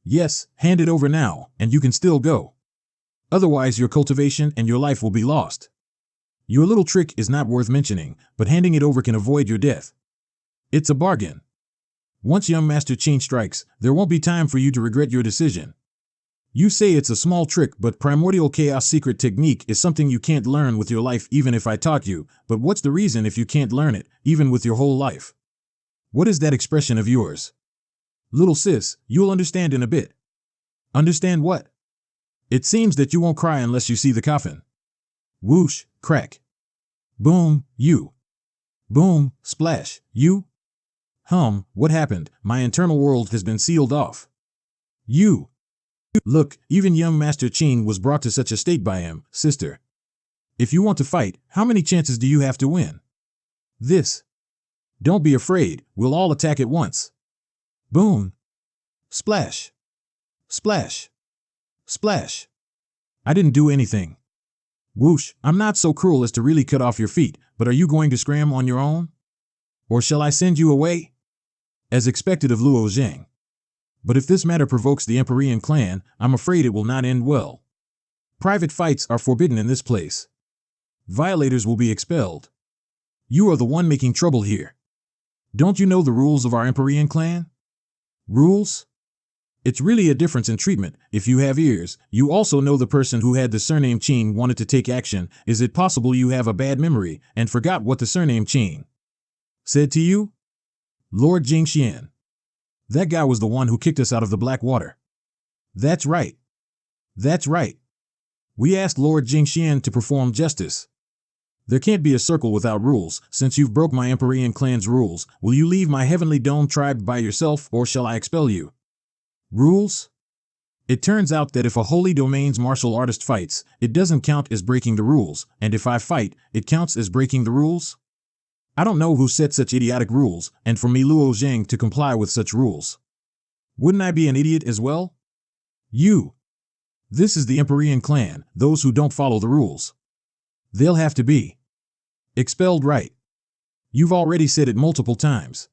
Yes, hand it over now, and you can still go. Otherwise your cultivation and your life will be lost. Your little trick is not worth mentioning, but handing it over can avoid your death. It's a bargain. Once young Master Qin strikes, there won't be time for you to regret your decision. You say it's a small trick, but primordial chaos secret technique is something you can't learn with your life even if I taught you, but what's the reason if you can't learn it, even with your whole life? What is that expression of yours? Little sis, you'll understand in a bit. Understand what? It seems that you won't cry unless you see the coffin. Whoosh, crack. Boom, you. Boom, splash, you. What happened? My internal world has been sealed off. You. Look, even young Master Qin was brought to such a state by him, sister. If you want to fight, how many chances do you have to win? This. Don't be afraid, we'll all attack at once. Boom. Splash. Splash. Splash. I didn't do anything. Whoosh, I'm not so cruel as to really cut off your feet, but are you going to scram on your own? Or shall I send you away? As expected of Luo Zhang. But if this matter provokes the Empyrean clan, I'm afraid it will not end well. Private fights are forbidden in this place. Violators will be expelled. You are the one making trouble here. Don't you know the rules of our Empyrean clan? Rules? It's really a difference in treatment. If you have ears, you also know the person who had the surname Qin wanted to take action. Is it possible you have a bad memory and forgot what the surname Qin said to you? Lord Jingxian. That guy was the one who kicked us out of the Black Water. That's right. That's right. We asked Lord Jingxian to perform justice. There can't be a circle without rules. Since you've broke my Empyrean clan's rules, will you leave my heavenly dome tribe by yourself, or shall I expel you? Rules? It turns out that if a holy domain's martial artist fights, it doesn't count as breaking the rules, and if I fight, it counts as breaking the rules? I don't know who set such idiotic rules, and for me Luo Zhang to comply with such rules. Wouldn't I be an idiot as well? You. This is the Empyrean clan, those who don't follow the rules. They'll have to be expelled, right? You've already said it multiple times.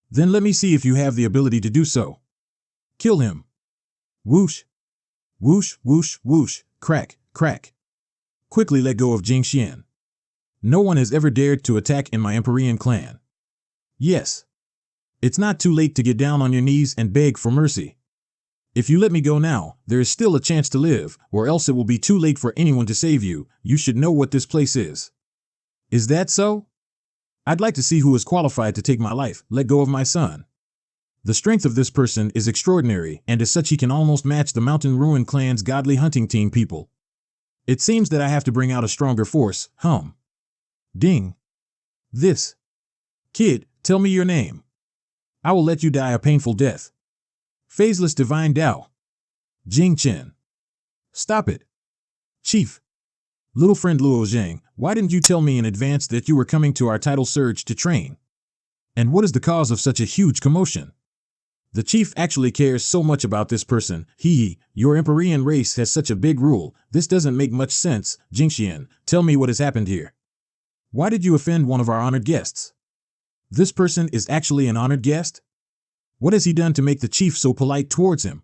Then let me see if you have the ability to do so. Kill him. Whoosh. Whoosh, whoosh, whoosh, crack, crack. Quickly let go of Jingxian. No one has ever dared to attack in my Empyrean clan. Yes. It's not too late to get down on your knees and beg for mercy. If you let me go now, there is still a chance to live, or else it will be too late for anyone to save you. You should know what this place is. Is that so? I'd like to see who is qualified to take my life. Let go of my son. The strength of this person is extraordinary, and as such he can almost match the Mountain Ruin clan's godly hunting team people. It seems that I have to bring out a stronger force. Ding. This. Kid, tell me your name. I will let you die a painful death. Phaseless Divine Tao. Jing Chen. Stop it. Chief. Little friend Luo Zhang, why didn't you tell me in advance that you were coming to our title surge to train? And what is the cause of such a huge commotion? The chief actually cares so much about this person. Your Empyrean race has such a big rule. This doesn't make much sense. Jingxian, tell me what has happened here. Why did you offend one of our honored guests? This person is actually an honored guest? What has he done to make the chief so polite towards him?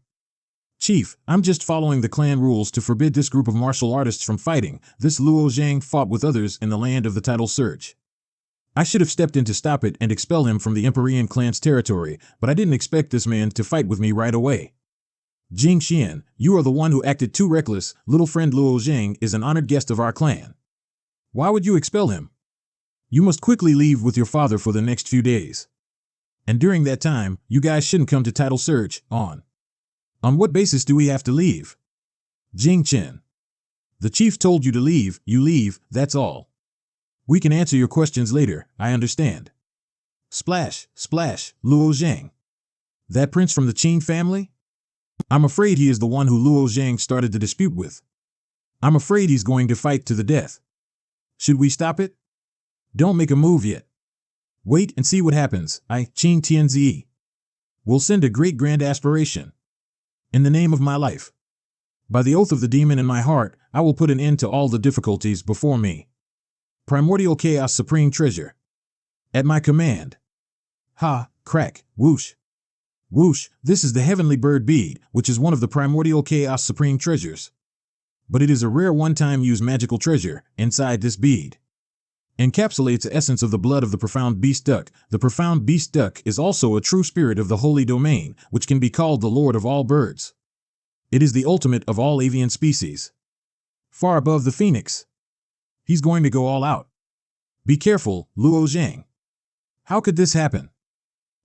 Chief, I'm just following the clan rules to forbid this group of martial artists from fighting. This Luo Zhang fought with others in the land of the title surge. I should have stepped in to stop it and expel him from the Empyrean clan's territory, but I didn't expect this man to fight with me right away. Jingxian, you are the one who acted too reckless. Little friend Luo Zhang is an honored guest of our clan. Why would you expel him? You must quickly leave with your father for the next few days. And during that time, you guys shouldn't come to title surge. On what basis do we have to leave? Jing Chen. The chief told you to leave, you leave, that's all. We can answer your questions later, I understand. Splash, splash, Luo Zhang. That prince from the Qin family? I'm afraid he is the one who Luo Zhang started the dispute with. I'm afraid he's going to fight to the death. Should we stop it? Don't make a move yet. Wait and see what happens. Qin Tianzi. Will send a great grand aspiration. In the name of my life. By the oath of the demon in my heart, I will put an end to all the difficulties before me. Primordial chaos supreme treasure. At my command. Ha, crack, whoosh. Whoosh, this is the heavenly bird bead, which is one of the primordial chaos supreme treasures. But it is a rare one-time use magical treasure. Inside this bead encapsulates the essence of the blood of the profound beast duck. The profound beast duck is also a true spirit of the holy domain, which can be called the lord of all birds. It is the ultimate of all avian species. Far above the phoenix. He's going to go all out. Be careful, Luo Zhang. How could this happen?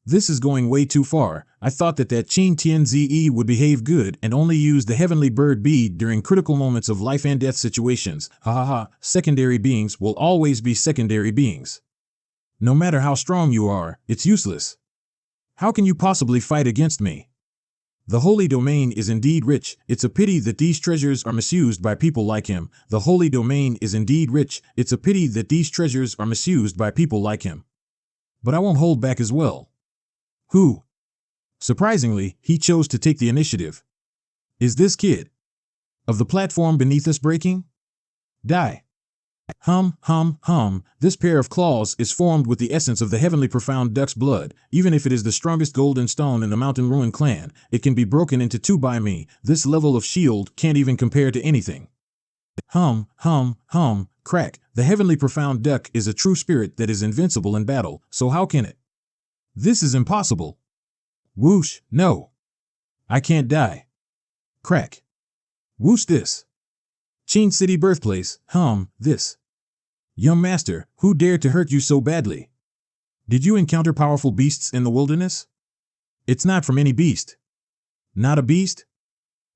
This is going way too far. I thought that Qin Tianzi would behave good and only use the heavenly bird bead during critical moments of life and death situations. Ha ha ha, secondary beings will always be secondary beings. No matter how strong you are, it's useless. How can you possibly fight against me? The holy domain is indeed rich. It's a pity that these treasures are misused by people like him. The holy domain is indeed rich. It's a pity that these treasures are misused by people like him. But I won't hold back as well. Who? Surprisingly, he chose to take the initiative. Is this kid? Of the platform beneath us breaking? Die. Hum. This pair of claws is formed with the essence of the heavenly profound duck's blood. Even if it is the strongest golden stone in the Mountain Ruin clan, it can be broken into two by me. This level of shield can't even compare to anything. Hum. Crack. The heavenly profound duck is a true spirit that is invincible in battle, so how can it? This is impossible. Whoosh, no. I can't die. Crack. Whoosh this. Qin City birthplace, this. Young master, who dared to hurt you so badly? Did you encounter powerful beasts in the wilderness? It's not from any beast. Not a beast?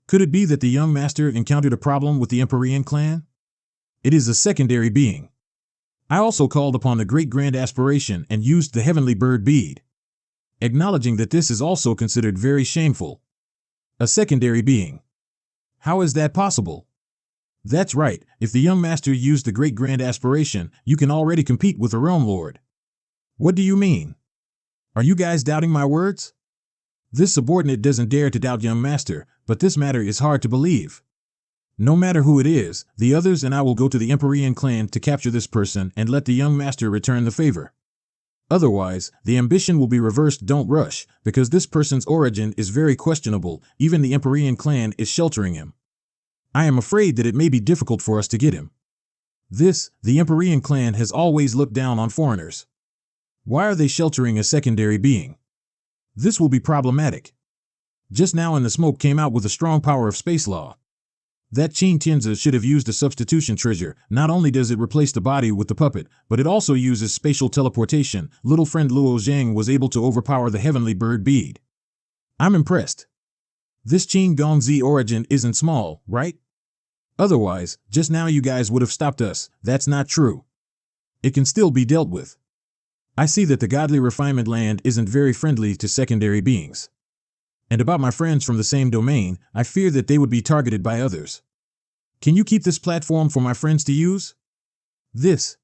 Could it be that the young master encountered a problem with the Empyrean clan? It is a secondary being. I also called upon the great grand aspiration and used the heavenly bird bead, acknowledging that this is also considered very shameful. A secondary being. How is that possible? That's right, if the young master used the great grand aspiration, you can already compete with the realm lord. What do you mean? Are you guys doubting my words? This subordinate doesn't dare to doubt young master, but this matter is hard to believe. No matter who it is, the others and I will go to the Empyrean clan to capture this person and let the young master return the favor. Otherwise, the ambition will be reversed. Don't rush, because this person's origin is very questionable. Even the Empyrean clan is sheltering him. I am afraid that it may be difficult for us to get him. The Empyrean clan has always looked down on foreigners. Why are they sheltering a secondary being? This will be problematic. Just now in the smoke came out with a strong power of space law. That Qin Tianzi should have used a substitution treasure. Not only does it replace the body with the puppet, but it also uses spatial teleportation. Little friend Luo Zhang was able to overpower the heavenly bird bead. I'm impressed. This Qin Gongzi origin isn't small, right? Otherwise, just now you guys would have stopped us. That's not true. It can still be dealt with. I see that the godly refinement land isn't very friendly to secondary beings. And about my friends from the same domain, I fear that they would be targeted by others. Can you keep this platform for my friends to use? This.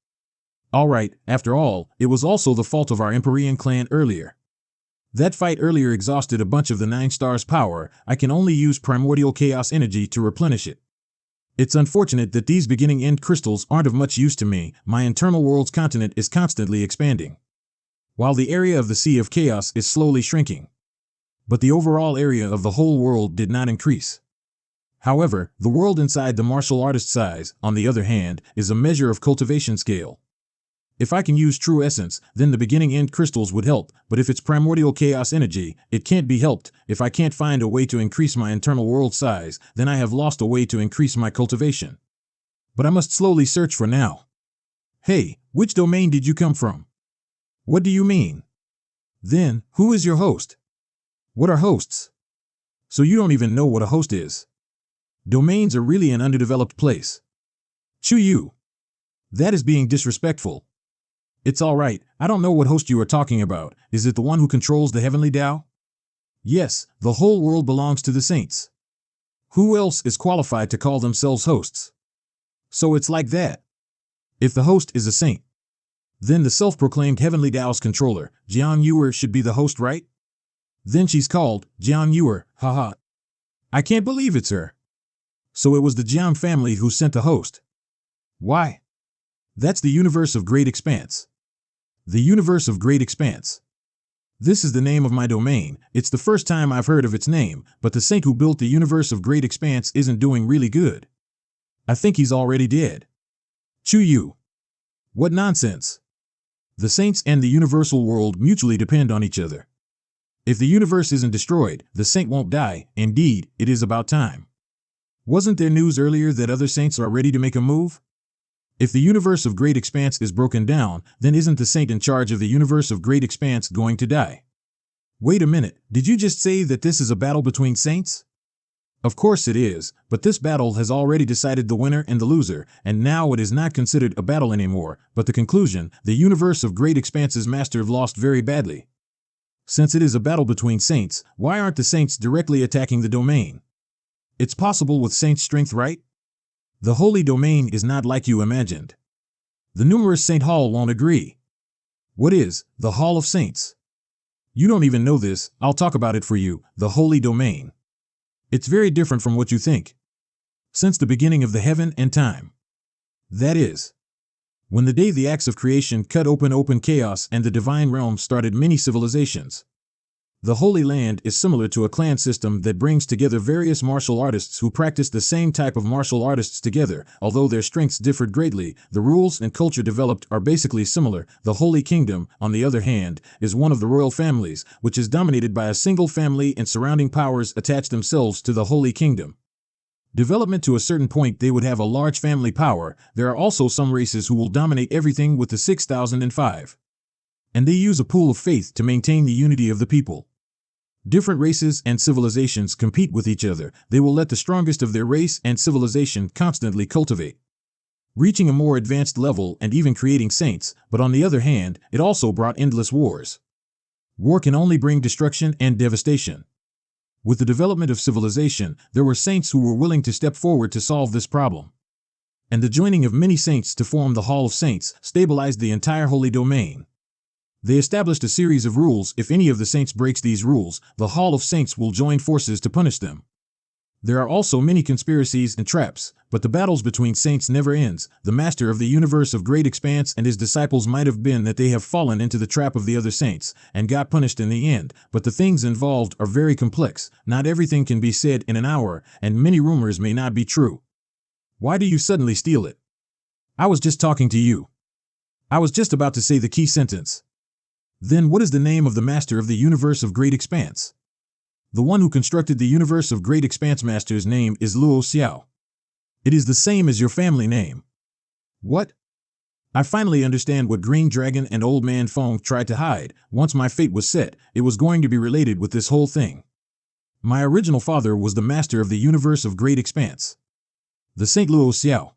All right, after all, it was also the fault of our Empyrean clan earlier. That fight earlier exhausted a bunch of the 9 stars' power. I can only use primordial chaos energy to replenish it. It's unfortunate that these beginning-end crystals aren't of much use to me. My internal world's continent is constantly expanding, while the area of the Sea of Chaos is slowly shrinking. But the overall area of the whole world did not increase. However, the world inside the martial artist's eyes, on the other hand, is a measure of cultivation scale. If I can use true essence, then the beginning-end crystals would help, but if it's primordial chaos energy, it can't be helped. If I can't find a way to increase my internal world size, then I have lost a way to increase my cultivation. But I must slowly search for now. Hey, which domain did you come from? What do you mean? Then, who is your host? What are hosts? So you don't even know what a host is. Domains are really an underdeveloped place. Chu Yu. That is being disrespectful. It's all right, I don't know what host you are talking about. Is it the one who controls the heavenly Tao? Yes, the whole world belongs to the saints. Who else is qualified to call themselves hosts? So it's like that. If the host is a saint, then the self-proclaimed heavenly Tao's controller, Jiang Yuer, should be the host, right? Then she's called Jiang Yuer, haha. I can't believe it's her. So it was the Jiang family who sent the host. Why? That's the universe of great expanse. The universe of great expanse. This is the name of my domain. It's the first time I've heard of its name, but the saint who built the universe of great expanse isn't doing really good. I think he's already dead. Chu Yu. What nonsense. The saints and the universal world mutually depend on each other. If the universe isn't destroyed, the saint won't die. Indeed, it is about time. Wasn't there news earlier that other saints are ready to make a move? If the universe of great expanse is broken down, then isn't the saint in charge of the universe of great expanse going to die? Wait a minute, did you just say that this is a battle between saints? Of course it is, but this battle has already decided the winner and the loser, and now it is not considered a battle anymore, but the conclusion: the universe of great expanse's master have lost very badly. Since it is a battle between saints, why aren't the saints directly attacking the domain? It's possible with saints' strength, right? The holy domain is not like you imagined. The numerous Saint Hall won't agree. What is the Hall of Saints? You don't even know this. I'll talk about it for you. The holy domain. It's very different from what you think. Since the beginning of the heaven and time. That is, when the day the acts of creation cut open chaos and the divine realm started many civilizations. The Holy Land is similar to a clan system that brings together various martial artists who practice the same type of martial artists together. Although their strengths differed greatly, the rules and culture developed are basically similar. The Holy Kingdom, on the other hand, is one of the royal families, which is dominated by a single family, and surrounding powers attach themselves to the Holy Kingdom. Development to a certain point, they would have a large family power. There are also some races who will dominate everything with the 6005. And they use a pool of faith to maintain the unity of the people. Different races and civilizations compete with each other. They will let the strongest of their race and civilization constantly cultivate, reaching a more advanced level and even creating saints. But on the other hand, it also brought endless wars. War can only bring destruction and devastation. With the development of civilization, there were saints who were willing to step forward to solve this problem. And the joining of many saints to form the Hall of Saints stabilized the entire holy domain. They established a series of rules. If any of the saints breaks these rules, the Hall of Saints will join forces to punish them. There are also many conspiracies and traps, but the battles between saints never ends. The master of the universe of great expanse and his disciples might have been that they have fallen into the trap of the other saints and got punished in the end, but the things involved are very complex. Not everything can be said in an hour, and many rumors may not be true. Why do you suddenly steal it? I was just talking to you. I was just about to say the key sentence. Then what is the name of the master of the universe of great expanse? The one who constructed the universe of great expanse master's name is Luo Xiao. It is the same as your family name. What? I finally understand what Green Dragon and Old Man Feng tried to hide. Once my fate was set, it was going to be related with this whole thing. My original father was the master of the universe of great expanse, the Saint Luo Xiao.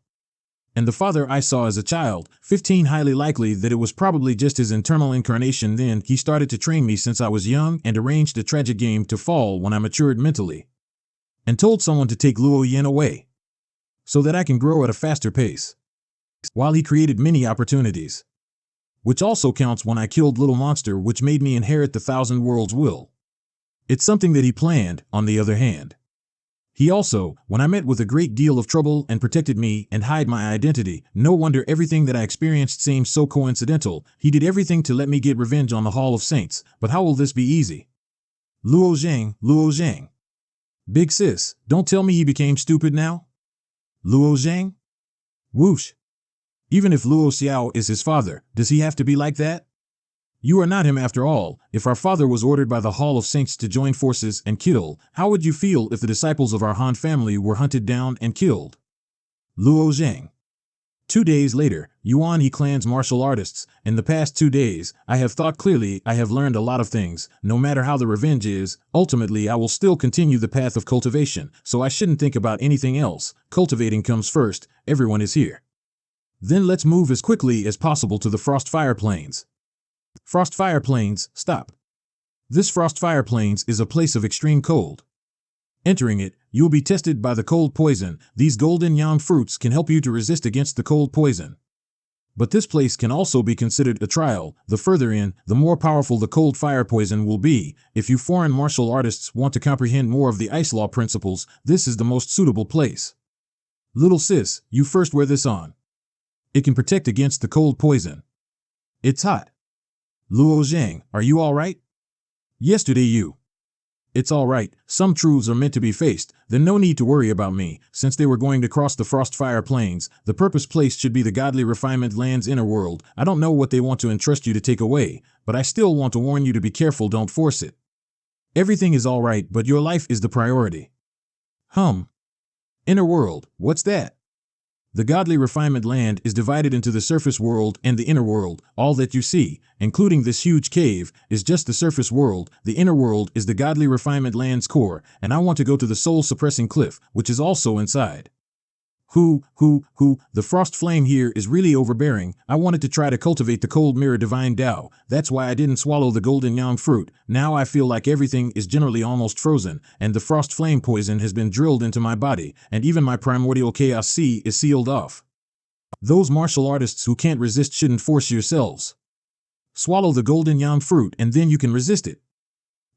And the father I saw as a child, 15, highly likely that it was probably just his internal incarnation. Then he started to train me since I was young and arranged a tragic game to fall when I matured mentally. And told someone to take Luo Yen away, so that I can grow at a faster pace. While he created many opportunities. Which also counts when I killed Little Monster, which made me inherit the Thousand Worlds will. It's something that he planned, on the other hand. He also, when I met with a great deal of trouble, and protected me and hide my identity. No wonder everything that I experienced seems so coincidental. He did everything to let me get revenge on the Hall of Saints. But how will this be easy? Luo Zhang, Luo Zhang. Big sis, don't tell me he became stupid now? Luo Zhang? Whoosh. Even if Luo Xiao is his father, does he have to be like that? You are not him after all. If our father was ordered by the Hall of Saints to join forces and kill, how would you feel if the disciples of our Han family were hunted down and killed? Luo Zhang. 2 days later, Yuan He clan's martial artists. In the past 2 days, I have thought clearly. I have learned a lot of things. No matter how the revenge is, ultimately I will still continue the path of cultivation, so I shouldn't think about anything else. Cultivating comes first. Everyone is here. Then let's move as quickly as possible to the Frostfire Plains. Frostfire Plains, stop. This Frostfire Plains is a place of extreme cold. Entering it, you'll be tested by the cold poison. These golden yang fruits can help you to resist against the cold poison. But this place can also be considered a trial. The further in, the more powerful the cold fire poison will be. If you foreign martial artists want to comprehend more of the ice law principles, this is the most suitable place. Little sis, you first wear this on. It can protect against the cold poison. It's hot. Luo Zhang, are you all right? Yesterday you. It's all right, some truths are meant to be faced, then no need to worry about me. Since they were going to cross the Frostfire Plains, the purpose place should be the godly refinement land's inner world. I don't know what they want to entrust you to take away, but I still want to warn you to be careful, don't force it. Everything is all right, but your life is the priority. Inner world, what's that? The godly refinement land is divided into the surface world and the inner world. All that you see, including this huge cave, is just the surface world. The inner world is the godly refinement land's core, and I want to go to the soul-suppressing cliff, which is also inside. The frost flame here is really overbearing. I wanted to try to cultivate the cold mirror divine Tao. That's why I didn't swallow the golden yang fruit. Now I feel like everything is generally almost frozen, and the frost flame poison has been drilled into my body, and even my primordial chaos sea is sealed off. Those martial artists who can't resist shouldn't force yourselves. Swallow the golden yang fruit and then you can resist it.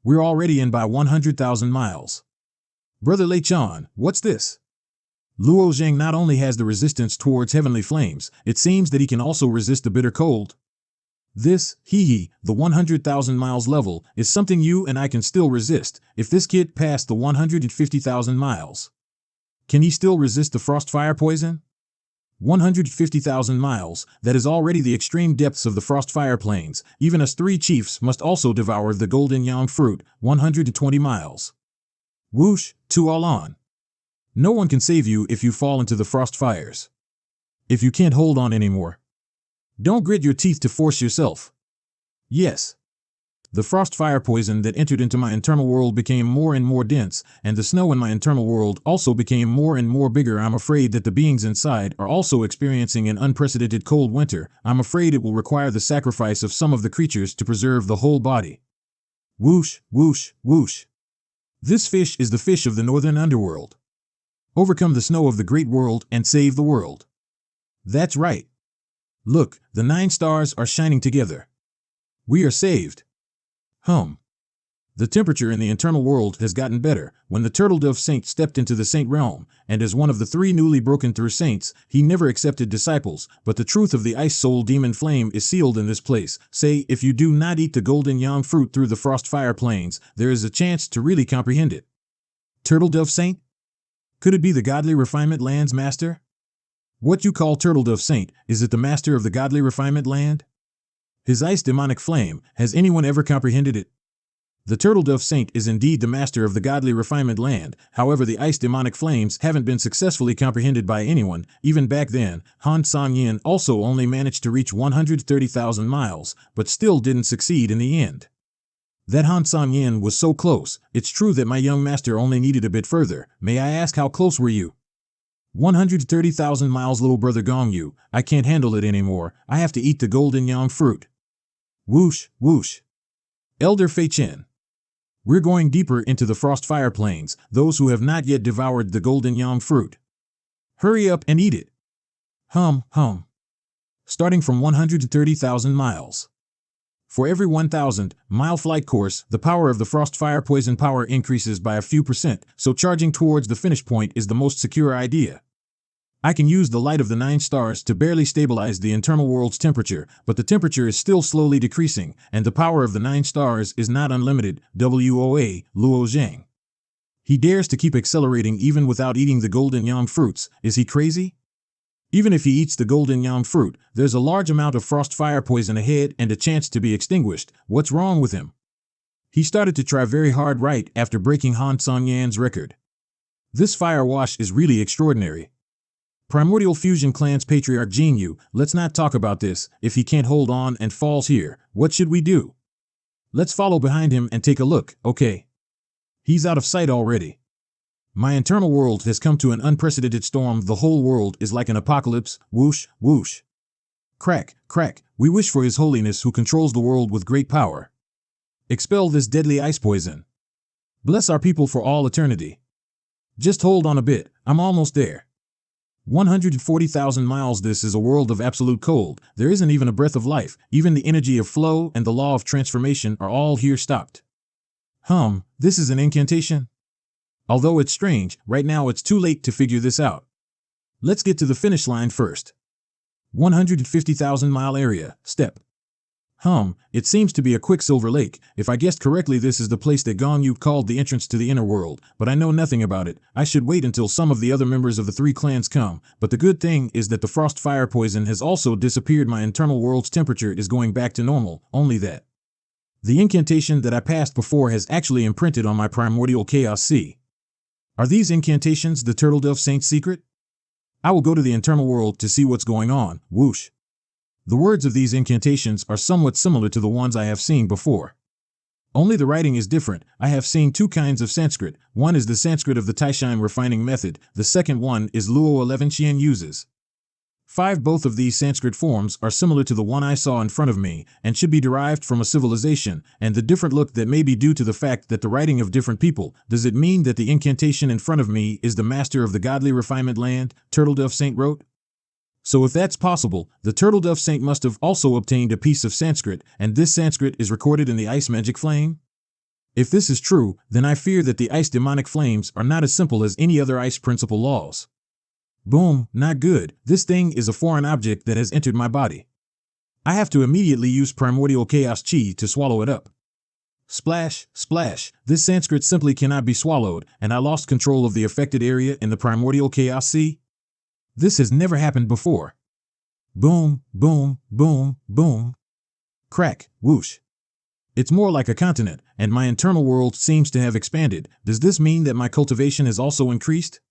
We're already in by 100,000 miles. Brother Lei Chan, what's this? Luo Zhang not only has the resistance towards heavenly flames, it seems that he can also resist the bitter cold. This, the 100,000 miles level, is something you and I can still resist. If this kid passed the 150,000 miles, can he still resist the frostfire poison? 150,000 miles, that is already the extreme depths of the frostfire plains. Even us three chiefs must also devour the golden yang fruit. 120 miles. Whoosh, to all on. No one can save you if you fall into the frost fires. If you can't hold on anymore, don't grit your teeth to force yourself. Yes. The frost fire poison that entered into my internal world became more and more dense, and the snow in my internal world also became more and more bigger. I'm afraid that the beings inside are also experiencing an unprecedented cold winter. I'm afraid it will require the sacrifice of some of the creatures to preserve the whole body. Whoosh, whoosh, whoosh. This fish is the fish of the northern underworld. Overcome the snow of the great world and save the world. That's right. Look, the 9 stars are shining together. We are saved. The temperature in the internal world has gotten better. When the Turtle Dove Saint stepped into the Saint realm, and as one of the 3 newly broken through saints, he never accepted disciples, but the truth of the ice soul demon flame is sealed in this place. Say, if you do not eat the golden yang fruit through the frost fire plains, there is a chance to really comprehend it. Turtle Dove Saint? Could it be the godly refinement land's master? What you call Turtle Dove Saint, is it the master of the godly refinement land? His ice demonic flame, has anyone ever comprehended it? The Turtle Dove Saint is indeed the master of the godly refinement land, however the ice demonic flames haven't been successfully comprehended by anyone. Even back then, Han Sang-yin also only managed to reach 130,000 miles, but still didn't succeed in the end. That Han Sang-yin was so close. It's true that my young master only needed a bit further. May I ask, how close were you? 130,000 miles, little brother Gong Yu. I can't handle it anymore. I have to eat the golden yang fruit. Whoosh, whoosh. Elder Fei Chen. We're going deeper into the frost fire plains, those who have not yet devoured the golden yang fruit. Hurry up and eat it. Starting from 130,000 miles. For every 1,000-mile flight course, the power of the frost fire poison power increases by a few %, so charging towards the finish point is the most secure idea. I can use the light of the 9 stars to barely stabilize the internal world's temperature, but the temperature is still slowly decreasing, and the power of the 9 stars is not unlimited. WOA, Luo Zhang. He dares to keep accelerating even without eating the golden yang fruits. Is he crazy? Even if he eats the golden yang fruit, there's a large amount of frost fire poison ahead and a chance to be extinguished. What's wrong with him? He started to try very hard right after breaking Han Sang-yan's record. This fire wash is really extraordinary. Primordial Fusion Clan's patriarch Jin Yu, let's not talk about this. If he can't hold on and falls here, what should we do? Let's follow behind him and take a look, okay? He's out of sight already. My internal world has come to an unprecedented storm. The whole world is like an apocalypse. Whoosh, whoosh. Crack, crack. We wish for His Holiness who controls the world with great power. Expel this deadly ice poison. Bless our people for all eternity. Just hold on a bit. I'm almost there. 140,000 miles. This is a world of absolute cold. There isn't even a breath of life. Even the energy of flow and the law of transformation are all here stopped. This is an incantation? Although it's strange, right now it's too late to figure this out. Let's get to the finish line first. 150,000 mile area, step. It seems to be a Quicksilver Lake. If I guessed correctly, this is the place that Gongyu called the entrance to the inner world, but I know nothing about it. I should wait until some of the other members of the three clans come, but the good thing is that the frost fire poison has also disappeared. My internal world's temperature is going back to normal, only that the incantation that I passed before has actually imprinted on my primordial chaos sea. Are these incantations the Turtle Dove Saint's secret? I will go to the internal world to see what's going on. Whoosh. The words of these incantations are somewhat similar to the ones I have seen before. Only the writing is different. I have seen two kinds of Sanskrit. One is the Sanskrit of the Taishan refining method. The second one is Luo 11 Qian uses. Both of these Sanskrit forms are similar to the one I saw in front of me and should be derived from a civilization, and the different look that may be due to the fact that the writing of different people. Does it mean that the incantation in front of me is the master of the godly refinement land, Turtle Dove Saint wrote? So if that's possible, the Turtle Dove Saint must have also obtained a piece of Sanskrit, and this Sanskrit is recorded in the ice magic flame? If this is true, then I fear that the ice demonic flames are not as simple as any other ice principle laws. Boom, not good. This thing is a foreign object that has entered my body. I have to immediately use primordial chaos chi to swallow it up. Splash, splash. This Sanskrit simply cannot be swallowed, and I lost control of the affected area in the primordial chaos sea. This has never happened before. Boom, boom, boom, boom. Crack, whoosh. It's more like a continent, and my internal world seems to have expanded. Does this mean that my cultivation has also increased?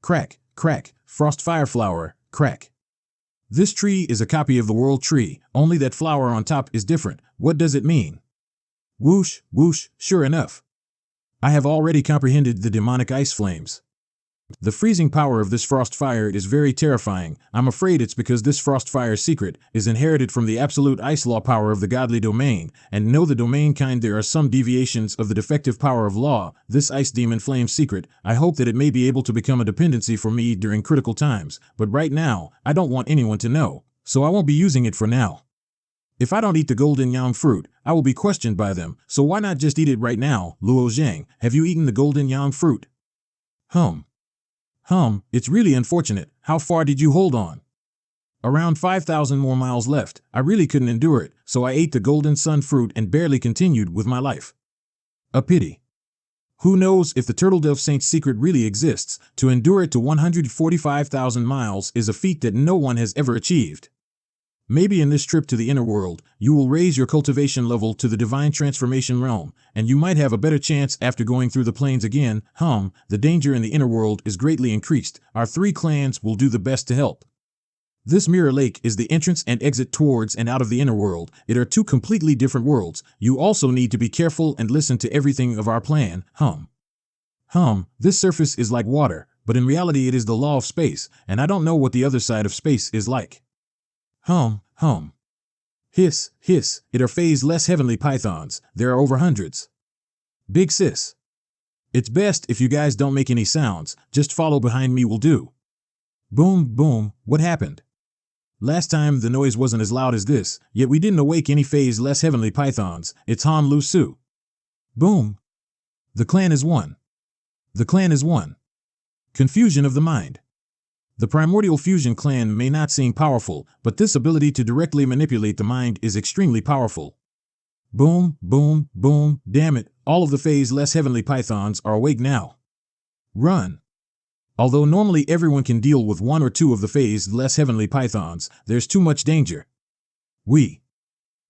Crack, crack, frost fire flower, crack. This tree is a copy of the world tree, only that flower on top is different. What does it mean? Whoosh, whoosh, sure enough. I have already comprehended the demonic ice flames. The freezing power of this frost fire is very terrifying. I'm afraid it's because this frost fire secret is inherited from the absolute ice law power of the godly domain, and know the domain kind there are some deviations of the defective power of law. This ice demon flame secret, I hope that it may be able to become a dependency for me during critical times, but right now, I don't want anyone to know, so I won't be using it for now. If I don't eat the golden yang fruit, I will be questioned by them, so why not just eat it right now? Luo Zhang, have you eaten the golden yang fruit? It's really unfortunate. How far did you hold on? Around 5,000 more miles left. I really couldn't endure it, so I ate the golden sun fruit and barely continued with my life. A pity. Who knows if the Turtle Dove Saint's secret really exists? To endure it to 145,000 miles is a feat that no one has ever achieved. Maybe in this trip to the inner world, you will raise your cultivation level to the divine transformation realm, and you might have a better chance after going through the plains again. The danger in the inner world is greatly increased. Our three clans will do the best to help. This mirror lake is the entrance and exit towards and out of the inner world. It are two completely different worlds. You also need to be careful and listen to everything of our plan. This surface is like water, but in reality it is the law of space, and I don't know what the other side of space is like. Hiss, hiss, it are phase-less heavenly pythons. There are over hundreds. Big sis. It's best if you guys don't make any sounds, just follow behind me will do. Boom, boom, what happened? Last time the noise wasn't as loud as this, yet we didn't awake any phase-less heavenly pythons. It's Han Lu Su. Boom. The clan is one. The clan is one. Confusion of the mind. The primordial fusion clan may not seem powerful, but this ability to directly manipulate the mind is extremely powerful. Boom, boom, boom, damn it, all of the phase-less heavenly pythons are awake now. Run. Although normally everyone can deal with one or two of the phase-less heavenly pythons, there's too much danger. We,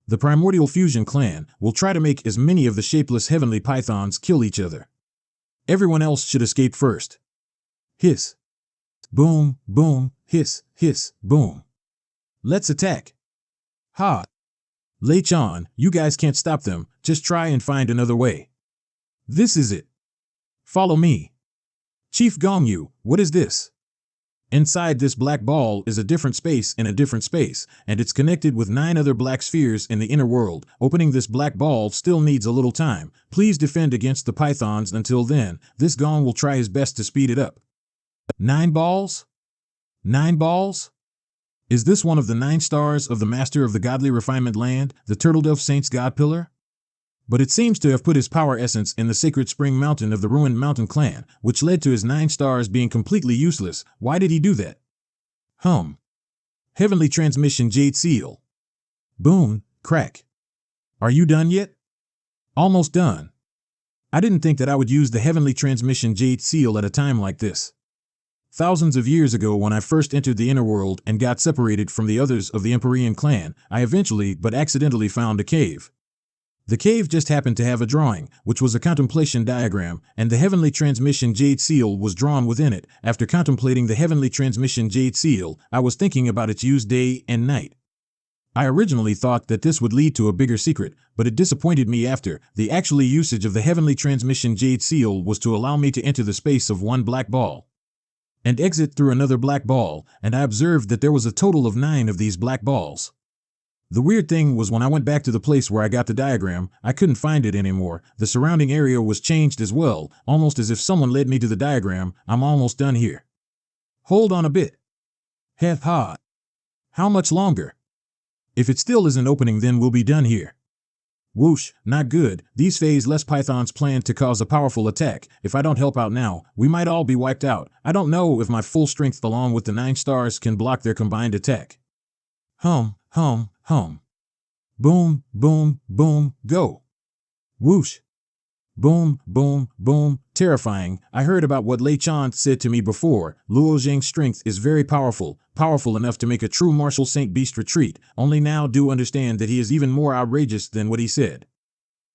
the primordial fusion clan, will try to make as many of the shapeless heavenly pythons kill each other. Everyone else should escape first. Hiss. Boom, boom, hiss, hiss, boom. Let's attack. Ha. Lei Chan, you guys can't stop them, just try and find another way. This is it. Follow me. Chief Gongyu, what is this? Inside this black ball is a different space in a different space, and it's connected with 9 other black spheres in the inner world. Opening this black ball still needs a little time. Please defend against the pythons until then. This Gong will try his best to speed it up. 9 balls? 9 balls? Is this one of the 9 stars of the Master of the Godly Refinement Land, the Turtle Dove Saint's God Pillar? But it seems to have put his power essence in the Sacred Spring Mountain of the Ruined Mountain Clan, which led to his 9 stars being completely useless. Why did he do that? Heavenly Transmission Jade Seal. Boom, Crack. Are you done yet? Almost done. I didn't think that I would use the heavenly transmission jade seal at a time like this. Thousands of years ago, when I first entered the inner world and got separated from the others of the Empyrean clan, I eventually but accidentally found a cave. The cave just happened to have a drawing, which was a contemplation diagram, and the heavenly transmission jade seal was drawn within it. After contemplating the heavenly transmission jade seal, I was thinking about its use day and night. I originally thought that this would lead to a bigger secret, but it disappointed me after. The actual usage of the heavenly transmission jade seal was to allow me to enter the space of one black ball and exit through another black ball, and I observed that there was a total of 9 of these black balls. The weird thing was, when I went back to the place where I got the diagram, I couldn't find it anymore. The surrounding area was changed as well, almost as if someone led me to the diagram. I'm almost done here. Hold on a bit. Heh ha. How much longer? If it still isn't opening, then we'll be done here. Whoosh, not good. These phaseless pythons plan to cause a powerful attack. If I don't help out now, we might all be wiped out. I don't know if my full strength along with the 9 stars can block their combined attack. Hum, hum, hum. Boom, boom, boom, go. Whoosh. Boom, boom, boom. Terrifying. I heard about what Lei Chan said to me before. Luo Zhang's strength is very powerful, powerful enough to make a true martial saint beast retreat. Only now do understand that he is even more outrageous than what he said.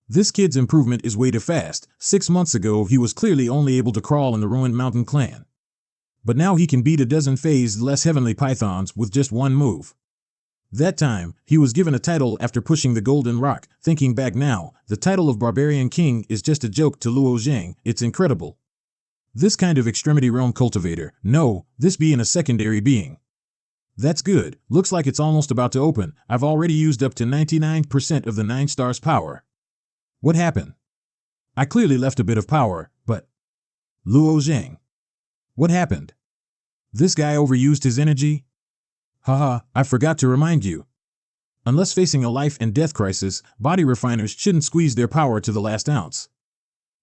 This kid's improvement is way too fast. 6 months ago, he was clearly only able to crawl in the ruined mountain clan. But now he can beat a dozen phase-less heavenly pythons with just one move. That time, he was given a title after pushing the golden rock. Thinking back now, the title of Barbarian King is just a joke to Luo Zhang. It's incredible. This kind of extremity realm cultivator, no, this being a secondary being. That's good. Looks like it's almost about to open. I've already used up to 99% of the 9 stars power. What happened? I clearly left a bit of power, but... Luo Zhang. What happened? This guy overused his energy? Haha, I forgot to remind you. Unless facing a life and death crisis, body refiners shouldn't squeeze their power to the last ounce.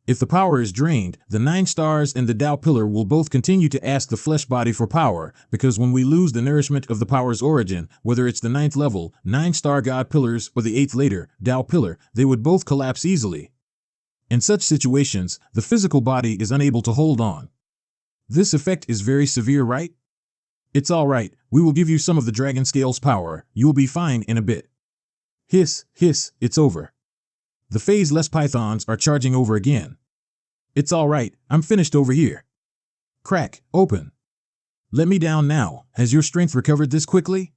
If the power is drained, the 9 stars and the Tao pillar will both continue to ask the flesh body for power, because when we lose the nourishment of the power's origin, whether it's the 9th level, 9-star god pillars, or the 8th later, Tao pillar, they would both collapse easily. In such situations, the physical body is unable to hold on. This effect is very severe, right? It's alright, we will give you some of the dragon scale's power. You will be fine in a bit. Hiss, hiss, it's over. The phaseless pythons are charging over again. It's alright, I'm finished over here. Crack, open. Let me down now. Has your strength recovered this quickly?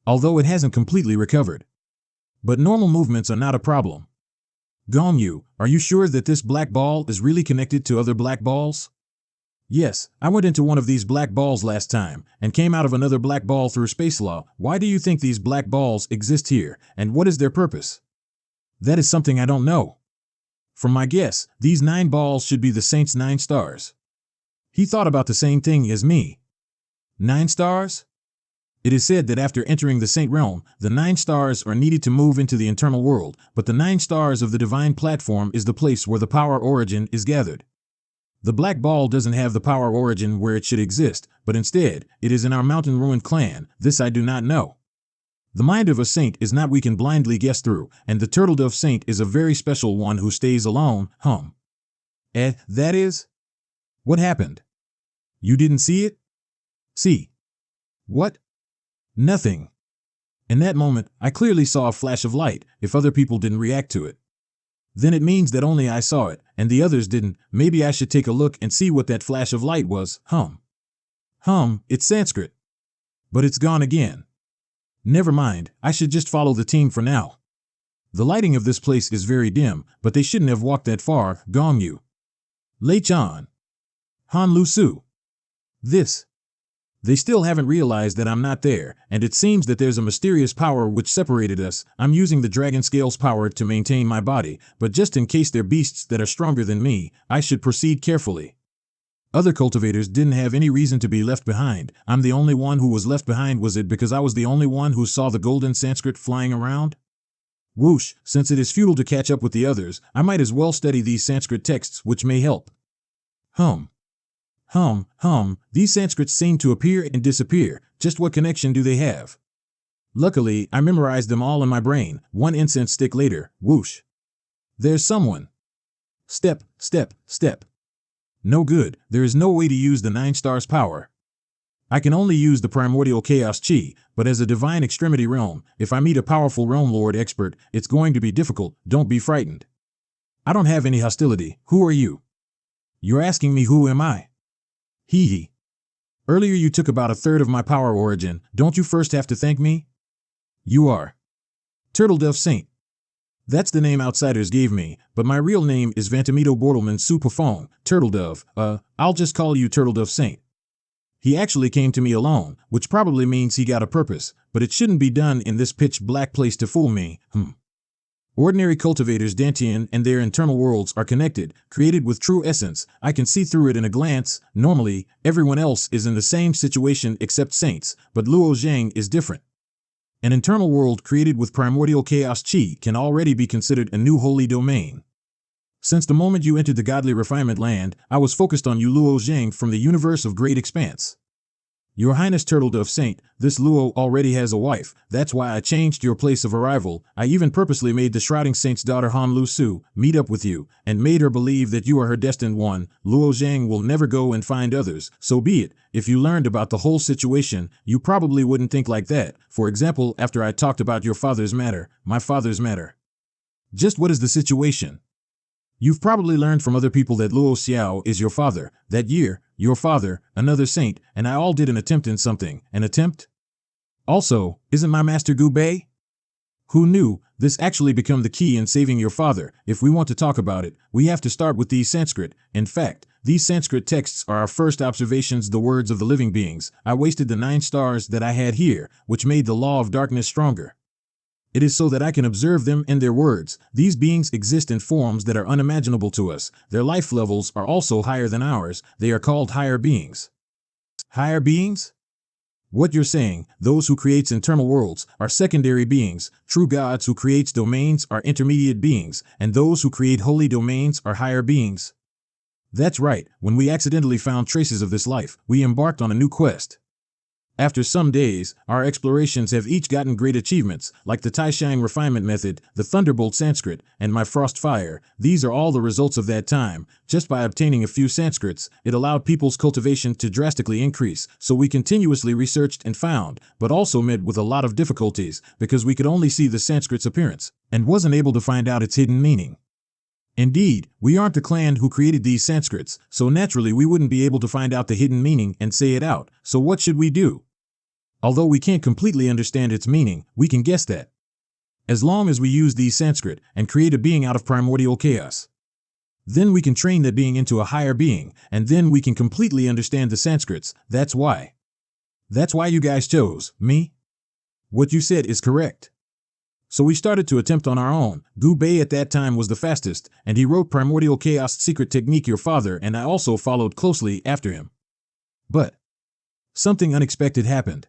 Although it hasn't completely recovered. But normal movements are not a problem. Gongyu, are you sure that this black ball is really connected to other black balls? Yes, I went into one of these black balls last time, and came out of another black ball through space law. Why do you think these black balls exist here, and what is their purpose? That is something I don't know. From my guess, these 9 balls should be the saint's 9 stars. He thought about the same thing as me. 9 stars? It is said that after entering the saint realm, the 9 stars are needed to move into the internal world, but the 9 stars of the divine platform is the place where the power origin is gathered. The black ball doesn't have the power origin where it should exist, but instead, it is in our mountain ruined clan. This I do not know. The mind of a saint is not we can blindly guess through, and the turtle dove saint is a very special one who stays alone. That is? What happened? You didn't see it? See? What? Nothing. In that moment, I clearly saw a flash of light. If other people didn't react to it, then it means that only I saw it, and the others didn't. Maybe I should take a look and see what that flash of light was. It's Sanskrit. But it's gone again. Never mind, I should just follow the team for now. The lighting of this place is very dim, but they shouldn't have walked that far. Gongyu. Lei Chan. Han Lu Su. This. They still haven't realized that I'm not there, and it seems that there's a mysterious power which separated us. I'm using the dragon scale's power to maintain my body, but just in case they're beasts that are stronger than me, I should proceed carefully. Other cultivators didn't have any reason to be left behind. I'm the only one who was left behind. Was it because I was the only one who saw the golden Sanskrit flying around? Whoosh, since it is futile to catch up with the others, I might as well study these Sanskrit texts, which may help. These Sanskrits seem to appear and disappear. Just what connection do they have? Luckily, I memorized them all in my brain. One incense stick later, whoosh. There's someone. Step, step, step. No good, there is no way to use the 9 stars power. I can only use the primordial chaos chi, but as a divine extremity realm, if I meet a powerful realm lord expert, it's going to be difficult, don't be frightened. I don't have any hostility, who are you? You're asking me who am I? Hee hee. Earlier you took about a third of my power origin, don't you first have to thank me? You are. Turtledove Saint. That's the name outsiders gave me, but my real name is Vantamito Bordelman Supafong, Turtledove, I'll just call you Turtledove Saint. He actually came to me alone, which probably means he got a purpose, but it shouldn't be done in this pitch black place to fool me, Ordinary cultivators Dantian and their internal worlds are connected, created with true essence. I can see through it in a glance. Normally, everyone else is in the same situation except saints, but Luo Zhang is different. An internal world created with primordial chaos chi can already be considered a new holy domain. Since the moment you entered the godly refinement land, I was focused on you Luo Zhang from the universe of great expanse. Your Highness Turtledove Saint, this Luo already has a wife, that's why I changed your place of arrival. I even purposely made the Shrouding Saint's daughter Han Lu Su meet up with you, and made her believe that you are her destined one. Luo Zhang will never go and find others, so be it. If you learned about the whole situation, you probably wouldn't think like that. For example, after I talked about your father's matter, my father's matter. Just what is the situation? You've probably learned from other people that Luo Xiao is your father. That year, your father, another saint, and I all did an attempt in something. An attempt? Also, isn't my master Gu Bei? Who knew? This actually become the key in saving your father. If we want to talk about it, we have to start with these Sanskrit. In fact, these Sanskrit texts are our first observations, the words of the living beings. I wasted the 9 stars that I had here, which made the law of darkness stronger. It is so that I can observe them and their words. These beings exist in forms that are unimaginable to us. Their life levels are also higher than ours. They are called higher beings. Higher beings? What you're saying, those who creates internal worlds, are secondary beings. True gods who creates domains are intermediate beings, and those who create holy domains are higher beings. That's right, when we accidentally found traces of this life, we embarked on a new quest. After some days, our explorations have each gotten great achievements, like the Taishang refinement method, the Thunderbolt Sanskrit, and my Frost Fire. These are all the results of that time. Just by obtaining a few Sanskrits, it allowed people's cultivation to drastically increase, so we continuously researched and found, but also met with a lot of difficulties, because we could only see the Sanskrit's appearance, and wasn't able to find out its hidden meaning. Indeed, we aren't the clan who created these Sanskrits, so naturally we wouldn't be able to find out the hidden meaning and say it out. So what should we do? Although we can't completely understand its meaning, we can guess that. As long as we use these Sanskrit and create a being out of primordial chaos. Then we can train that being into a higher being, and then we can completely understand the Sanskrits. That's why. That's why you guys chose me? What you said is correct. So we started to attempt on our own. Gu Bei at that time was the fastest, and he wrote Primordial Chaos Secret Technique your father, and I also followed closely after him. But something unexpected happened.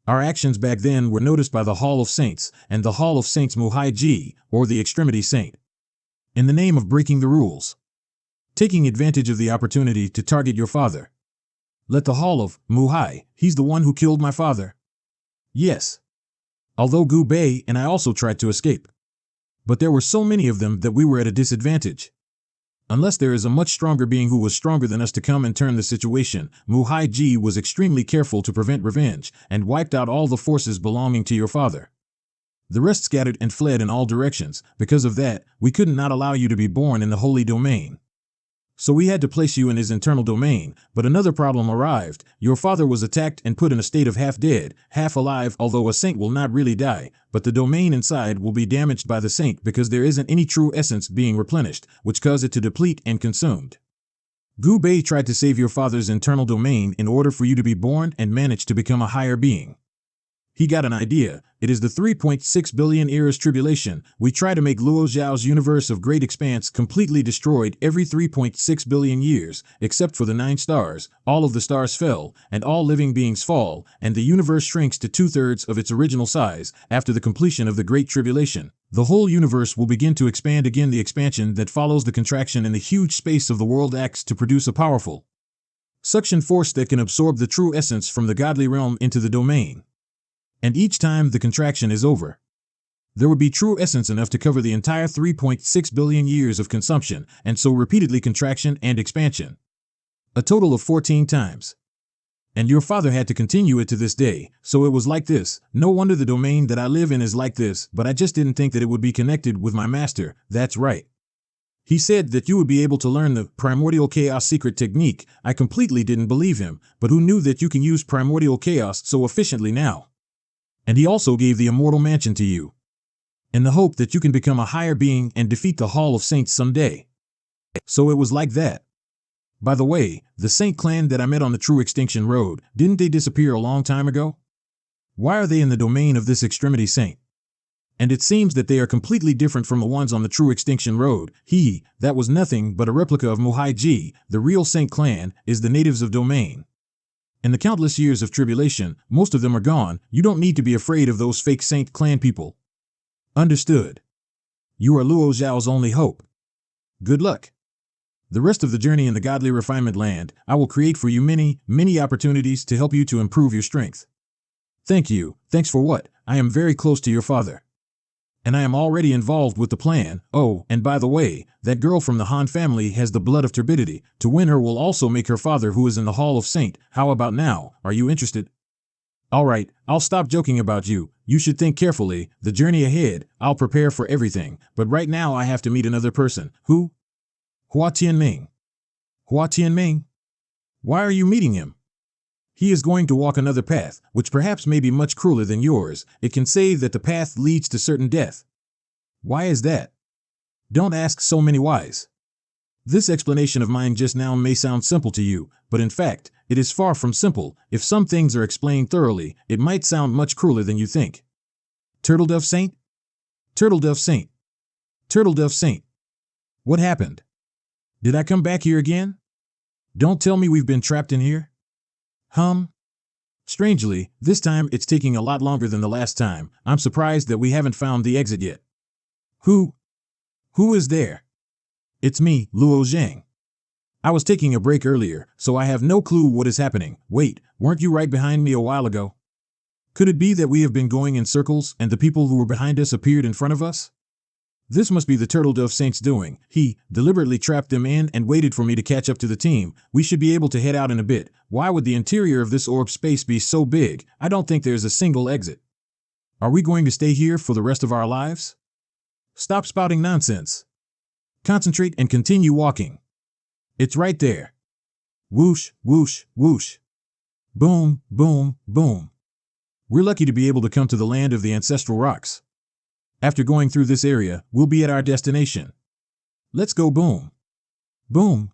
Our actions back then were noticed by the Hall of Saints, and the Hall of Saints Muhai Ji, or the Extremity Saint. In the name of breaking the rules. Taking advantage of the opportunity to target your father. Let the Hall of Muhai, he's the one who killed my father. Yes. Although Gu Bei and I also tried to escape. But there were so many of them that we were at a disadvantage. Unless there is a much stronger being who was stronger than us to come and turn the situation, Muhai Ji was extremely careful to prevent revenge, and wiped out all the forces belonging to your father. The rest scattered and fled in all directions. Because of that, we could not allow you to be born in the holy domain. So we had to place you in his internal domain, but another problem arrived. Your father was attacked and put in a state of half dead, half alive, although a saint will not really die, but the domain inside will be damaged by the saint because there isn't any true essence being replenished, which caused it to deplete and consumed. Gu Bei tried to save your father's internal domain in order for you to be born and managed to become a higher being. He got an idea. It is the 3.6 billion eras tribulation. We try to make Luo Zhao's universe of great expanse completely destroyed every 3.6 billion years, except for the 9 stars. All of the stars fell, and all living beings fall, and the universe shrinks to 2/3 of its original size. After the completion of the Great Tribulation, the whole universe will begin to expand again. The expansion that follows the contraction in the huge space of the world acts to produce a powerful suction force that can absorb the true essence from the godly realm into the domain. And each time the contraction is over, there would be true essence enough to cover the entire 3.6 billion years of consumption, and so repeatedly contraction and expansion. A total of 14 times. And your father had to continue it to this day, so it was like this. No wonder the domain that I live in is like this, but I just didn't think that it would be connected with my master. That's right. He said that you would be able to learn the primordial chaos secret technique. I completely didn't believe him, but who knew that you can use primordial chaos so efficiently now? And he also gave the immortal mansion to you, in the hope that you can become a higher being and defeat the Hall of Saints someday. So it was like that. By the way, the Saint clan that I met on the True Extinction Road, didn't they disappear a long time ago? Why are they in the domain of this extremity saint? And it seems that they are completely different from the ones on the True Extinction Road. That was nothing but a replica of Muhaiji. The real Saint clan is the natives of domain. In the countless years of tribulation, most of them are gone. You don't need to be afraid of those fake Saint clan people. Understood. You are Luo Zhao's only hope. Good luck. The rest of the journey in the godly refinement land, I will create for you many, many opportunities to help you to improve your strength. Thank you. Thanks for what? I am very close to your father. And I am already involved with the plan. Oh, and by the way, that girl from the Han family has the blood of turbidity. To win her will also make her father, who is in the Hall of Saint. How about now? Are you interested? All right, I'll stop joking about you. You should think carefully. The journey ahead, I'll prepare for everything. But right now I have to meet another person. Who? Hua Tianming. Hua Tianming? Why are you meeting him? He is going to walk another path, which perhaps may be much crueler than yours. It can say that the path leads to certain death. Why is that? Don't ask so many whys. This explanation of mine just now may sound simple to you, but in fact, it is far from simple. If some things are explained thoroughly, it might sound much crueler than you think. Turtledove Saint? Turtledove Saint? Turtledove Saint? What happened? Did I come back here again? Don't tell me we've been trapped in here? Strangely, this time it's taking a lot longer than the last time. I'm surprised that we haven't found the exit yet. Who is there? It's me, Luo Zhang. I was taking a break earlier, so I have no clue what is happening. Wait, weren't you right behind me a while ago? Could it be that we have been going in circles and the people who were behind us appeared in front of us? This must be the Turtledove Saint's doing. He deliberately trapped them in and waited for me to catch up to the team. We should be able to head out in a bit. Why would the interior of this orb space be so big? I don't think there's a single exit. Are we going to stay here for the rest of our lives? Stop spouting nonsense. Concentrate and continue walking. It's right there. Whoosh, whoosh, whoosh. Boom, boom, boom. We're lucky to be able to come to the land of the ancestral rocks. After going through this area, we'll be at our destination. Let's go boom. Boom.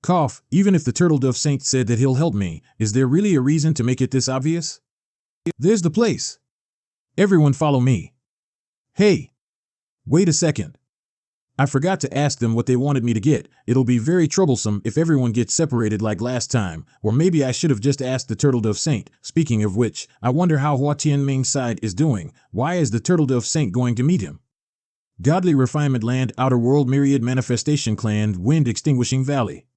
Cough, even if the Turtledove Saint said that he'll help me, is there really a reason to make it this obvious? There's the place. Everyone follow me. Hey. Wait a second. I forgot to ask them what they wanted me to get. It'll be very troublesome if everyone gets separated like last time, or maybe I should have just asked the Turtledove Saint. Speaking of which, I wonder how Hua Tianming's side is doing. Why is the Turtledove Saint going to meet him? Godly Refinement Land, Outer World, Myriad Manifestation Clan, Wind Extinguishing Valley.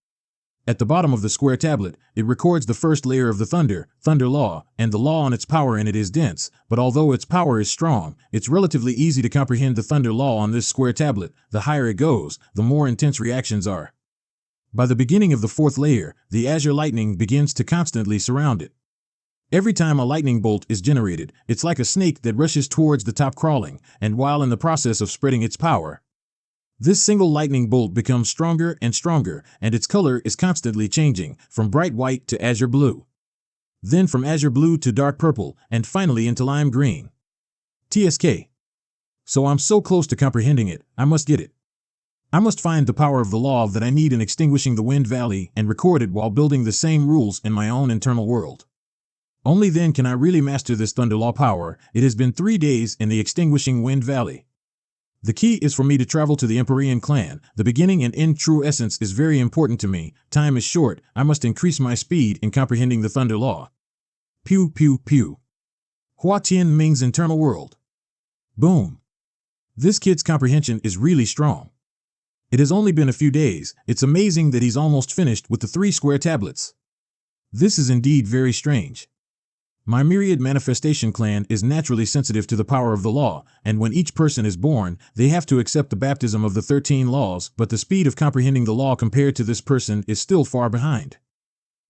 At the bottom of the square tablet, it records the first layer of the Thunder Law, and the law on its power in it is dense, but although its power is strong, it's relatively easy to comprehend the Thunder Law on this square tablet. The higher it goes, the more intense reactions are. By the beginning of the fourth layer, the azure lightning begins to constantly surround it. Every time a lightning bolt is generated, it's like a snake that rushes towards the top crawling, and while in the process of spreading its power, this single lightning bolt becomes stronger and stronger, and its color is constantly changing, from bright white to azure blue. Then from azure blue to dark purple, and finally into lime green. TSK. So I'm so close to comprehending it, I must get it. I must find the power of the law that I need in extinguishing the Wind Valley and record it while building the same rules in my own internal world. Only then can I really master this Thunder Law power. It has been 3 days in the extinguishing Wind Valley. The key is for me to travel to the Empyrean clan. The beginning and end true essence is very important to me. Time is short. I must increase my speed in comprehending the Thunder Law. Pew, pew, pew. Hua Tianming's internal world. Boom. This kid's comprehension is really strong. It has only been a few days. It's amazing that he's almost finished with the 3 square tablets. This is indeed very strange. My myriad manifestation clan is naturally sensitive to the power of the law, and when each person is born, they have to accept the baptism of the 13 laws, but the speed of comprehending the law compared to this person is still far behind.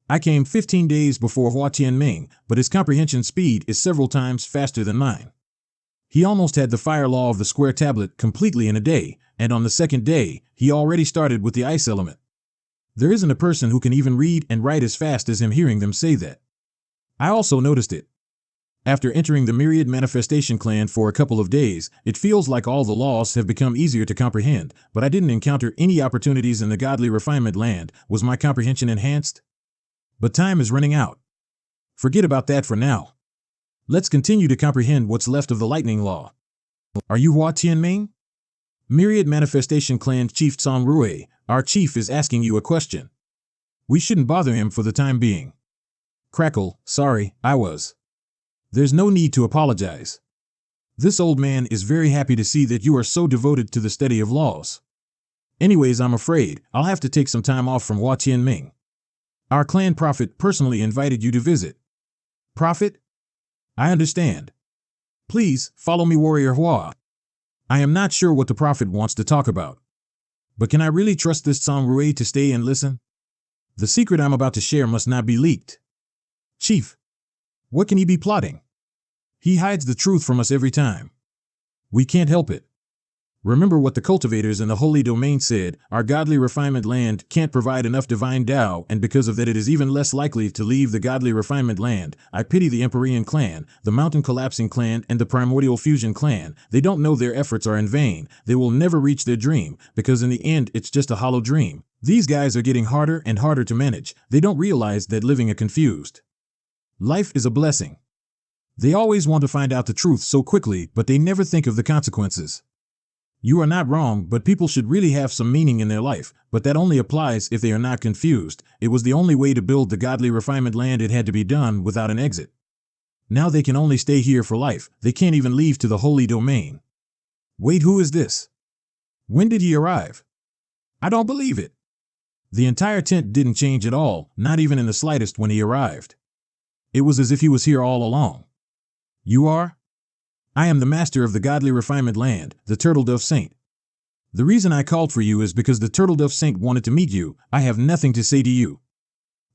I came 15 days before Hua Tianming, but his comprehension speed is several times faster than mine. He almost had the fire law of the square tablet completely in a day, and on the second day, he already started with the ice element. There isn't a person who can even read and write as fast as him hearing them say that. I also noticed it. After entering the myriad manifestation clan for a couple of days, it feels like all the laws have become easier to comprehend, but I didn't encounter any opportunities in the godly refinement land. Was my comprehension enhanced? But time is running out. Forget about that for now. Let's continue to comprehend what's left of the lightning law. Are you Hua Tianming? Myriad Manifestation Clan Chief Tsang Rui, our chief is asking you a question. We shouldn't bother him for the time being. Crackle, sorry, I was. There's no need to apologize. This old man is very happy to see that you are so devoted to the study of laws. Anyways, I'm afraid I'll have to take some time off from Hua Tianming. Our clan prophet personally invited you to visit. Prophet? I understand. Please, follow me, Warrior Hua. I am not sure what the prophet wants to talk about. But can I really trust this Tsang Rui to stay and listen? The secret I'm about to share must not be leaked. Chief, what can he be plotting? He hides the truth from us every time. We can't help it. Remember what the cultivators in the holy domain said, our godly refinement land can't provide enough divine Tao, and because of that it is even less likely to leave the godly refinement land. I pity the Empyrean clan, the mountain collapsing clan, and the primordial fusion clan. They don't know their efforts are in vain. They will never reach their dream, because in the end it's just a hollow dream. These guys are getting harder and harder to manage. They don't realize that living a confused life is a blessing. They always want to find out the truth so quickly, but they never think of the consequences. You are not wrong, but people should really have some meaning in their life, but that only applies if they are not confused. It was the only way to build the godly refinement land. It had to be done without an exit. Now they can only stay here for life. They can't even leave to the holy domain. Wait, who is this? When did he arrive? I don't believe it. The entire tent didn't change at all, not even in the slightest when he arrived. It was as if he was here all along. You are? I am the master of the godly refinement land, the Turtle Dove Saint. The reason I called for you is because the Turtle Dove Saint wanted to meet you. I have nothing to say to you.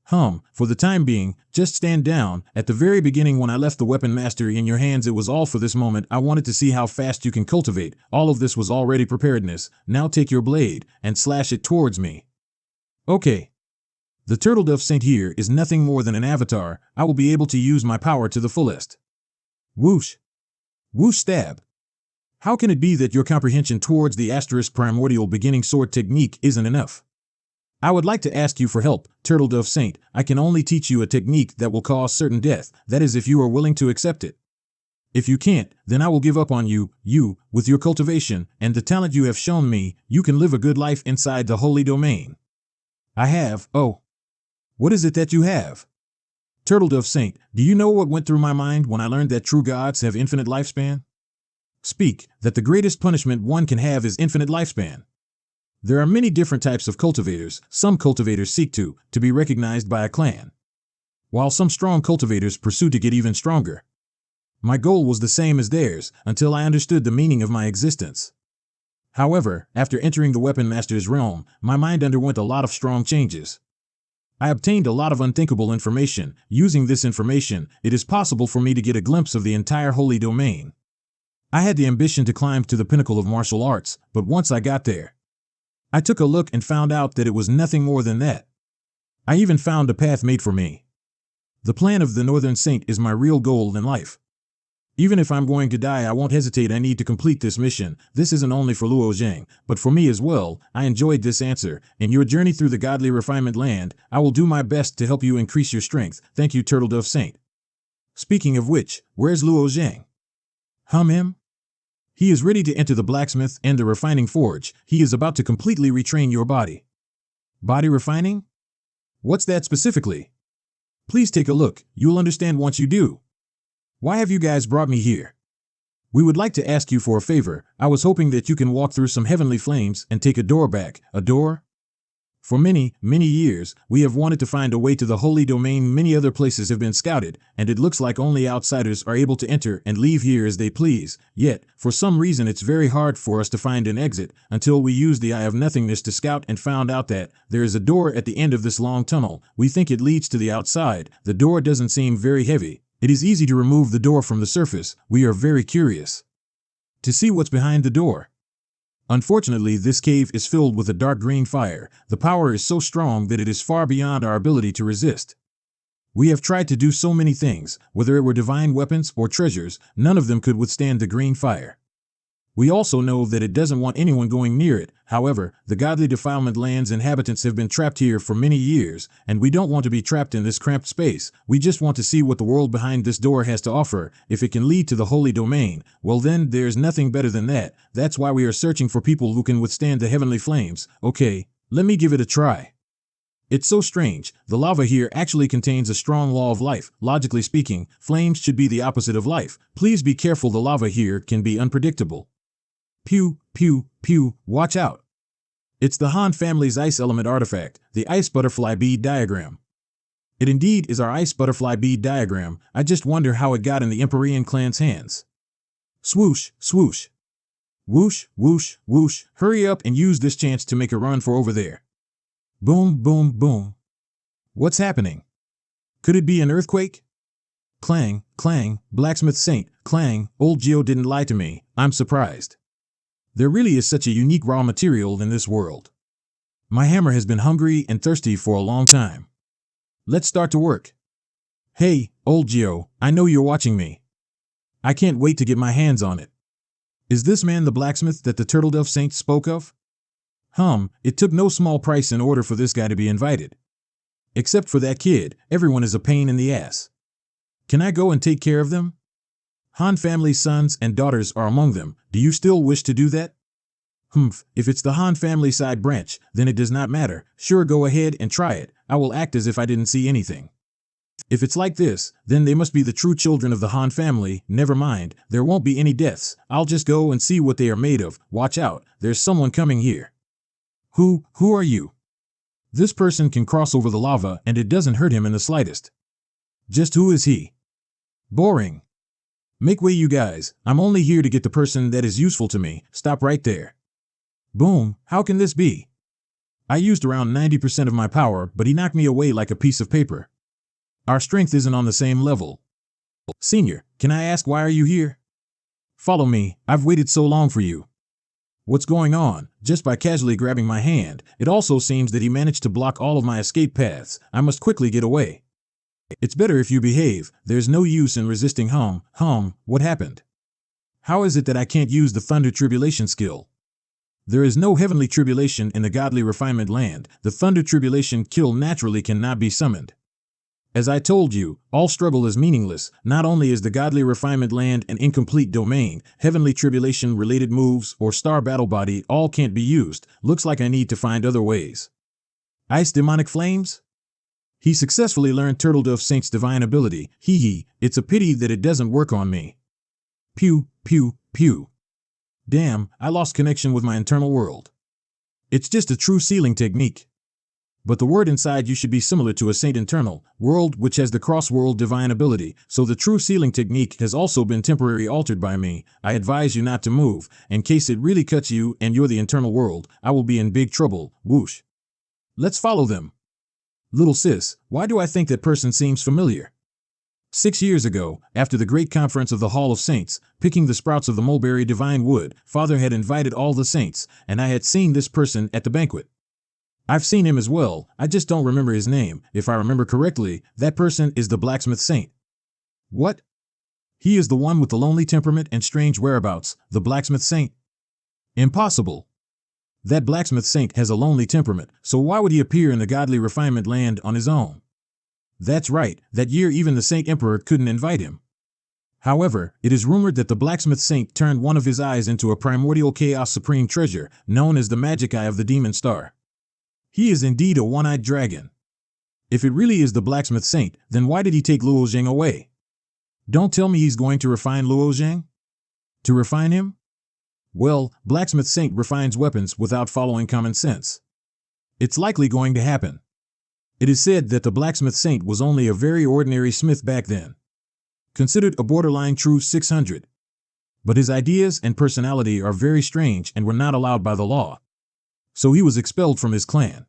For the time being, just stand down. At the very beginning when I left the weapon mastery in your hands, it was all for this moment. I wanted to see how fast you can cultivate. All of this was already preparedness. Now take your blade and slash it towards me. Okay. The Turtle Dove Saint here is nothing more than an avatar. I will be able to use my power to the fullest. Whoosh. Whoosh stab. How can it be that your comprehension towards the asterisk primordial beginning sword technique isn't enough? I would like to ask you for help, Turtle Dove Saint. I can only teach you a technique that will cause certain death. That is if you are willing to accept it. If you can't, then I will give up on you. You, with your cultivation and the talent you have shown me, you can live a good life inside the holy domain. I have. Oh. What is it that you have? Turtle Dove Saint, do you know what went through my mind when I learned that true gods have infinite lifespan? Speak, that the greatest punishment one can have is infinite lifespan. There are many different types of cultivators. Some cultivators seek to be recognized by a clan, while some strong cultivators pursue to get even stronger. My goal was the same as theirs until I understood the meaning of my existence. However, after entering the Weapon Master's realm, my mind underwent a lot of strong changes. I obtained a lot of unthinkable information. Using this information, it is possible for me to get a glimpse of the entire holy domain. I had the ambition to climb to the pinnacle of martial arts, but once I got there, I took a look and found out that it was nothing more than that. I even found a path made for me. The plan of the Northern Saint is my real goal in life. Even if I'm going to die, I won't hesitate. I need to complete this mission. This isn't only for Luo Zhang, but for me as well. I enjoyed this answer. In your journey through the godly refinement land, I will do my best to help you increase your strength. Thank you, Turtle Dove Saint. Speaking of which, where's Luo Zhang? Him? He is ready to enter the blacksmith and the refining forge. He is about to completely retrain your body. Body refining? What's that specifically? Please take a look. You'll understand once you do. Why have you guys brought me here? We would like to ask you for a favor. I was hoping that you can walk through some heavenly flames and take a door back. A door? For many, many years, we have wanted to find a way to the holy domain. Many other places have been scouted, and it looks like only outsiders are able to enter and leave here as they please. Yet, for some reason it's very hard for us to find an exit until we use the Eye of Nothingness to scout and found out that there is a door at the end of this long tunnel. We think it leads to the outside. The door doesn't seem very heavy. It is easy to remove the door from the surface. We are very curious to see what's behind the door. Unfortunately, this cave is filled with a dark green fire. The power is so strong that it is far beyond our ability to resist. We have tried to do so many things, whether it were divine weapons or treasures, none of them could withstand the green fire. We also know that it doesn't want anyone going near it. However, the godly defilement land's inhabitants have been trapped here for many years, and we don't want to be trapped in this cramped space. We just want to see what the world behind this door has to offer. If it can lead to the holy domain, well then there's nothing better than that. That's why we are searching for people who can withstand the heavenly flames. Okay, let me give it a try. It's so strange. The lava here actually contains a strong law of life. Logically speaking, flames should be the opposite of life. Please be careful, the lava here can be unpredictable. Pew, pew, pew, watch out. It's the Han family's ice element artifact, the ice butterfly bead diagram. It indeed is our ice butterfly bead diagram. I just wonder how it got in the Empyrean clan's hands. Swoosh, swoosh. Whoosh, whoosh, whoosh. Hurry up and use this chance to make a run for over there. Boom, boom, boom. What's happening? Could it be an earthquake? Clang, clang, blacksmith saint, clang. Old Geo didn't lie to me. I'm surprised. There really is such a unique raw material in this world. My hammer has been hungry and thirsty for a long time. Let's start to work. Hey, old Geo, I know you're watching me. I can't wait to get my hands on it. Is this man the blacksmith that the Turtle Dove Saint spoke of? It took no small price in order for this guy to be invited. Except for that kid, everyone is a pain in the ass. Can I go and take care of them? Han family's sons and daughters are among them. Do you still wish to do that? If it's the Han family side branch, then it does not matter. Sure, go ahead and try it. I will act as if I didn't see anything. If it's like this, then they must be the true children of the Han family. Never mind, there won't be any deaths. I'll just go and see what they are made of. Watch out, there's someone coming here. Who are you? This person can cross over the lava and it doesn't hurt him in the slightest. Just who is he? Boring. Make way, you guys. I'm only here to get the person that is useful to me. Stop right there. Boom, how can this be? I used around 90% of my power, but he knocked me away like a piece of paper. Our strength isn't on the same level. Senior, can I ask, why are you here? Follow me, I've waited so long for you. What's going on? Just by casually grabbing my hand, it also seems that he managed to block all of my escape paths. I must quickly get away. It's better if you behave. There's no use in resisting. What happened? How is it that I can't use the Thunder Tribulation skill? There is no heavenly tribulation in the godly refinement land. The Thunder Tribulation kill naturally cannot be summoned. As I told you, all struggle is meaningless. Not only is the godly refinement land an incomplete domain, heavenly tribulation related moves or star battle body all can't be used. Looks like I need to find other ways. Ice demonic flames? He successfully learned Turtle Dove Saint's divine ability. It's a pity that it doesn't work on me. Pew, pew, pew. Damn, I lost connection with my internal world. It's just a true sealing technique. But the word inside you should be similar to a Saint internal world, which has the cross-world divine ability, so the true sealing technique has also been temporarily altered by me. I advise you not to move. In case it really cuts you and you're the internal world, I will be in big trouble. Whoosh. Let's follow them. Little sis, why do I think that person seems familiar? 6 years ago, after the great conference of the Hall of Saints, picking the sprouts of the mulberry divine wood, Father had invited all the saints, and I had seen this person at the banquet. I've seen him as well, I just don't remember his name. If I remember correctly, that person is the blacksmith saint. What? He is the one with the lonely temperament and strange whereabouts, the blacksmith saint? Impossible. That blacksmith saint has a lonely temperament, so why would he appear in the godly refinement land on his own? That's right, that year even the Saint Emperor couldn't invite him. However, it is rumored that the blacksmith saint turned one of his eyes into a primordial chaos supreme treasure, known as the magic eye of the demon star. He is indeed a one-eyed dragon. If it really is the blacksmith saint, then why did he take Luo Zhang away? Don't tell me he's going to refine Luo Zhang? To refine him? Well, blacksmith saint refines weapons without following common sense. It's likely going to happen. It is said that the blacksmith saint was only a very ordinary smith back then, considered a borderline true 600. But his ideas and personality are very strange and were not allowed by the law. So he was expelled from his clan.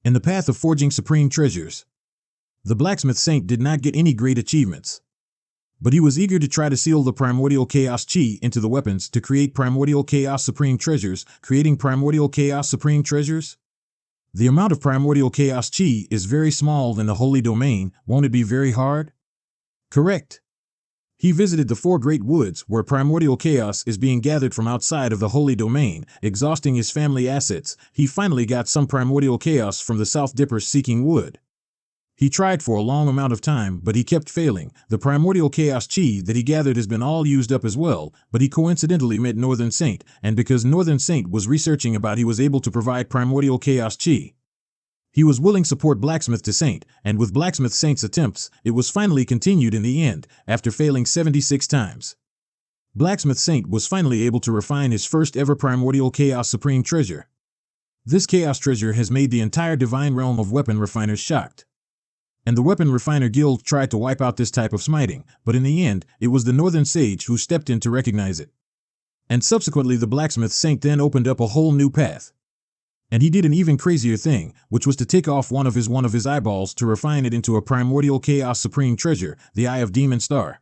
In the path of forging supreme treasures, the blacksmith saint did not get any great achievements. But he was eager to try to seal the primordial chaos chi into the weapons to create primordial chaos supreme treasures, creating primordial chaos supreme treasures. The amount of primordial chaos chi is very small in the holy domain, won't it be very hard? Correct. He visited the 4 great woods where primordial chaos is being gathered from outside of the holy domain, exhausting his family assets. He finally got some primordial chaos from the South Dippers seeking wood. He tried for a long amount of time, but he kept failing. The primordial chaos chi that he gathered has been all used up as well, but he coincidentally met Northern Saint, and because Northern Saint was researching about he was able to provide primordial chaos chi. He was willing support Blacksmith to Saint, and with Blacksmith Saint's attempts, it was finally continued in the end, after failing 76 times. Blacksmith Saint was finally able to refine his first ever primordial chaos supreme treasure. This chaos treasure has made the entire divine realm of weapon refiners shocked. And the Weapon Refiner Guild tried to wipe out this type of smiting, but in the end, it was the Northern Sage who stepped in to recognize it. And subsequently the Blacksmith Saint then opened up a whole new path. And he did an even crazier thing, which was to take off one of his eyeballs to refine it into a primordial chaos supreme treasure, the Eye of Demon Star.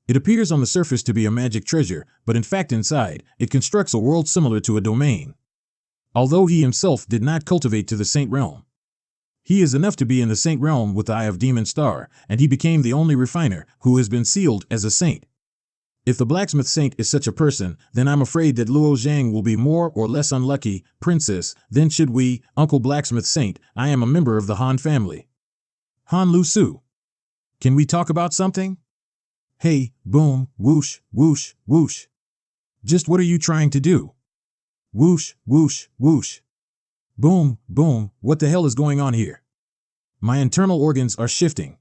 It appears on the surface to be a magic treasure, but in fact inside, it constructs a world similar to a domain. Although he himself did not cultivate to the Saint realm. He is enough to be in the Saint realm with the Eye of Demon Star, and he became the only refiner who has been sealed as a saint. If the Blacksmith Saint is such a person, then I'm afraid that Luo Zhang will be more or less unlucky, princess, then should we, Uncle Blacksmith Saint, I am a member of the Han family. Han Lu Su. Can we talk about something? Hey, boom, whoosh, whoosh, whoosh. Just what are you trying to do? Whoosh, whoosh, whoosh. Boom, boom, what the hell is going on here? My internal organs are shifting.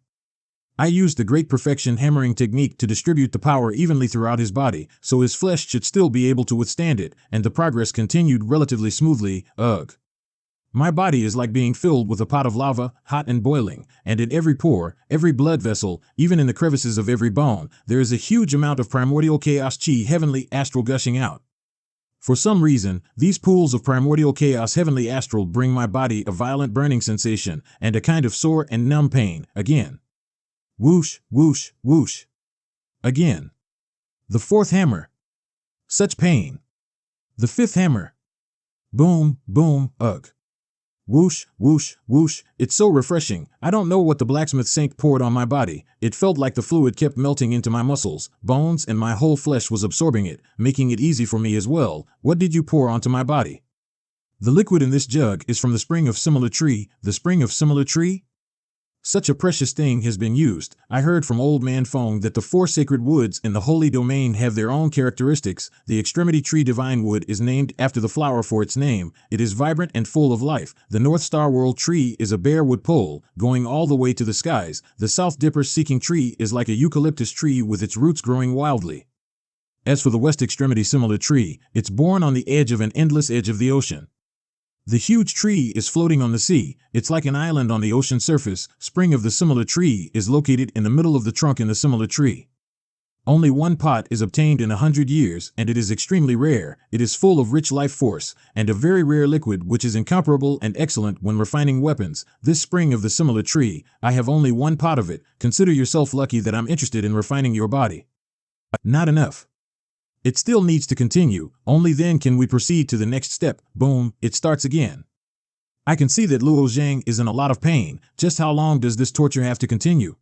I used the Great Perfection hammering technique to distribute the power evenly throughout his body, so his flesh should still be able to withstand it, and the progress continued relatively smoothly. Ugh. My body is like being filled with a pot of lava, hot and boiling, and in every pore, every blood vessel, even in the crevices of every bone, there is a huge amount of primordial chaos chi heavenly astral gushing out. For some reason, these pools of primordial chaos heavenly astral bring my body a violent burning sensation and a kind of sore and numb pain, again. Whoosh, whoosh, whoosh. Again. The 4th hammer. Such pain. The 5th hammer. Boom, boom, ugh. Whoosh, whoosh, whoosh. It's so refreshing. I don't know what the Blacksmith Saint poured on my body. It felt like the fluid kept melting into my muscles, bones, and my whole flesh was absorbing it, making it easy for me as well. What did you pour onto my body? The liquid in this jug is from the spring of similar tree. The spring of similar tree? Such a precious thing has been used. I heard from Old Man Fong that the 4 sacred woods in the holy domain have their own characteristics. The extremity tree divine wood is named after the flower for its name. It is vibrant and full of life. The North Star World tree is a bare wood pole, going all the way to the skies. The South Dipper seeking tree is like a eucalyptus tree with its roots growing wildly. As for the West extremity similar tree, it's born on the edge of an endless edge of the ocean. The huge tree is floating on the sea. It's like an island on the ocean surface. Spring of the similar tree is located in the middle of the trunk in the similar tree. Only 1 pot is obtained in 100 years, and it is extremely rare. It is full of rich life force, and a very rare liquid which is incomparable and excellent when refining weapons. This spring of the similar tree, I have only 1 pot of it. Consider yourself lucky that I'm interested in refining your body. Not enough. It still needs to continue, only then can we proceed to the next step. Boom, it starts again. I can see that Luo Zhang is in a lot of pain. Just how long does this torture have to continue?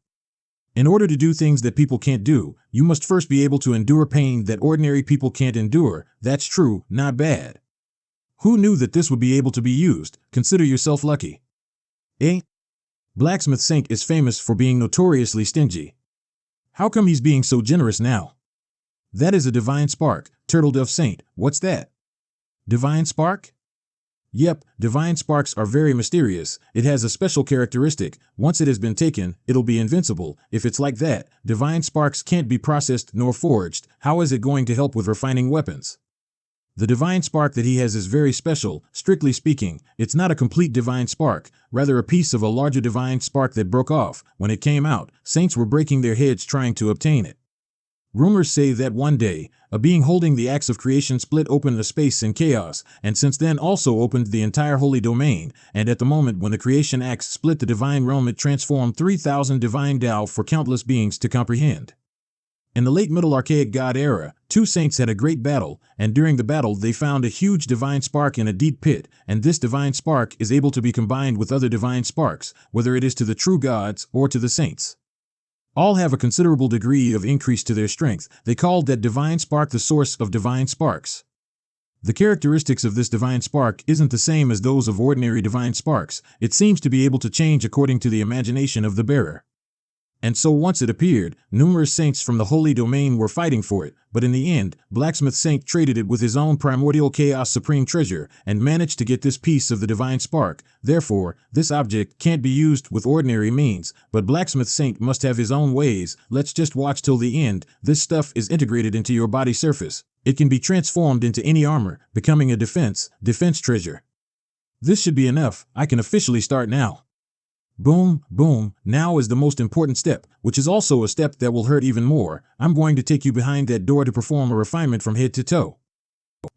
In order to do things that people can't do, you must first be able to endure pain that ordinary people can't endure. That's true, not bad. Who knew that this would be able to be used? Consider yourself lucky. Eh? Blacksmith Saint is famous for being notoriously stingy. How come he's being so generous now? That is a divine spark. Turtle Dove Saint, what's that? Divine spark? Yep, divine sparks are very mysterious. It has a special characteristic. Once it has been taken, it'll be invincible. If it's like that, divine sparks can't be processed nor forged. How is it going to help with refining weapons? The divine spark that he has is very special. Strictly speaking, it's not a complete divine spark, rather a piece of a larger divine spark that broke off. When it came out, saints were breaking their heads trying to obtain it. Rumors say that one day, a being holding the axe of creation split open the space in chaos, and since then also opened the entire holy domain, and at the moment when the creation axe split the divine realm, it transformed 3,000 divine Tao for countless beings to comprehend. In the late Middle Archaic God era, two saints had a great battle, and during the battle they found a huge divine spark in a deep pit, and this divine spark is able to be combined with other divine sparks, whether it is to the true gods or to the saints. All have a considerable degree of increase to their strength. They called that divine spark the source of divine sparks. The characteristics of this divine spark isn't the same as those of ordinary divine sparks. It seems to be able to change according to the imagination of the bearer. And so once it appeared, numerous saints from the holy domain were fighting for it, but in the end, Blacksmith Saint traded it with his own primordial chaos supreme treasure and managed to get this piece of the divine spark. Therefore, this object can't be used with ordinary means, but Blacksmith Saint must have his own ways. Let's just watch till the end. This stuff is integrated into your body surface. It can be transformed into any armor, becoming a defense treasure. This should be enough. I can officially start now. Boom, boom, now is the most important step, which is also a step that will hurt even more. I'm going to take you behind that door to perform a refinement from head to toe.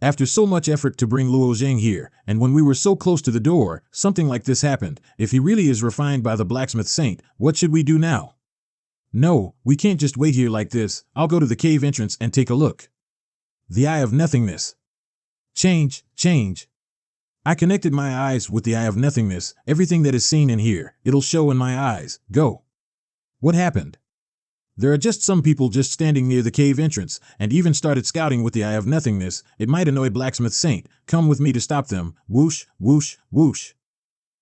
After so much effort to bring Luo Zhang here, and when we were so close to the door, something like this happened. If he really is refined by the Blacksmith Saint, what should we do now? No, we can't just wait here like this. I'll go to the cave entrance and take a look. The Eye of Nothingness. Change. I connected my eyes with the Eye of Nothingness. Everything that is seen in here, it'll show in my eyes. Go. What happened? There are just some people just standing near the cave entrance, and even started scouting with the Eye of Nothingness. It might annoy Blacksmith Saint. Come with me to stop them. Whoosh, whoosh, whoosh.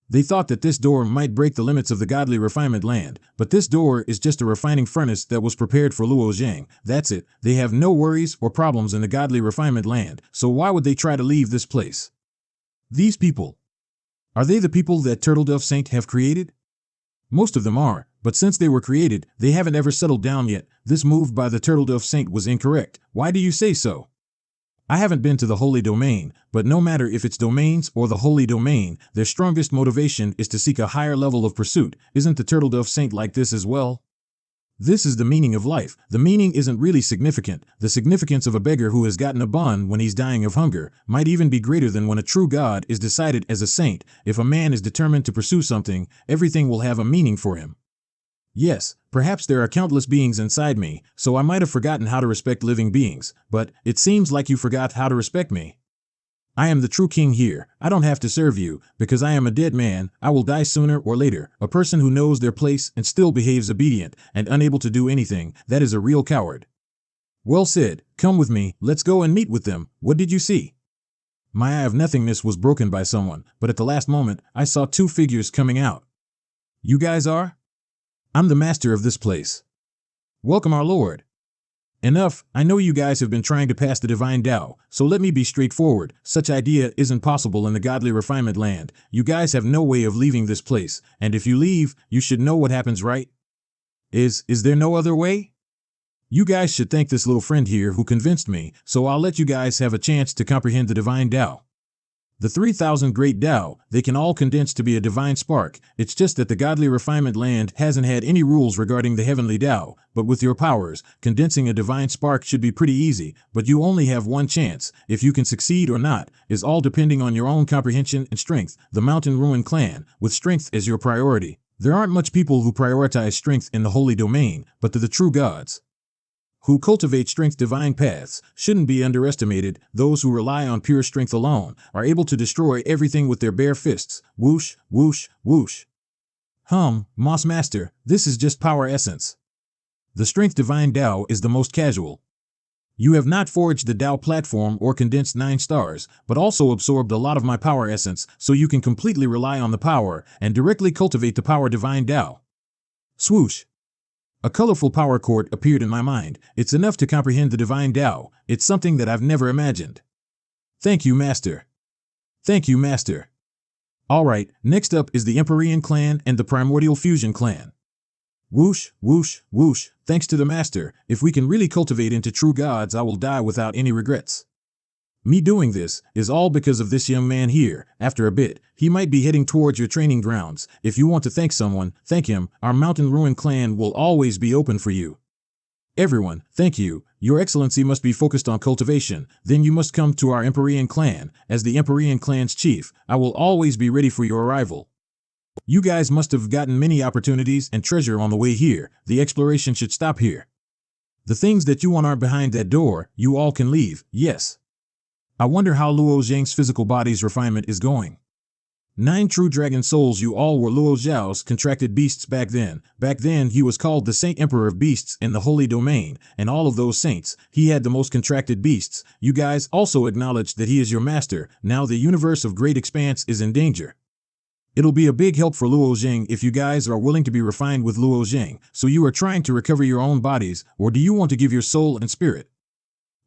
They thought that this door might break the limits of the godly refinement land, but this door is just a refining furnace that was prepared for Luo Zhang. That's it. They have no worries or problems in the godly refinement land, so why would they try to leave this place? These people. Are they the people that Turtledove Saint have created? Most of them are, but since they were created, they haven't ever settled down yet. This move by the Turtledove Saint was incorrect. Why do you say so? I haven't been to the Holy Domain, but no matter if it's domains or the Holy Domain, their strongest motivation is to seek a higher level of pursuit. Isn't the Turtledove Saint like this as well? This is the meaning of life. The meaning isn't really significant. The significance of a beggar who has gotten a bun when he's dying of hunger might even be greater than when a true god is decided as a saint. If a man is determined to pursue something, everything will have a meaning for him. Yes, perhaps there are countless beings inside me, so I might have forgotten how to respect living beings, but it seems like you forgot how to respect me. I am the true king here. I don't have to serve you, because I am a dead man. I will die sooner or later. A person who knows their place and still behaves obedient and unable to do anything, that is a real coward. Well said. Come with me. Let's go and meet with them. What did you see? My Eye of Nothingness was broken by someone, but at the last moment, I saw two figures coming out. You guys are? I'm the master of this place. Welcome, our lord. Enough, I know you guys have been trying to pass the divine Tao, so let me be straightforward. Such idea isn't possible in the godly refinement land. You guys have no way of leaving this place, and if you leave, you should know what happens, right? Is there no other way? You guys should thank this little friend here who convinced me, so I'll let you guys have a chance to comprehend the divine Tao. The 3,000 great Tao, they can all condense to be a divine spark. It's just that the godly refinement land hasn't had any rules regarding the heavenly Tao, but with your powers, condensing a divine spark should be pretty easy, but you only have one chance. If you can succeed or not, is all depending on your own comprehension and strength. The Mountain Ruin clan, with strength as your priority. There aren't much people who prioritize strength in the holy domain, but to the true gods who cultivate strength divine paths shouldn't be underestimated. Those who rely on pure strength alone are able to destroy everything with their bare fists. Whoosh, whoosh, whoosh. Moss Master, this is just power essence. The strength divine Tao is the most casual. You have not forged the Tao platform or condensed 9 stars, but also absorbed a lot of my power essence, so you can completely rely on the power and directly cultivate the power divine Tao. Swoosh. A colorful power court appeared in my mind. It's enough to comprehend the divine Tao. It's something that I've never imagined. Thank you, Master. Thank you, Master. Alright, next up is the Empyrean clan and the Primordial Fusion clan. Whoosh, whoosh, whoosh. Thanks to the Master, if we can really cultivate into true gods, I will die without any regrets. Me doing this is all because of this young man here. After a bit, he might be heading towards your training grounds. If you want to thank someone, thank him. Our Mountain Ruin clan will always be open for you. Everyone, thank you. Your Excellency must be focused on cultivation. Then you must come to our Empyrean clan. As the Empyrean clan's chief, I will always be ready for your arrival. You guys must have gotten many opportunities and treasure on the way here. The exploration should stop here. The things that you want aren't behind that door. You all can leave, yes. I wonder how Luo Zhang's physical body's refinement is going. 9 true dragon souls. You all were Luo Zhao's contracted beasts back then. Back then he was called the Saint Emperor of Beasts in the Holy Domain, and all of those saints, he had the most contracted beasts. You guys also acknowledged that he is your master. Now the universe of Great Expanse is in danger. It'll be a big help for Luo Zhang if you guys are willing to be refined with Luo Zhang. So you are trying to recover your own bodies, or do you want to give your soul and spirit?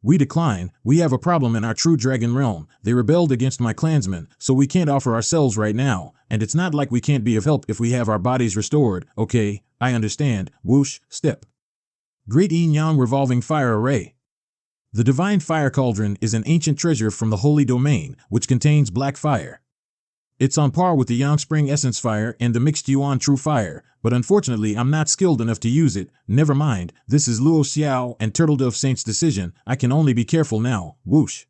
We decline. We have a problem in our true dragon realm. They rebelled against my clansmen, so we can't offer ourselves right now. And it's not like we can't be of help if we have our bodies restored. Okay, I understand. Whoosh, step. Great Yin Yang Revolving Fire Array. The Divine Fire Cauldron is an ancient treasure from the Holy Domain, which contains black fire. It's on par with the Yang Spring Essence Fire and the Mixed Yuan True Fire, but unfortunately I'm not skilled enough to use it. Never mind, this is Luo Xiao and Turtledove Saint's decision. I can only be careful now. Whoosh.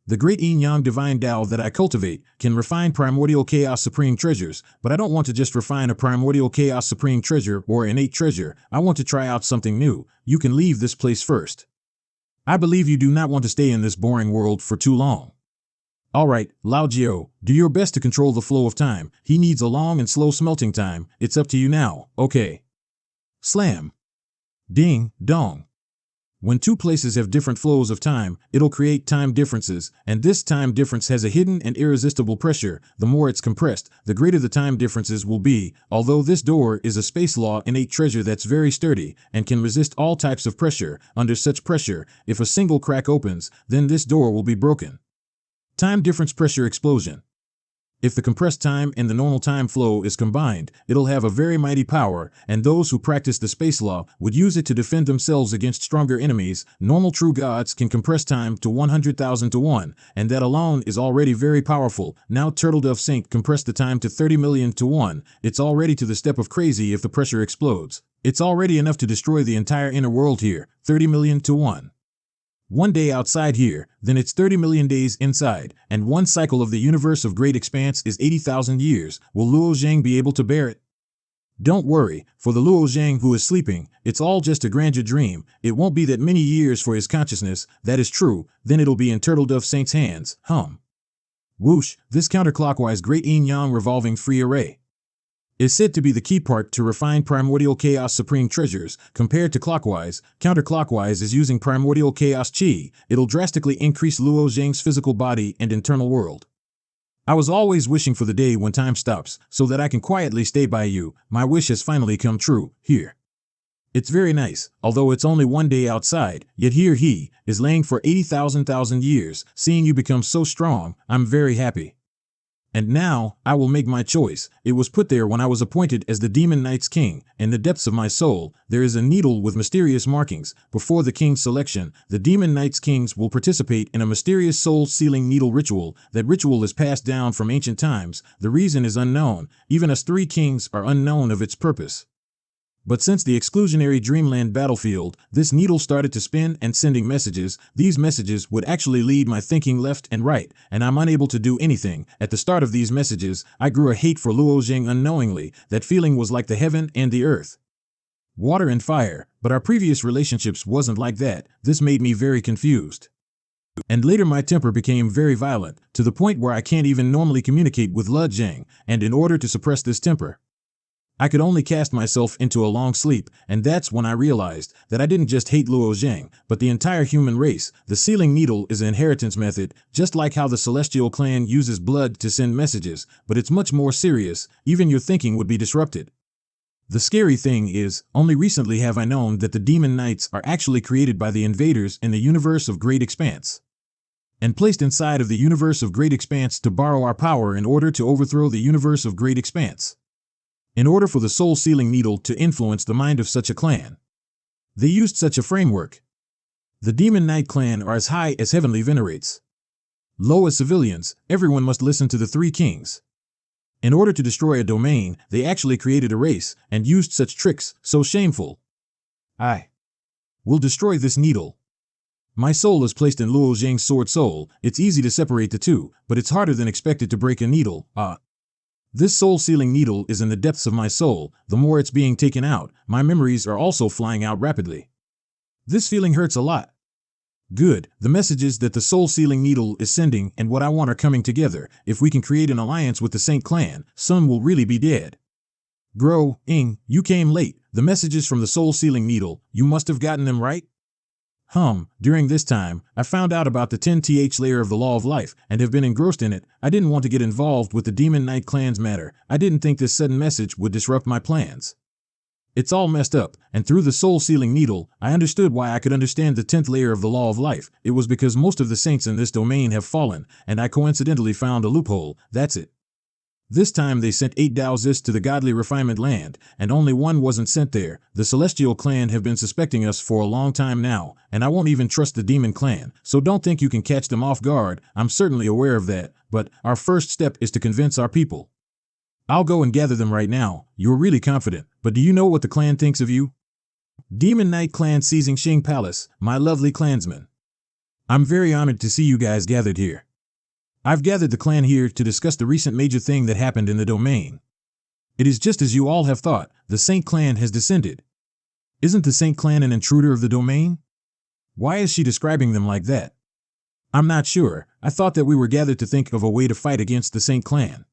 The Great Yin Yang Divine Tao that I cultivate can refine Primordial Chaos Supreme Treasures, but I don't want to just refine a Primordial Chaos Supreme Treasure or innate treasure. I want to try out something new. You can leave this place first. I believe you do not want to stay in this boring world for too long. Alright, Lao Jiao, do your best to control the flow of time. He needs a long and slow smelting time. It's up to you now, okay. Slam. Ding, dong. When two places have different flows of time, it'll create time differences, and this time difference has a hidden and irresistible pressure. The more it's compressed, the greater the time differences will be. Although this door is a space law innate treasure that's very sturdy and can resist all types of pressure. Under such pressure, if a single crack opens, then this door will be broken. Time difference pressure explosion. If the compressed time and the normal time flow is combined, it'll have a very mighty power, and those who practice the space law would use it to defend themselves against stronger enemies. Normal true gods can compress time to 100,000 to 1, and that alone is already very powerful. Now Turtledove Saint compressed the time to 30 million to 1. It's already to the step of crazy if the pressure explodes. It's already enough to destroy the entire inner world here, 30 million to 1. One day outside here, then it's 30 million days inside, and one cycle of the universe of Great Expanse is 80,000 years. Will Luo Zhang be able to bear it? Don't worry, for the Luo Zhang who is sleeping, it's all just a grandeur dream. It won't be that many years for his consciousness. That is true, then it'll be in Turtledove Saint's hands. Whoosh, this counterclockwise Great Yin Yang Revolving Free Array is said to be the key part to refine Primordial Chaos Supreme Treasures. Compared to clockwise, counterclockwise is using Primordial Chaos Chi. It'll drastically increase Luo Zhang's physical body and internal world. I was always wishing for the day when time stops, so that I can quietly stay by you. My wish has finally come true. Here. It's very nice, although it's only one day outside, yet here he is laying for 80,000 years. Seeing you become so strong, I'm very happy. And now, I will make my choice. It was put there when I was appointed as the Demon Knight's king. In the depths of my soul, there is a needle with mysterious markings. Before the king's selection, the Demon Knight's kings will participate in a mysterious soul-sealing needle ritual. That ritual is passed down from ancient times. The reason is unknown. Even us 3 kings are unknown of its purpose. But since the exclusionary Dreamland battlefield, this needle started to spin and sending messages. These messages would actually lead my thinking left and right, and I'm unable to do anything. At the start of these messages, I grew a hate for Luo Zhang unknowingly. That feeling was like the heaven and the earth. Water and fire, but our previous relationships wasn't like that. This made me very confused. And later my temper became very violent, to the point where I can't even normally communicate with Luo Zhang, and in order to suppress this temper, I could only cast myself into a long sleep, and that's when I realized that I didn't just hate Luo Zhang, but the entire human race. The sealing needle is an inheritance method, just like how the Celestial clan uses blood to send messages, but it's much more serious. Even your thinking would be disrupted. The scary thing is, only recently have I known that the Demon Knights are actually created by the invaders in the universe of Great Expanse, and placed inside of the universe of Great Expanse to borrow our power in order to overthrow the universe of Great Expanse. In order for the soul-sealing needle to influence the mind of such a clan, they used such a framework. The Demon Knight clan are as high as Heavenly venerates. Low as civilians, everyone must listen to the three kings. In order to destroy a domain, they actually created a race and used such tricks, so shameful. I will destroy this needle. My soul is placed in Luo Zhang's sword soul. It's easy to separate the two, but it's harder than expected to break a needle. This soul-sealing needle is in the depths of my soul. The more it's being taken out, my memories are also flying out rapidly. This feeling hurts a lot. Good, the messages that the soul-sealing needle is sending and what I want are coming together. If we can create an alliance with the Saint Clan, Sun will really be dead. Gro, Ing, you came late. The messages from the soul-sealing needle, you must have gotten them right? During this time, I found out about the 10th layer of the Law of Life and have been engrossed in it. I didn't want to get involved with the Demon Knight clan's matter. I didn't think this sudden message would disrupt my plans. It's all messed up, and through the soul-sealing needle, I understood why I could understand the 10th layer of the Law of Life. It was because most of the saints in this domain have fallen, and I coincidentally found a loophole. That's it. This time they sent 8 Daozists to the Godly Refinement Land, and only one wasn't sent there. The Celestial Clan have been suspecting us for a long time now, and I won't even trust the Demon Clan, so don't think you can catch them off guard. I'm certainly aware of that, but our first step is to convince our people. I'll go and gather them right now. You're really confident, but do you know what the clan thinks of you? Demon Knight Clan seizing Xing Palace, my lovely clansmen. I'm very honored to see you guys gathered here. I've gathered the clan here to discuss the recent major thing that happened in the domain. It is just as you all have thought, the Saint Clan has descended. Isn't the Saint Clan an intruder of the domain? Why is she describing them like that? I'm not sure. I thought that we were gathered to think of a way to fight against the Saint Clan.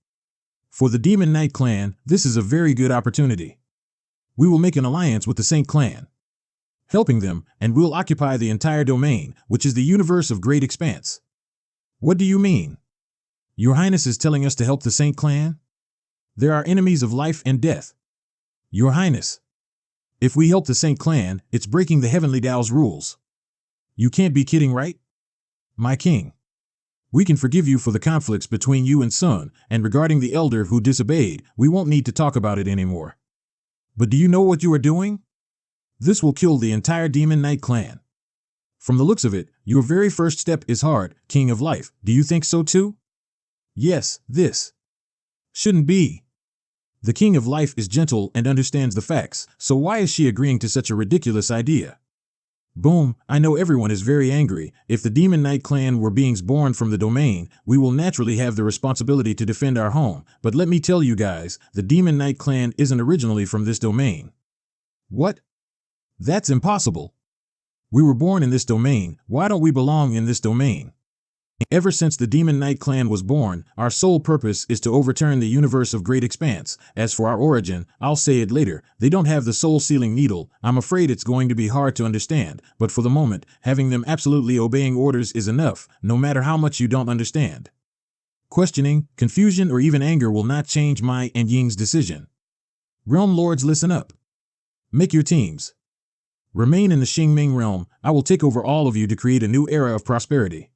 For the Demon Knight Clan, this is a very good opportunity. We will make an alliance with the Saint Clan, helping them, and we'll occupy the entire domain, which is the universe of great expanse. What do you mean? Your Highness is telling us to help the Saint Clan? There are enemies of life and death. Your Highness, if we help the Saint Clan, it's breaking the Heavenly Tao's rules. You can't be kidding, right? My king, we can forgive you for the conflicts between you and Sun, and regarding the elder who disobeyed, we won't need to talk about it anymore. But do you know what you are doing? This will kill the entire Demon Knight Clan. From the looks of it, your very first step is hard, King of Life. Do you think so too? Yes, this shouldn't be. The King of Life is gentle and understands the facts, so why is she agreeing to such a ridiculous idea? Boom, I know everyone is very angry. If the Demon Knight Clan were beings born from the domain, we will naturally have the responsibility to defend our home. But let me tell you guys, the Demon Knight Clan isn't originally from this domain. What? That's impossible. We were born in this domain. Why don't we belong in this domain? Ever since the Demon Knight Clan was born, our sole purpose is to overturn the universe of great expanse. As for our origin, I'll say it later. They don't have the soul-sealing needle. I'm afraid it's going to be hard to understand, but for the moment, having them absolutely obeying orders is enough, no matter how much you don't understand. Questioning, confusion, or even anger will not change my and Ying's decision. Realm Lords, listen up. Make your teams. Remain in the Xingming realm. I will take over all of you to create a new era of prosperity.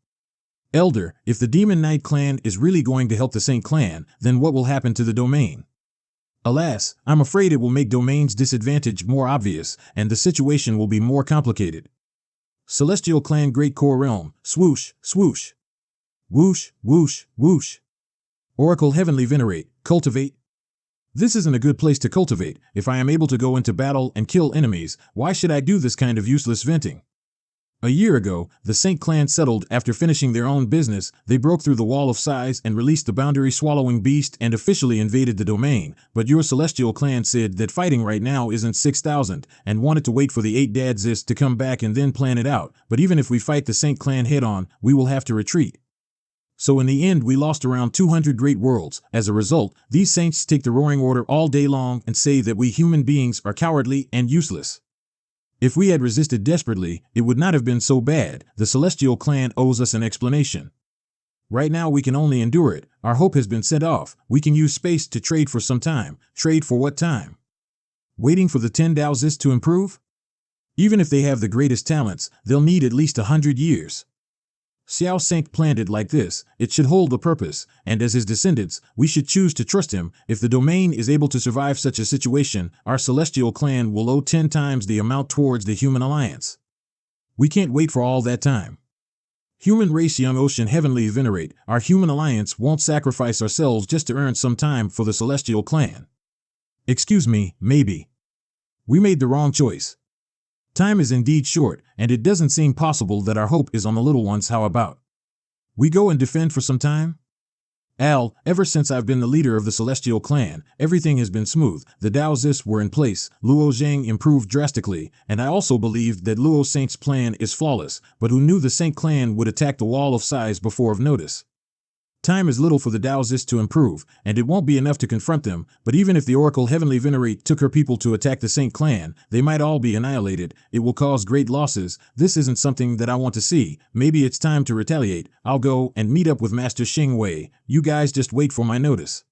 Elder, if the Demon Knight Clan is really going to help the Saint Clan, then what will happen to the domain? Alas, I'm afraid it will make domain's disadvantage more obvious, and the situation will be more complicated. Celestial Clan Great Core Realm, swoosh, swoosh. Whoosh, whoosh, whoosh. Oracle Heavenly Venerate, cultivate. This isn't a good place to cultivate. If I am able to go into battle and kill enemies, why should I do this kind of useless venting? A year ago, the Saint Clan settled after finishing their own business. They broke through the wall of size and released the boundary-swallowing beast and officially invaded the domain. But your Celestial Clan said that fighting right now isn't 6,000 and wanted to wait for the 8 Daozists to come back and then plan it out. But even if we fight the Saint Clan head-on, we will have to retreat. So in the end, we lost around 200 great worlds. As a result, these saints take the roaring order all day long and say that we human beings are cowardly and useless. If we had resisted desperately, it would not have been so bad. The Celestial Clan owes us an explanation. Right now we can only endure it. Our hope has been set off. We can use space to trade for some time. Trade for what time? Waiting for the 10 Daozists to improve? Even if they have the greatest talents, they'll need at least 100 years. Xiao Sank planned it like this. It should hold the purpose, and as his descendants, we should choose to trust him. If the domain is able to survive such a situation, our Celestial Clan will owe 10 times the amount towards the human alliance. We can't wait for all that time. Human race young ocean heavenly venerate, our human alliance won't sacrifice ourselves just to earn some time for the celestial clan. Excuse me, maybe. We made the wrong choice. Time is indeed short, and it doesn't seem possible that our hope is on the little ones. How about we go and defend for some time? Al, ever since I've been the leader of the Celestial Clan, everything has been smooth. The Daoists were in place, Luo Zhang improved drastically, and I also believed that Luo Saint's plan is flawless, but who knew the Saint Clan would attack the Wall of Size before of notice? Time is little for the Daoists to improve, and it won't be enough to confront them, but even if the Oracle Heavenly Venerate took her people to attack the Saint Clan, they might all be annihilated. It will cause great losses. This isn't something that I want to see. Maybe it's time to retaliate. I'll go and meet up with Master Xing Wei. You guys just wait for my notice.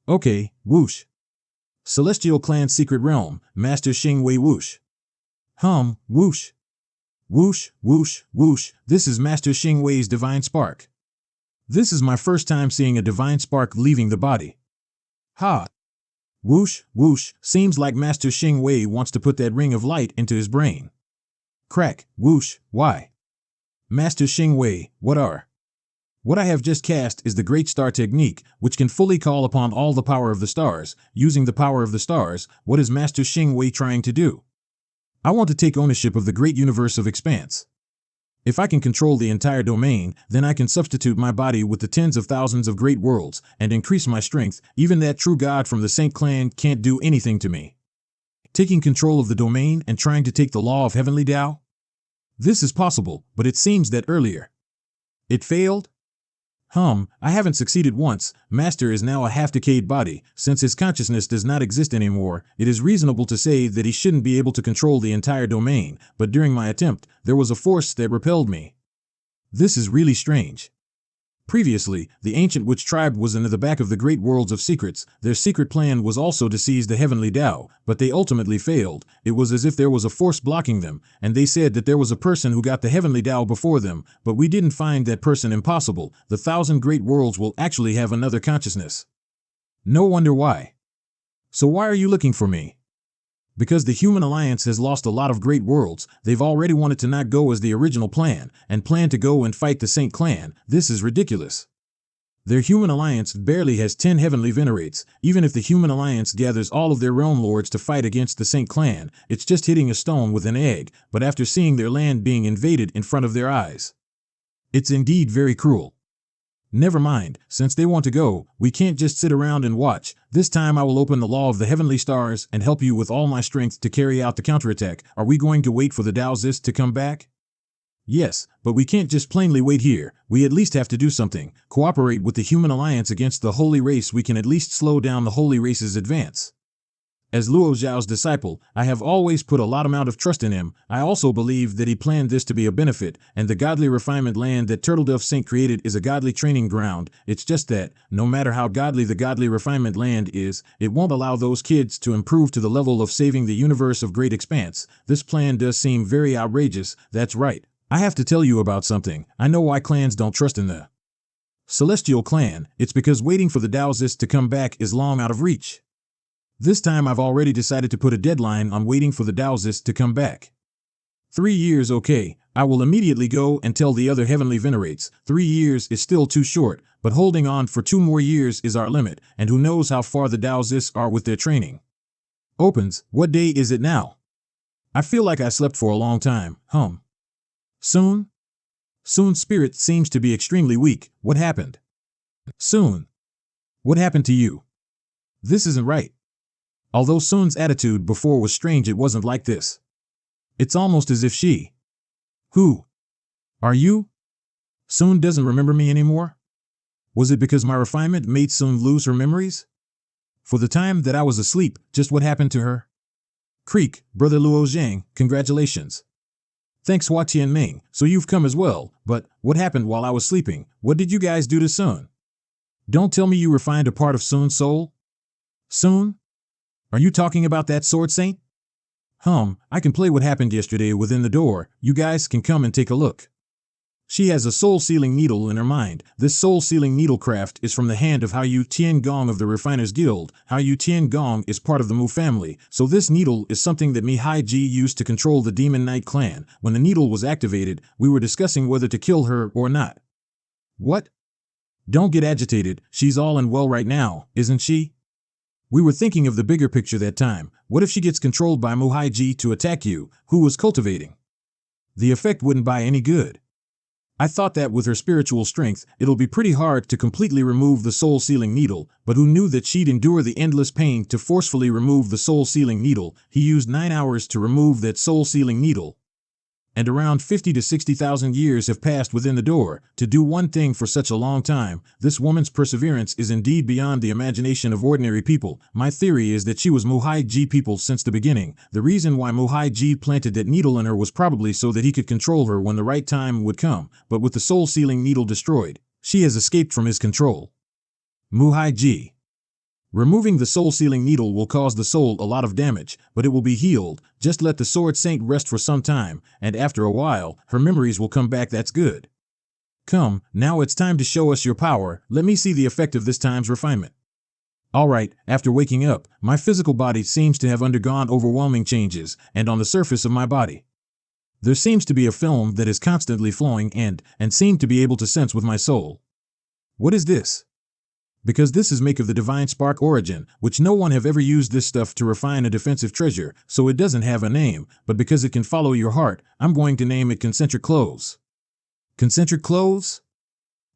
Okay, whoosh. Celestial Clan Secret Realm, Master Xing Wei whoosh. Whoosh. Whoosh, whoosh, whoosh. This is Master Xing Wei's Divine Spark. This is my first time seeing a divine spark leaving the body. Ha! Whoosh, whoosh, seems like Master Xing Wei wants to put that ring of light into his brain. Crack, whoosh, why? Master Xing Wei, what I have just cast is the Great Star Technique, which can fully call upon all the power of the stars. Using the power of the stars, what is Master Xing Wei trying to do? I want to take ownership of the great universe of expanse. If I can control the entire domain, then I can substitute my body with the tens of thousands of great worlds and increase my strength. Even that true god from the Saint Clan can't do anything to me. Taking control of the domain and trying to take the law of Heavenly Tao? This is possible, but it seems that earlier it failed? I haven't succeeded once. Master is now a half-decayed body. Since his consciousness does not exist anymore, it is reasonable to say that he shouldn't be able to control the entire domain, but during my attempt, there was a force that repelled me. This is really strange. Previously, the ancient witch tribe was in the back of the great worlds of secrets. Their secret plan was also to seize the heavenly Tao, but they ultimately failed. It was as if there was a force blocking them, and they said that there was a person who got the heavenly Tao before them, but we didn't find that person impossible. The 1,000 great worlds will actually have another consciousness. No wonder why. So why are you looking for me? Because the human alliance has lost a lot of great worlds. They've already wanted to not go as the original plan, and plan to go and fight the Saint Clan. This is ridiculous. Their human alliance barely has 10 heavenly venerates. Even if the human alliance gathers all of their realm lords to fight against the Saint Clan, it's just hitting a stone with an egg, but after seeing their land being invaded in front of their eyes. It's indeed very cruel. Never mind, since they want to go, we can't just sit around and watch. This time I will open the law of the heavenly stars and help you with all my strength to carry out the counterattack. Are we going to wait for the Daoists to come back? Yes, but we can't just plainly wait here. We at least have to do something. Cooperate with the human alliance against the holy race. We can at least slow down the holy race's advance. As Luo Zhao's disciple, I have always put a lot amount of trust in him. I also believe that he planned this to be a benefit, and the godly refinement land that Turtledove Saint created is a godly training ground. It's just that, no matter how godly the godly refinement land is, it won't allow those kids to improve to the level of saving the universe of great expanse. This plan does seem very outrageous. That's right. I have to tell you about something. I know why clans don't trust in the Celestial Clan. It's because waiting for the Daoists to come back is long out of reach. This time I've already decided to put a deadline on waiting for the Daoists to come back. 3 years, okay. I will immediately go and tell the other heavenly venerates. 3 years is still too short, but holding on for 2 more years is our limit, and who knows how far the Daoists are with their training. Opens, what day is it now? I feel like I slept for a long time. Soon? Soon's spirit seems to be extremely weak. What happened? Soon. What happened to you? This isn't right. Although Soon's attitude before was strange, it wasn't like this. It's almost as if she... Who? Are you? Soon doesn't remember me anymore? Was it because my refinement made Soon lose her memories? For the time that I was asleep, just what happened to her? Creek, Brother Luo Zhang, congratulations. Thanks Hua Tianming, so you've come as well, but what happened while I was sleeping? What did you guys do to Soon? Don't tell me you refined a part of Soon's soul? Soon? Are you talking about that sword saint? I can play what happened yesterday within the door. You guys can come and take a look. She has a soul-sealing needle in her mind. This soul-sealing needlecraft is from the hand of Hao Tian Gong of the Refiners Guild. Hao Tian Gong is part of the Mu family, so this needle is something that Mihai Ji used to control the Demon Knight clan. When the needle was activated, we were discussing whether to kill her or not. What? Don't get agitated, she's all and well right now, isn't she? We were thinking of the bigger picture that time. What if she gets controlled by Mihai Ji to attack you, who was cultivating? The effect wouldn't buy any good. I thought that with her spiritual strength, it'll be pretty hard to completely remove the soul-sealing needle, but who knew that she'd endure the endless pain to forcefully remove the soul-sealing needle? He used 9 hours to remove that soul-sealing needle. And around 50 to 60,000 years have passed within the door. To do one thing for such a long time, this woman's perseverance is indeed beyond the imagination of ordinary people. My theory is that she was Mihai Ji people since the beginning. The reason why Mihai Ji planted that needle in her was probably so that he could control her when the right time would come, but with the soul-sealing needle destroyed, she has escaped from his control. Mihai Ji. Removing the soul-sealing needle will cause the soul a lot of damage, but it will be healed. Just let the Sword Saint rest for some time, and after a while, her memories will come back. That's good. Come, now it's time to show us your power. Let me see the effect of this time's refinement. Alright, after waking up, my physical body seems to have undergone overwhelming changes, and on the surface of my body, there seems to be a film that is constantly flowing and seem to be able to sense with my soul. What is this? Because this is make of the divine spark origin, which no one have ever used this stuff to refine a defensive treasure, so it doesn't have a name, but because it can follow your heart, I'm going to name it concentric clothes. Concentric clothes?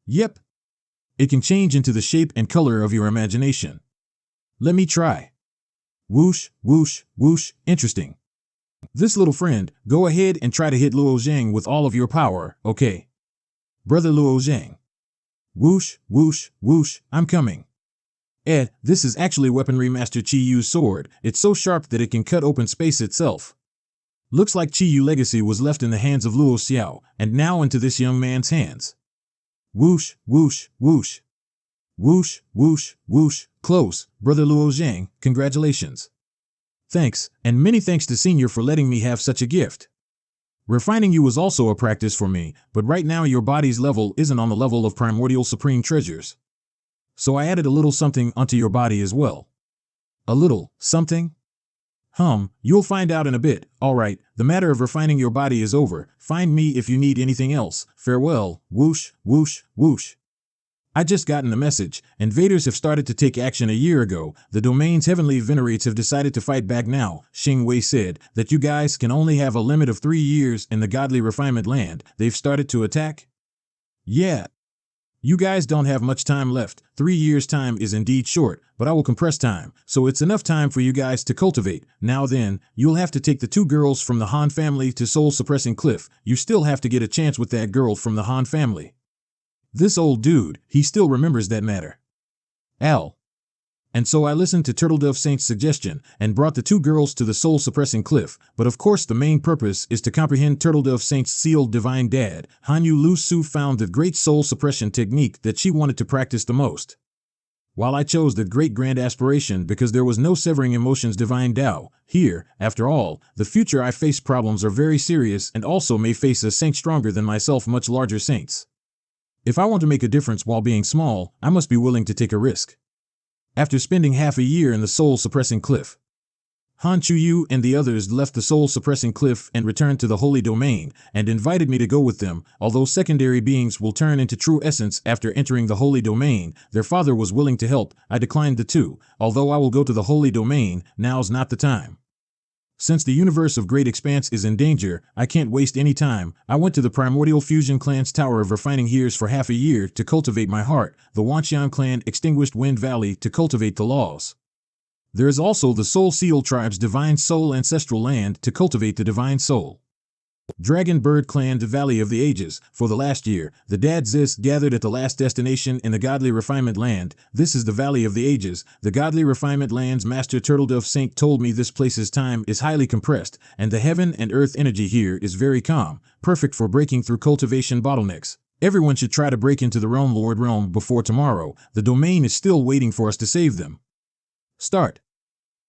Yep. It can change into the shape and color of your imagination. Let me try. Whoosh, whoosh, whoosh, interesting. This little friend, go ahead and try to hit Luo Zhang with all of your power, okay? Brother Luo Zhang. Whoosh, whoosh, whoosh, I'm coming. This is actually Weaponry Master Chi Yu's sword. It's so sharp that it can cut open space itself. Looks like Chi Yu legacy was left in the hands of Luo Xiao, and now into this young man's hands. Whoosh, whoosh, whoosh. Whoosh, whoosh, whoosh, close, Brother Luo Zhang, congratulations. Thanks, and many thanks to Senior for letting me have such a gift. Refining you was also a practice for me, but right now your body's level isn't on the level of primordial supreme treasures. So I added a little something onto your body as well. A little something? You'll find out in a bit. Alright, the matter of refining your body is over. Find me if you need anything else. Farewell, whoosh, whoosh, whoosh. I just gotten a message. Invaders have started to take action a year ago. The domain's heavenly venerates have decided to fight back now. Xing Wei said that you guys can only have a limit of 3 years in the godly refinement land. They've started to attack? Yeah. You guys don't have much time left. 3 years' time is indeed short, but I will compress time, so it's enough time for you guys to cultivate. Now then, you'll have to take the 2 girls from the Han family to soul-suppressing cliff. You still have to get a chance with that girl from the Han family. This old dude, he still remembers that matter. Al. And so I listened to Turtledove Saint's suggestion and brought the 2 girls to the soul-suppressing cliff, but of course the main purpose is to comprehend Turtledove Saint's sealed divine dad. Hanyu Lu Su found the great soul suppression technique that she wanted to practice the most. While I chose that great grand aspiration because there was no severing emotions divine Tao, here, after all, the future I face problems are very serious and also may face a saint stronger than myself, much larger saints. If I want to make a difference while being small, I must be willing to take a risk. After spending half a year in the soul-suppressing cliff, Han Chuyu and the others left the soul-suppressing cliff and returned to the holy domain, and invited me to go with them. Although secondary beings will turn into true essence after entering the holy domain, their father was willing to help. I declined the 2. Although I will go to the holy domain, now's not the time. Since the universe of Great Expanse is in danger, I can't waste any time. I went to the Primordial Fusion Clan's Tower of Refining Heirs for half a year to cultivate my heart, the Wanxian Clan Extinguished Wind Valley to cultivate the laws. There is also the Soul Seal Tribe's Divine Soul Ancestral Land to cultivate the Divine Soul. Dragon Bird Clan to Valley of the Ages. For the last year, the Dadzis gathered at the last destination in the Godly Refinement Land. This is the Valley of the Ages. The Godly Refinement Land's Master Turtledove Saint told me this place's time is highly compressed, and the heaven and earth energy here is very calm, perfect for breaking through cultivation bottlenecks. Everyone should try to break into the Realm Lord realm before tomorrow. The domain is still waiting for us to save them. Start.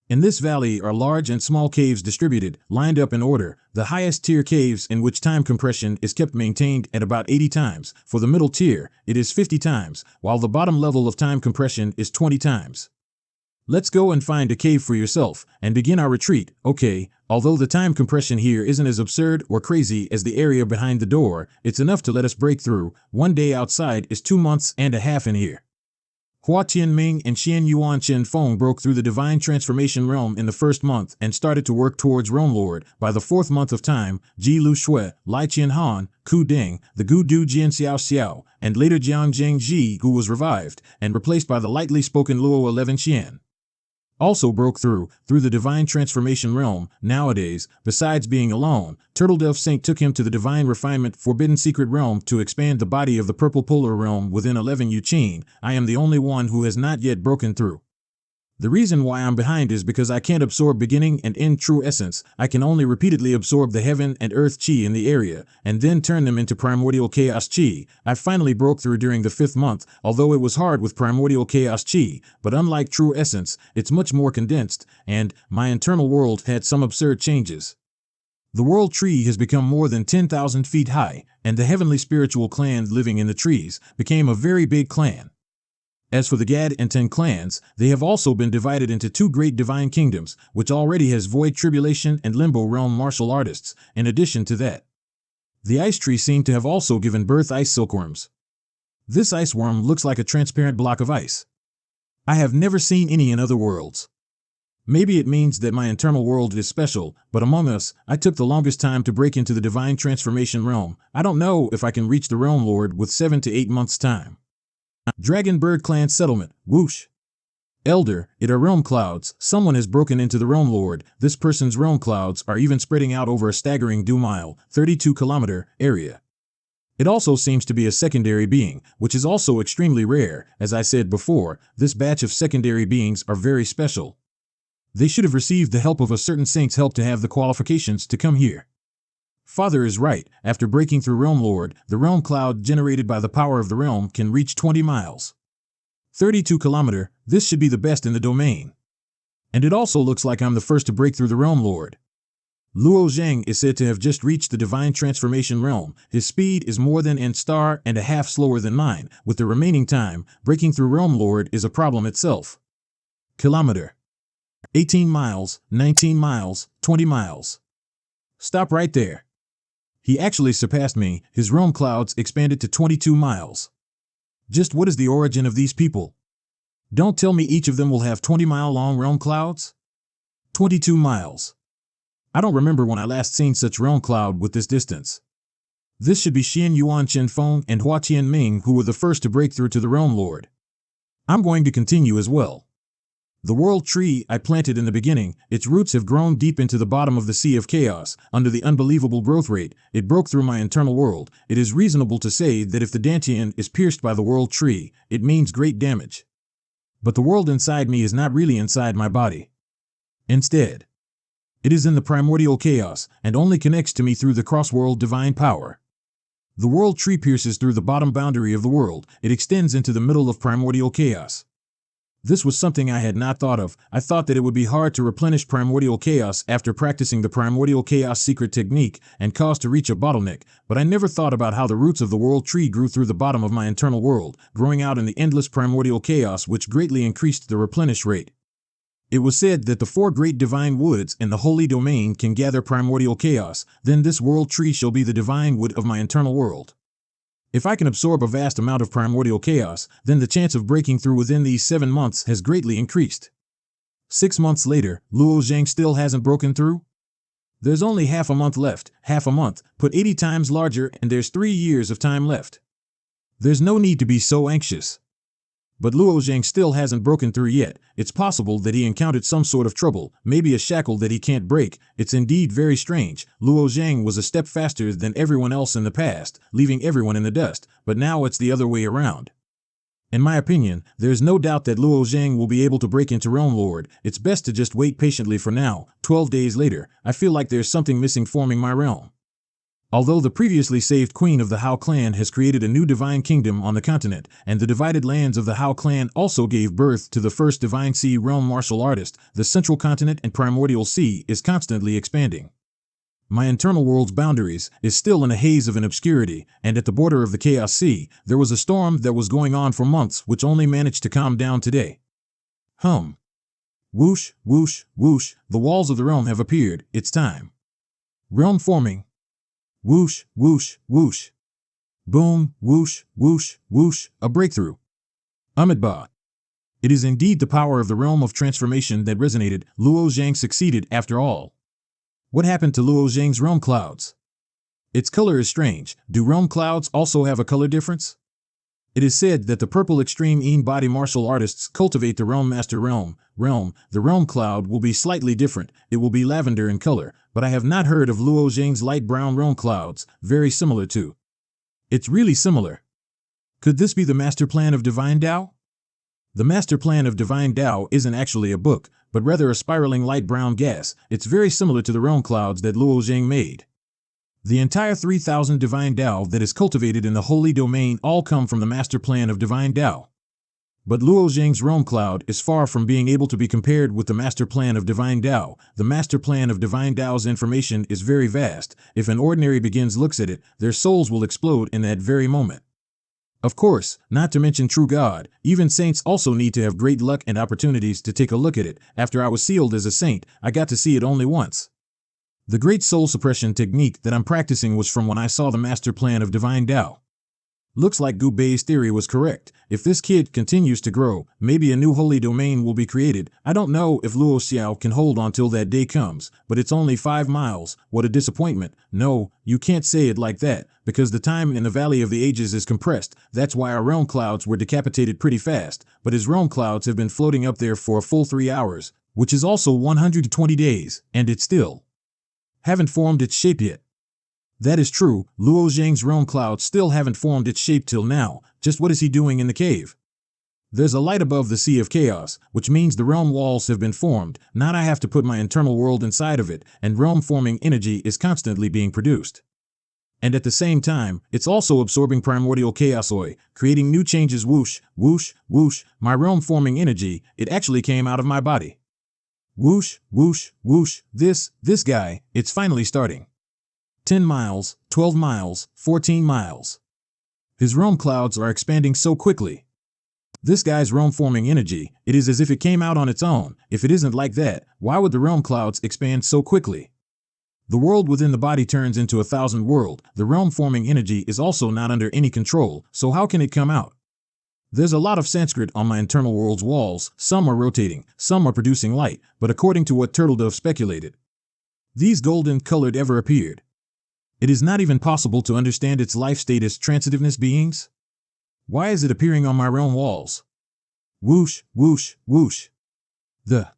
In this valley are large and small caves distributed, lined up in order, the highest tier caves in which time compression is kept maintained at about 80 times. For the middle tier, it is 50 times, while the bottom level of time compression is 20 times. Let's go and find a cave for yourself, and begin our retreat. Okay, although the time compression here isn't as absurd or crazy as the area behind the door, it's enough to let us break through. 1 day outside is 2 months and a half in here. Hua Tianming and Xian Yuan Chen Feng broke through the divine transformation realm in the first month and started to work towards Realm Lord. By the 4th month of time, Ji Lu Shui, Lai Qianhan, Ku Ding, the Gu Du Jian Xiao Xiao, and later Jiang Jing Ji, who was revived and replaced by the lightly spoken Luo 11 Xian, also broke through the divine transformation realm. Nowadays, besides being alone, Turtledove Saint took him to the divine refinement forbidden secret realm to expand the body of the purple polar realm within 11 Yuqin. I am the only one who has not yet broken through. The reason why I'm behind is because I can't absorb beginning and end true essence. I can only repeatedly absorb the heaven and earth chi in the area, and then turn them into primordial chaos chi. I finally broke through during the 5th month, although it was hard with primordial chaos chi, but unlike true essence, it's much more condensed, and my internal world had some absurd changes. The world tree has become more than 10,000 feet high, and the heavenly spiritual clan living in the trees became a very big clan. As for the Gad and Ten clans, they have also been divided into 2 great divine kingdoms, which already has void tribulation and limbo realm martial artists. In addition to that, the ice tree seemed to have also given birth ice silkworms. This ice worm looks like a transparent block of ice. I have never seen any in other worlds. Maybe it means that my internal world is special, but among us, I took the longest time to break into the divine transformation realm. I don't know if I can reach the Realm Lord with 7 to 8 months' time. Dragon Bird Clan Settlement, whoosh. Elder, it are realm clouds. Someone has broken into the Realm Lord. This person's realm clouds are even spreading out over a staggering 2-mile, 32-kilometer area. It also seems to be a secondary being, which is also extremely rare. As I said before, this batch of secondary beings are very special. They should have received the help of a certain saint's help to have the qualifications to come here. Father is right. After breaking through Realm Lord, the realm cloud generated by the power of the realm can reach 20 miles. 32-kilometer, this should be the best in the domain. And it also looks like I'm the first to break through the Realm Lord. Luo Zhang is said to have just reached the divine transformation realm. His speed is more than an star and a half slower than mine. With the remaining time, breaking through Realm Lord is a problem itself. Kilometer. 18 miles, 19 miles, 20 miles. Stop right there. He actually surpassed me. His realm clouds expanded to 22 miles. Just what is the origin of these people? Don't tell me each of them will have 20-mile-long realm clouds? 22 miles. I don't remember when I last seen such realm cloud with this distance. This should be Xian Yuan Chen Feng and Hua Tianming who were the first to break through to the Realm Lord. I'm going to continue as well. The world tree I planted in the beginning, its roots have grown deep into the bottom of the sea of chaos. Under the unbelievable growth rate, it broke through my internal world. It is reasonable to say that if the Dantian is pierced by the world tree, it means great damage. But the world inside me is not really inside my body. Instead, it is in the primordial chaos and only connects to me through the cross-world divine power. The world tree pierces through the bottom boundary of the world. It extends into the middle of primordial chaos. This was something I had not thought of. I thought that it would be hard to replenish primordial chaos after practicing the primordial chaos secret technique and cause to reach a bottleneck, but I never thought about how the roots of the world tree grew through the bottom of my internal world, growing out in the endless primordial chaos which greatly increased the replenish rate. It was said that the 4 great divine woods in the holy domain can gather primordial chaos, then this world tree shall be the divine wood of my internal world. If I can absorb a vast amount of primordial chaos, then the chance of breaking through within these 7 months has greatly increased. 6 months later, Luo Zhang still hasn't broken through? There's only half a month left. Half a month, put 80 times larger, and there's 3 years of time left. There's no need to be so anxious. But Luo Zhang still hasn't broken through yet. It's possible that he encountered some sort of trouble, maybe a shackle that he can't break. It's indeed very strange. Luo Zhang was a step faster than everyone else in the past, leaving everyone in the dust, but now it's the other way around. In my opinion, there's no doubt that Luo Zhang will be able to break into Realm Lord. It's best to just wait patiently for now. 12 days later, I feel like there's something missing forming my realm. Although the previously saved queen of the Hao clan has created a new divine kingdom on the continent, and the divided lands of the Hao clan also gave birth to the first divine sea realm martial artist, the central continent and primordial sea is constantly expanding. My internal world's boundaries is still in a haze of an obscurity, and at the border of the Chaos Sea, there was a storm that was going on for months which only managed to calm down today. Whoosh, whoosh, whoosh, the walls of the realm have appeared, it's time. Realm forming. Whoosh, whoosh, whoosh. Boom, whoosh, whoosh, whoosh, a breakthrough. Amidba. It is indeed the power of the realm of transformation that resonated. Luo Zhang succeeded after all. What happened to Luo Zhang's realm clouds? Its color is strange. Do realm clouds also have a color difference? It is said that the purple extreme body martial artists cultivate the realm master realm. The realm cloud will be slightly different. It will be lavender in color, but I have not heard of Luo Zhang's light brown realm clouds, very similar to. It's really similar. Could this be the master plan of Divine Tao? The master plan of Divine Tao isn't actually a book, but rather a spiraling light brown gas. It's very similar to the realm clouds that Luo Zhang made. The entire 3,000 Divine Tao that is cultivated in the Holy Domain all come from the master plan of Divine Tao. But Luo Zhang's realm cloud is far from being able to be compared with the master plan of Divine Tao. The master plan of Divine Tao's information is very vast. If an ordinary beginner looks at it, their souls will explode in that very moment. Of course, not to mention true God, even saints also need to have great luck and opportunities to take a look at it. After I was sealed as a saint, I got to see it only once. The great soul suppression technique that I'm practicing was from when I saw the master plan of Divine Tao. Looks like Gu Bei's theory was correct. If this kid continues to grow, maybe a new holy domain will be created. I don't know if Luo Xiao can hold on till that day comes, but it's only 5 miles. What a disappointment. No, you can't say it like that, because the time in the Valley of the Ages is compressed. That's why our realm clouds were decapitated pretty fast, but his realm clouds have been floating up there for a full 3 hours, which is also 120 days, and it still haven't formed its shape yet. That is true, Luo Zhang's realm clouds still haven't formed its shape till now. Just what is he doing in the cave? There's a light above the Sea of Chaos, which means the realm walls have been formed. Now I have to put my internal world inside of it, and realm-forming energy is constantly being produced. And at the same time, it's also absorbing primordial chaos oil, creating new changes. Whoosh, whoosh, whoosh, my realm-forming energy, it actually came out of my body. Whoosh, whoosh, whoosh, this guy, it's finally starting. 10 miles, 12 miles, 14 miles. His realm clouds are expanding so quickly. This guy's realm-forming energy, it is as if it came out on its own. If it isn't like that, why would the realm clouds expand so quickly? The world within the body turns into 1,000 world. The realm-forming energy is also not under any control, so how can it come out? There's a lot of Sanskrit on my internal world's walls. Some are rotating, some are producing light, but according to what Turtledove speculated, these golden-colored ever appeared. It is not even possible to understand its life state as transitiveness beings. Why is it appearing on my realm walls? Whoosh, whoosh, whoosh. The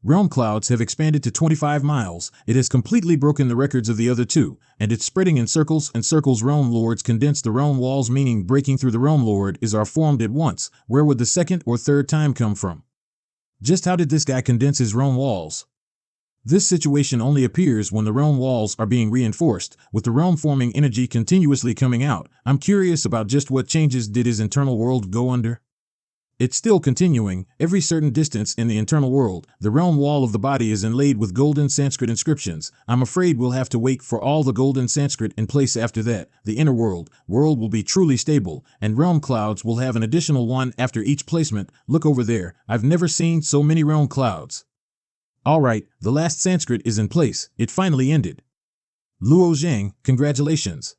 realm clouds have expanded to 25 miles. It has completely broken the records of the other two, and it's spreading in circles and circles. Realm lords condense the realm walls, meaning breaking through the realm lord is are formed at once. Where would the second or third time come from? Just how did this guy condense his realm walls? This situation only appears when the realm walls are being reinforced, with the realm-forming energy continuously coming out. I'm curious about just what changes did his internal world go under. It's still continuing. Every certain distance in the internal world, the realm wall of the body is inlaid with golden Sanskrit inscriptions. I'm afraid we'll have to wait for all the golden Sanskrit in place after that. The inner world will be truly stable, and realm clouds will have an additional one after each placement. Look over there. I've never seen so many realm clouds. Alright, the last Sanskrit is in place. It finally ended. Luo Zhang, congratulations.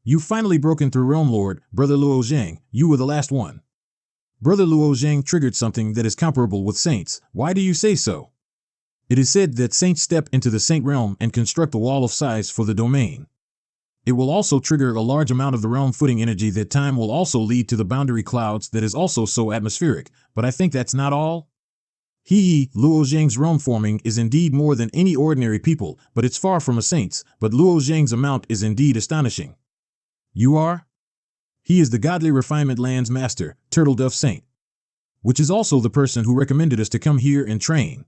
You've finally broken through Realm Lord, Brother Luo Zhang. You were the last one. Brother Luo Zhang triggered something that is comparable with saints. Why do you say so? It is said that saints step into the saint realm and construct a wall of size for the domain. It will also trigger a large amount of the realm footing energy. That time will also lead to the boundary clouds that is also so atmospheric, but I think that's not all. Luo Zhang's realm forming is indeed more than any ordinary people, but it's far from a saint's. But Luo Zhang's amount is indeed astonishing. You are? He is the godly refinement land's master, Turtledove Saint, which is also the person who recommended us to come here and train.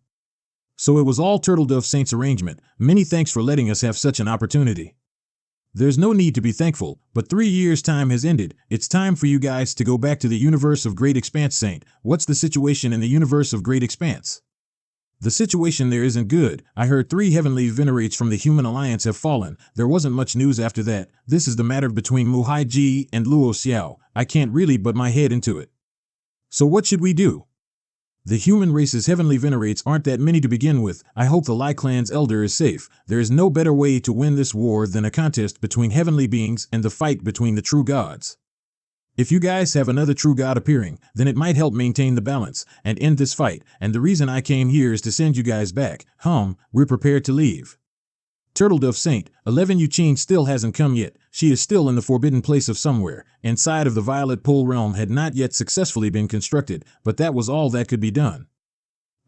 So it was all Turtledove Saint's arrangement. Many thanks for letting us have such an opportunity. There's no need to be thankful, but 3 years' time has ended. It's time for you guys to go back to the universe of Great Expanse. Saint, what's the situation in the universe of Great Expanse? The situation there isn't good. I heard 3 heavenly venerates from the Human Alliance have fallen. There wasn't much news after that. This is the matter between Muhai Ji and Luo Xiao. I can't really butt my head into it. So what should we do? The human race's heavenly venerates aren't that many to begin with. I hope the Lai clan's elder is safe. There is no better way to win this war than a contest between heavenly beings and the fight between the true gods. If you guys have another true god appearing, then it might help maintain the balance and end this fight, and the reason I came here is to send you guys back. We're prepared to leave. Turtledove Saint, 11 Yuqin still hasn't come yet. She is still in the forbidden place of somewhere, inside of the Violet Pole realm had not yet successfully been constructed, but that was all that could be done.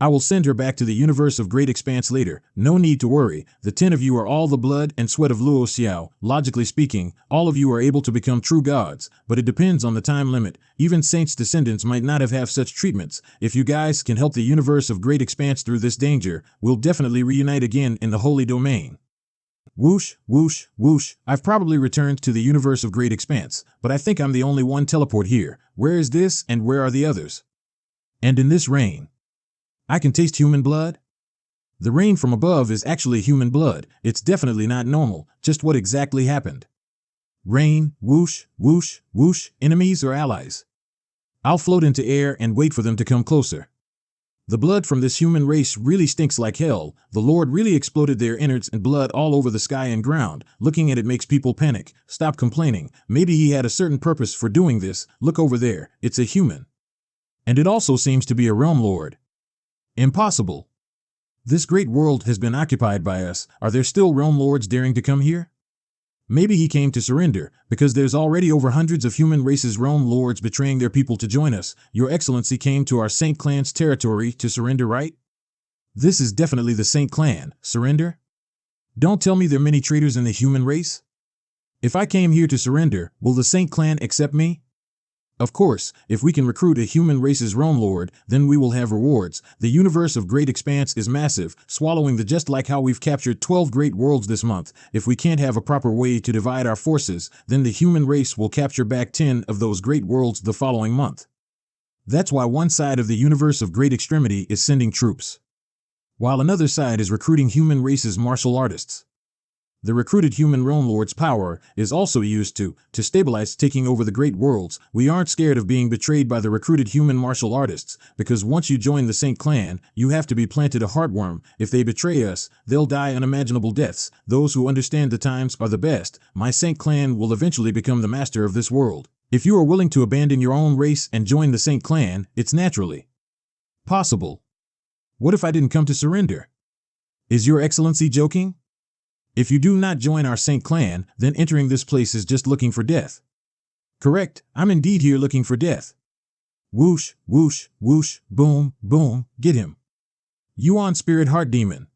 I will send her back to the universe of Great Expanse later. No need to worry. The 10 of you are all the blood and sweat of Luo Xiao. Logically speaking, all of you are able to become true gods, but it depends on the time limit. Even Saint's descendants might not have such treatments. If you guys can help the universe of Great Expanse through this danger, we'll definitely reunite again in the Holy Domain. Whoosh, whoosh, whoosh. I've probably returned to the universe of Great Expanse, but I think I'm the only one teleport here. Where is this and where are the others? And in this rain, I can taste human blood? The rain from above is actually human blood. It's definitely not normal. Just what exactly happened? Rain, whoosh, whoosh, whoosh, enemies or allies? I'll float into air and wait for them to come closer. The blood from this human race really stinks like hell. The Lord really exploded their innards and blood all over the sky and ground. Looking at it makes people panic. Stop complaining. Maybe he had a certain purpose for doing this. Look over there. It's a human. And it also seems to be a realm lord. Impossible. This great world has been occupied by us. Are there still realm lords daring to come here? Maybe he came to surrender, because there's already over hundreds of human race's realm lords betraying their people to join us. Your Excellency came to our Saint Clan's territory to surrender, right? This is definitely the Saint Clan. Surrender? Don't tell me there are many traitors in the human race. If I came here to surrender, will the Saint Clan accept me? Of course, if we can recruit a human race's realm lord, then we will have rewards. The universe of Great Expanse is massive, swallowing the just like how we've captured 12 great worlds this month. If we can't have a proper way to divide our forces, then the human race will capture back 10 of those great worlds the following month. That's why one side of the universe of Great Extremity is sending troops, while another side is recruiting human race's martial artists. The recruited human realm lord's power is also used to stabilize taking over the great worlds. We aren't scared of being betrayed by the recruited human martial artists, because once you join the Saint Clan, you have to be planted a heartworm. If they betray us, they'll die unimaginable deaths. Those who understand the times are the best. My Saint Clan will eventually become the master of this world. If you are willing to abandon your own race and join the Saint Clan, it's naturally possible. What if I didn't come to surrender? Is Your Excellency joking? If you do not join our Saint Clan, then entering this place is just looking for death. Correct, I'm indeed here looking for death. Whoosh, whoosh, whoosh, boom, boom, get him. Yuan Spirit Heart Demon.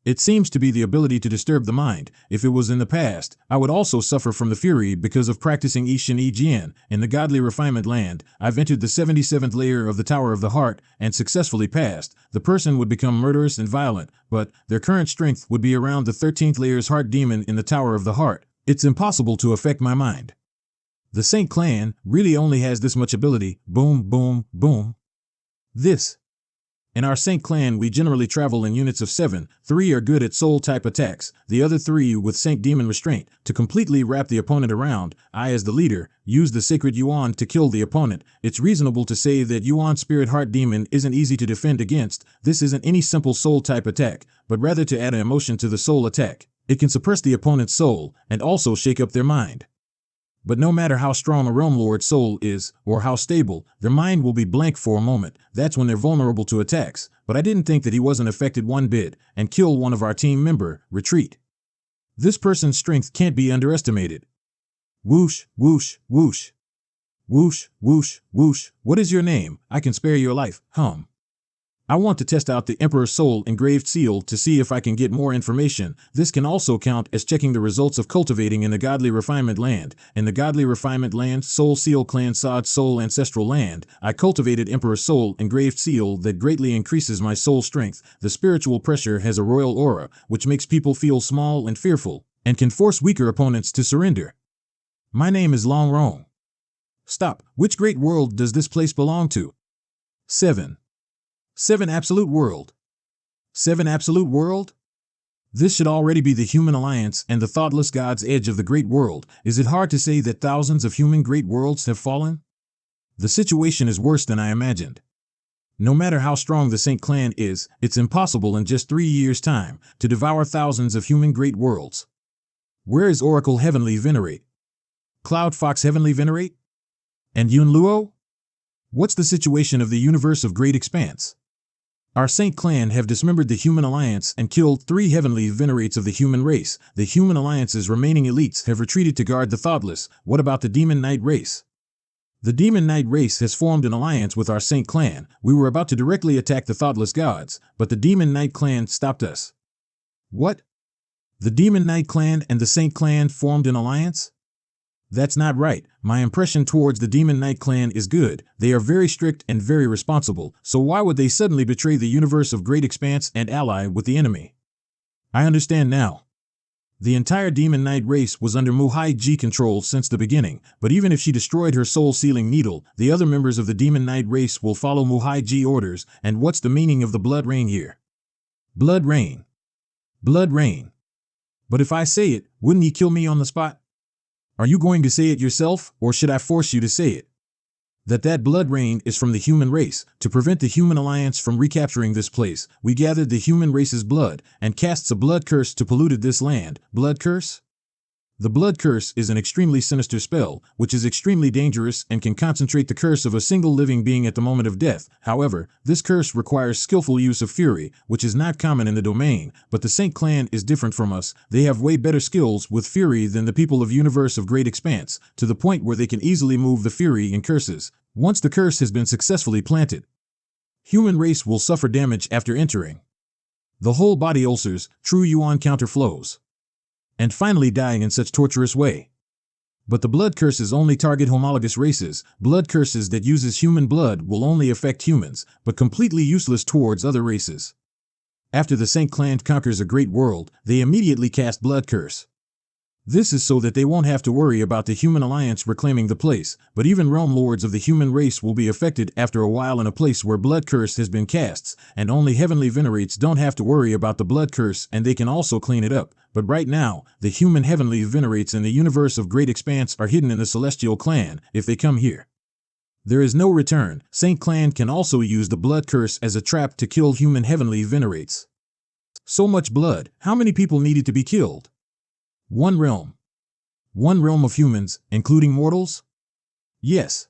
It seems to be the ability to disturb the mind. If it was in the past, I would also suffer from the fury because of practicing Ishin Jian. In the godly refinement land, I've entered the 77th layer of the Tower of the Heart and successfully passed. The person would become murderous and violent, but their current strength would be around the 13th layer's heart demon in the Tower of the Heart. It's impossible to affect my mind. The Saint Clan really only has this much ability. Boom, boom, boom. In our Saint Clan, we generally travel in units of 7. 3 are good at soul-type attacks, the other 3 with Saint Demon Restraint. To completely wrap the opponent around, I, as the leader, use the Sacred Yuan to kill the opponent. It's reasonable to say that Yuan Spirit Heart Demon isn't easy to defend against. This isn't any simple soul-type attack, but rather to add an emotion to the soul attack. It can suppress the opponent's soul, and also shake up their mind. But no matter how strong a realm lord's soul is, or how stable, their mind will be blank for a moment. That's when they're vulnerable to attacks. But I didn't think that he wasn't affected one bit, and kill one of our team member. Retreat. This person's strength can't be underestimated. Whoosh, whoosh, whoosh. Whoosh, whoosh, whoosh. What is your name? I can spare your life. I want to test out the Emperor's Soul engraved seal to see if I can get more information. This can also count as checking the results of cultivating in the Godly Refinement Land. In the Godly Refinement Land, Soul Seal Clan Sod's Soul Ancestral Land, I cultivated Emperor's Soul engraved seal that greatly increases my soul strength. The spiritual pressure has a royal aura, which makes people feel small and fearful. and can force weaker opponents to surrender. My name is Long Rong. Stop, which great world does this place belong to? 7. 7 Absolute World. 7 Absolute World? This should already be the human alliance and the thoughtless god's edge of the great world. Is it hard to say that thousands of human great worlds have fallen? The situation is worse than I imagined. No matter how strong the Saint clan is, it's impossible in just 3 years' time to devour thousands of human great worlds. Where is Oracle Heavenly Venerate? Cloud Fox Heavenly Venerate? And Yun Luo? What's the situation of the universe of great expanse? Our Saint clan have dismembered the human alliance and killed 3 heavenly venerates of the human race. The human alliance's remaining elites have retreated to guard the thoughtless. What about the demon knight race? The demon knight race has formed an alliance with our Saint clan. We were about to directly attack the thoughtless gods, but the demon knight clan stopped us. What? The demon knight clan and the Saint clan formed an alliance? That's not right. My impression towards the demon knight clan is good. They are very strict and very responsible, so why would they suddenly betray the universe of great expanse and ally with the enemy? I understand now. The entire demon knight race was under Muhai Ji control since the beginning, but even if she destroyed her soul-sealing needle, the other members of the demon knight race will follow Muhai Ji orders. And what's the meaning of the blood rain here? Blood rain. Blood rain. But if I say it, wouldn't he kill me on the spot? Are you going to say it yourself, or should I force you to say it? That blood rain is from the human race. To prevent the human alliance from recapturing this place, we gathered the human race's blood and casts a blood curse to polluted this land. Blood curse? The blood curse is an extremely sinister spell, which is extremely dangerous and can concentrate the curse of a single living being at the moment of death. However, this curse requires skillful use of fury, which is not common in the domain, but the Saint clan is different from us. They have way better skills with fury than the people of Universe of Great Expanse, to the point where they can easily move the fury in curses. Once the curse has been successfully planted, human race will suffer damage after entering. The whole body ulcers, true yuan counterflows, and finally dying in such torturous way. But the blood curses only target homologous races. Blood curses that uses human blood will only affect humans, but completely useless towards other races. After the Saint clan conquers a great world, they immediately cast blood curse. This is so that they won't have to worry about the human alliance reclaiming the place, but even realm lords of the human race will be affected after a while in a place where blood curse has been cast, and only heavenly venerates don't have to worry about the blood curse and they can also clean it up. But right now, the human heavenly venerates in the universe of great expanse are hidden in the celestial clan. If they come here, there is no return. Saint clan can also use the blood curse as a trap to kill human heavenly venerates. So much blood, how many people needed to be killed? One realm. One realm of humans, including mortals? Yes.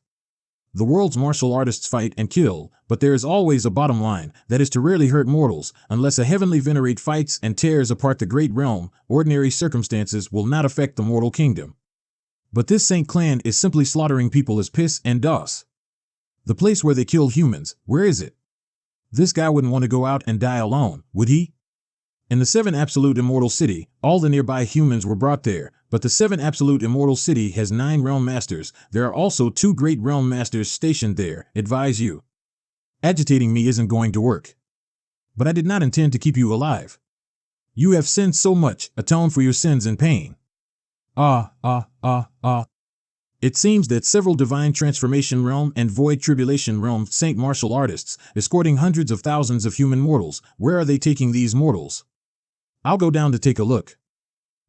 The world's martial artists fight and kill, but there is always a bottom line, that is to rarely hurt mortals. Unless a heavenly venerate fights and tears apart the great realm, ordinary circumstances will not affect the mortal kingdom. But this Saint clan is simply slaughtering people as piss and doss. The place where they kill humans, where is it? This guy wouldn't want to go out and die alone, would he? In the 7 Absolute Immortal City, all the nearby humans were brought there, but the 7 Absolute Immortal City has 9 Realm Masters. There are also 2 Great Realm Masters stationed there. Advise you. Agitating me isn't going to work. But I did not intend to keep you alive. You have sinned so much, atone for your sins and pain. It seems that several Divine Transformation Realm and Void Tribulation Realm Saint martial artists, escorting hundreds of thousands of human mortals. Where are they taking these mortals? I'll go down to take a look.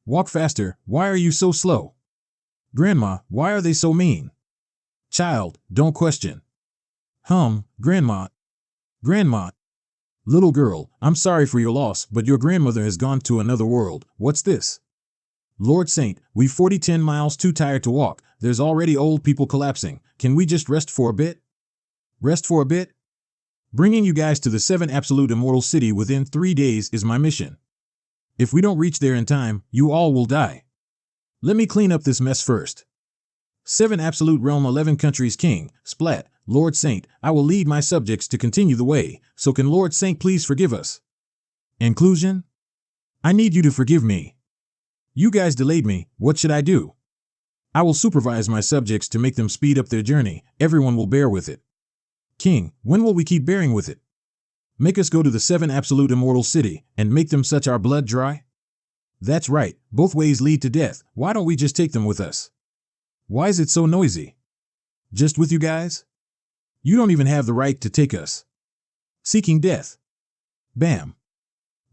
Walk faster, why are you so slow? Grandma, why are they so mean? Child, don't question. Grandma. Grandma. Little girl, I'm sorry for your loss, but your grandmother has gone to another world. What's this? Lord Saint, we've 10 miles too tired to walk. There's already old people collapsing. Can we just rest for a bit? Rest for a bit? Bringing you guys to the 7 Absolute Immortal City within 3 days is my mission. If we don't reach there in time, you all will die. Let me clean up this mess first. 7 Absolute Realm 11 Countries King, Splat, Lord Saint, I will lead my subjects to continue the way, so can Lord Saint please forgive us? Inclusion? I need you to forgive me. You guys delayed me, what should I do? I will supervise my subjects to make them speed up their journey. Everyone will bear with it. King, when will we keep bearing with it? Make us go to the 7 Absolute Immortal City, and make them such our blood dry? That's right, both ways lead to death. Why don't we just take them with us? Why is it so noisy? Just with you guys? You don't even have the right to take us. Seeking death. Bam.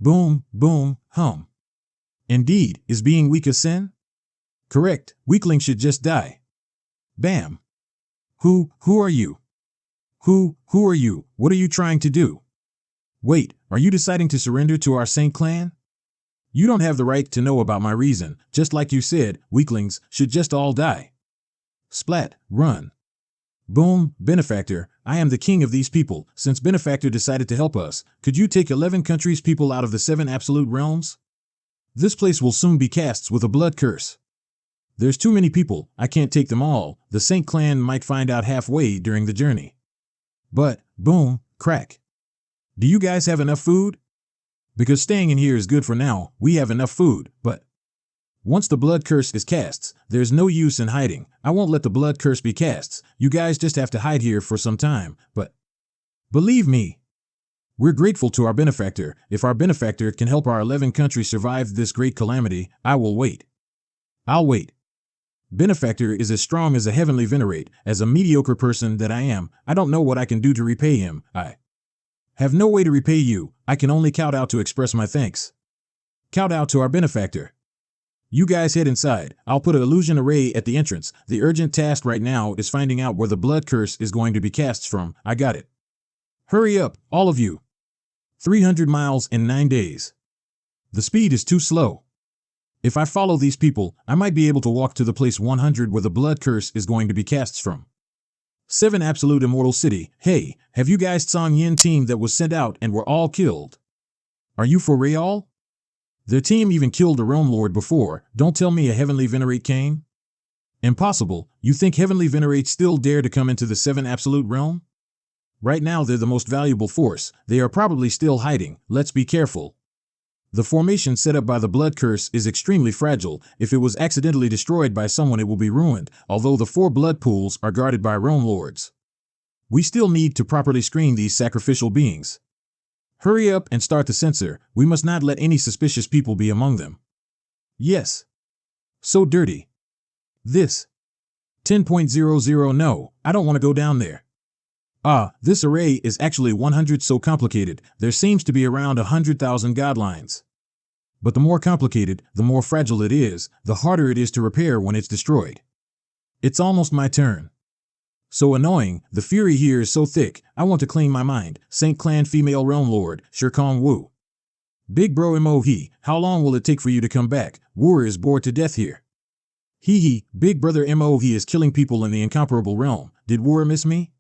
Boom, boom, hum. Indeed, is being weak a sin? Correct, weaklings should just die. Bam. Who are you? Who are you? What are you trying to do? Wait, are you deciding to surrender to our Saint clan? You don't have the right to know about my reason. Just like you said, weaklings should just all die. Splat, run. Boom, Benefactor, I am the king of these people. Since Benefactor decided to help us, could you take 11 countries' people out of the 7 absolute realms? This place will soon be cast with a blood curse. There's too many people, I can't take them all. The Saint clan might find out halfway during the journey. But, boom, crack. Do you guys have enough food? Because staying in here is good for now, we have enough food, but once the blood curse is cast, there's no use in hiding. I won't let the blood curse be cast. You guys just have to hide here for some time, but believe me, we're grateful to our benefactor. If our benefactor can help our 11 countries survive this great calamity, I will wait. I'll wait. Benefactor is as strong as a heavenly venerate. As a mediocre person that I am, I don't know what I can do to repay him. I have no way to repay you. I can only kowtow to express my thanks. Kowtow to our benefactor. You guys head inside. I'll put an illusion array at the entrance. The urgent task right now is finding out where the blood curse is going to be cast from. I got it. Hurry up, all of you. 300 miles in 9 days. The speed is too slow. If I follow these people, I might be able to walk to the place 100 where the blood curse is going to be cast from. 7 Absolute Immortal City. Hey, have you guys Song Yin team that was sent out and were all killed? Are you for real? Their team even killed a realm lord before. Don't tell me a heavenly venerate came. Impossible. You think heavenly venerates still dare to come into the 7 absolute realm? Right now they're the most valuable force. They are probably still hiding. Let's be careful. The formation set up by the blood curse is extremely fragile. If it was accidentally destroyed by someone, it will be ruined, although the 4 blood pools are guarded by realm lords. We still need to properly screen these sacrificial beings. Hurry up and start the censor. We must not let any suspicious people be among them. Yes. So dirty. This. 10.00 No, I don't want to go down there. This array is actually 100 so complicated. There seems to be around 100,000 godlines. But the more complicated, the more fragile it is, the harder it is to repair when it's destroyed. It's almost my turn. So annoying, the fury here is so thick, I want to clean my mind. Saint Clan Female Realm Lord, Shirkong Wu. Big bro Mo-He, how long will it take for you to come back? Wu is bored to death here. Hee, big brother Mo-He is killing people in the incomparable realm. Did Wu miss me?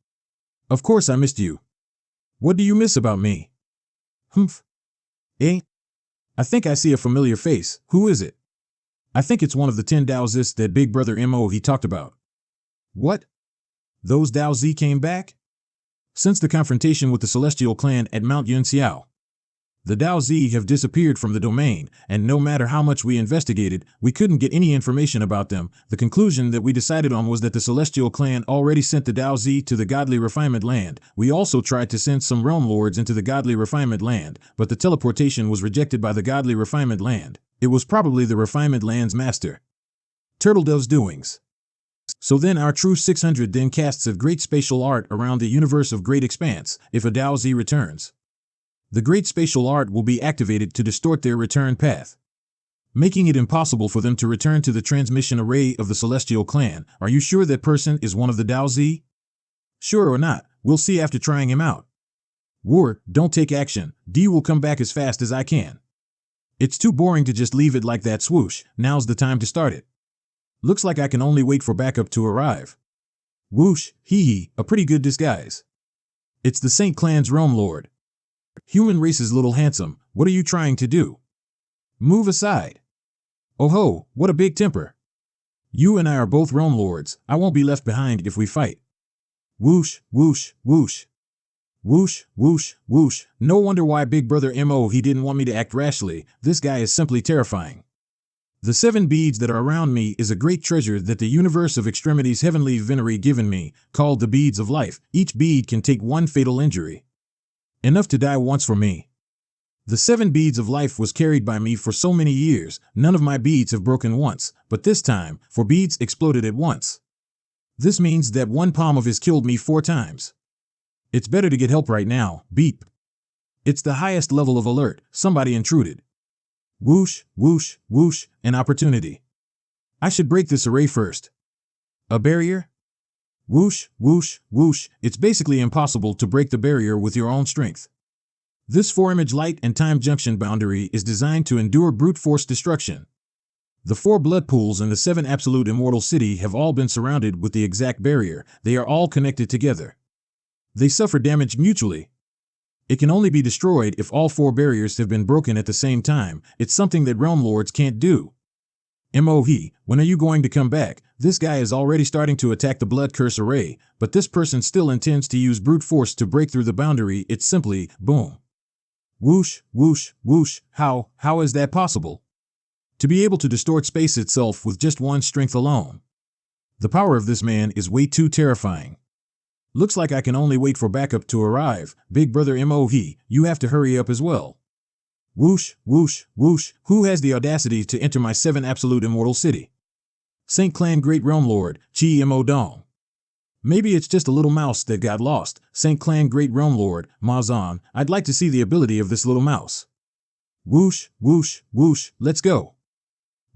Of course I missed you. What do you miss about me? Humph. Eh? I think I see a familiar face. Who is it? I think it's one of the 10 Daozists that big brother Mo-He talked about. What? Those Dao Zi came back? Since the confrontation with the Celestial Clan at Mount Yunxiao, the Dao Zi have disappeared from the domain, and no matter how much we investigated, we couldn't get any information about them. The conclusion that we decided on was that the Celestial Clan already sent the Dao Zi to the Godly Refinement Land. We also tried to send some Realm Lords into the Godly Refinement Land, but the teleportation was rejected by the Godly Refinement Land. It was probably the Refinement Land's master, Turtledove's doings. So then our true 600 then casts a great spatial art around the universe of great expanse. If a Dao Zi returns, the great spatial art will be activated to distort their return path, making it impossible for them to return to the transmission array of the Celestial Clan. Are you sure that person is one of the Dao Zi? Sure or not, we'll see after trying him out. War, don't take action. D will come back as fast as I can. It's too boring to just leave it like that. Swoosh, now's the time to start it. Looks like I can only wait for backup to arrive. Whoosh, hee, a pretty good disguise. It's the Saint Clan's Realm Lord. Human race is little handsome. What are you trying to do? Move aside. Oh ho, what a big temper. You and I are both Realm Lords. I won't be left behind if we fight. Whoosh, whoosh, whoosh. Whoosh, whoosh, whoosh. No wonder why big brother Mo-He didn't want me to act rashly. This guy is simply terrifying. The 7 beads that are around me is a great treasure that the universe of extremities heavenly venerate given me, called the beads of life. Each bead can take 1 fatal injury. Enough to die once for me. The 7 beads of life was carried by me for so many years, none of my beads have broken once, but this time, 4 beads exploded at once. This means that one palm of his killed me 4 times. It's better to get help right now, beep. It's the highest level of alert, somebody intruded. Whoosh, whoosh, whoosh, an opportunity. I should break this array first. A barrier? Whoosh, whoosh, whoosh, it's basically impossible to break the barrier with your own strength. This 4-image light and time junction boundary is designed to endure brute force destruction. The 4 blood pools in the 7 absolute immortal city have all been surrounded with the exact barrier. They are all connected together. They suffer damage mutually. It can only be destroyed if all 4 barriers have been broken at the same time. It's something that realm lords can't do. MOE, when are you going to come back? This guy is already starting to attack the blood curse array, but this person still intends to use brute force to break through the boundary. It's simply, boom. Whoosh, whoosh, whoosh, how is that possible? To be able to distort space itself with just one strength alone. The power of this man is way too terrifying. Looks like I can only wait for backup to arrive. Big brother MOE, you have to hurry up as well. Whoosh, whoosh, whoosh, who has the audacity to enter my 7 absolute immortal city? Saint Clan Great Realm Lord, Chi Mo Dong. Maybe it's just a little mouse that got lost. Saint Clan Great Realm Lord, Mazan, I'd like to see the ability of this little mouse. Whoosh, whoosh, whoosh, let's go.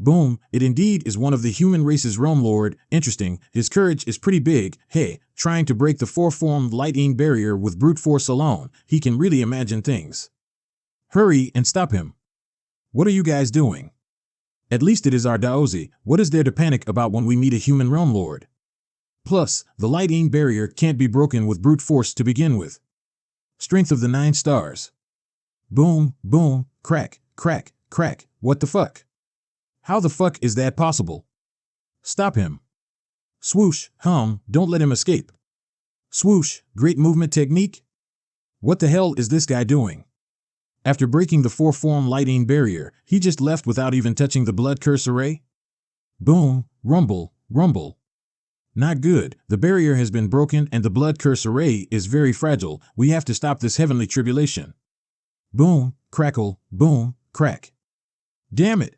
Boom, it indeed is one of the human race's realm lord. Interesting, his courage is pretty big. Hey, trying to break the 4-formed lightning barrier with brute force alone, he can really imagine things. Hurry and stop him. What are you guys doing? At least it is our Daozi. What is there to panic about when we meet a human realm lord? Plus, the lightning barrier can't be broken with brute force to begin with. Strength of the 9 stars. Boom, boom, crack, crack, crack. What the fuck? How the fuck is that possible? Stop him. Swoosh, don't let him escape. Swoosh, great movement technique? What the hell is this guy doing? After breaking the 4-form lightning barrier, he just left without even touching the blood curse array? Boom, rumble, rumble. Not good. The barrier has been broken and the blood curse array is very fragile. We have to stop this heavenly tribulation. Boom, crackle, boom, crack. Damn it.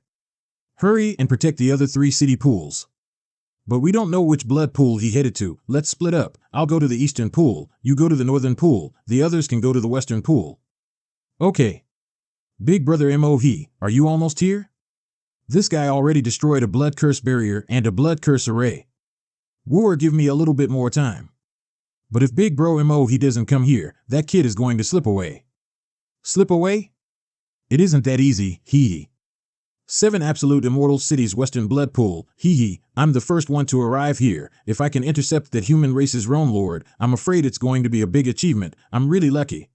Hurry and protect the other 3 city pools. But we don't know which blood pool he headed to. Let's split up. I'll go to the eastern pool, you go to the northern pool, the others can go to the western pool. Okay. Big brother MOE, are you almost here? This guy already destroyed a blood curse barrier and a blood curse array. War, give me a little bit more time. But if big bro MOE doesn't come here, that kid is going to slip away. Slip away? It isn't that easy, hee. 7 absolute immortal cities western blood pool, hee. I'm the first one to arrive here. If I can intercept that human race's realm lord, I'm afraid it's going to be a big achievement. I'm really lucky.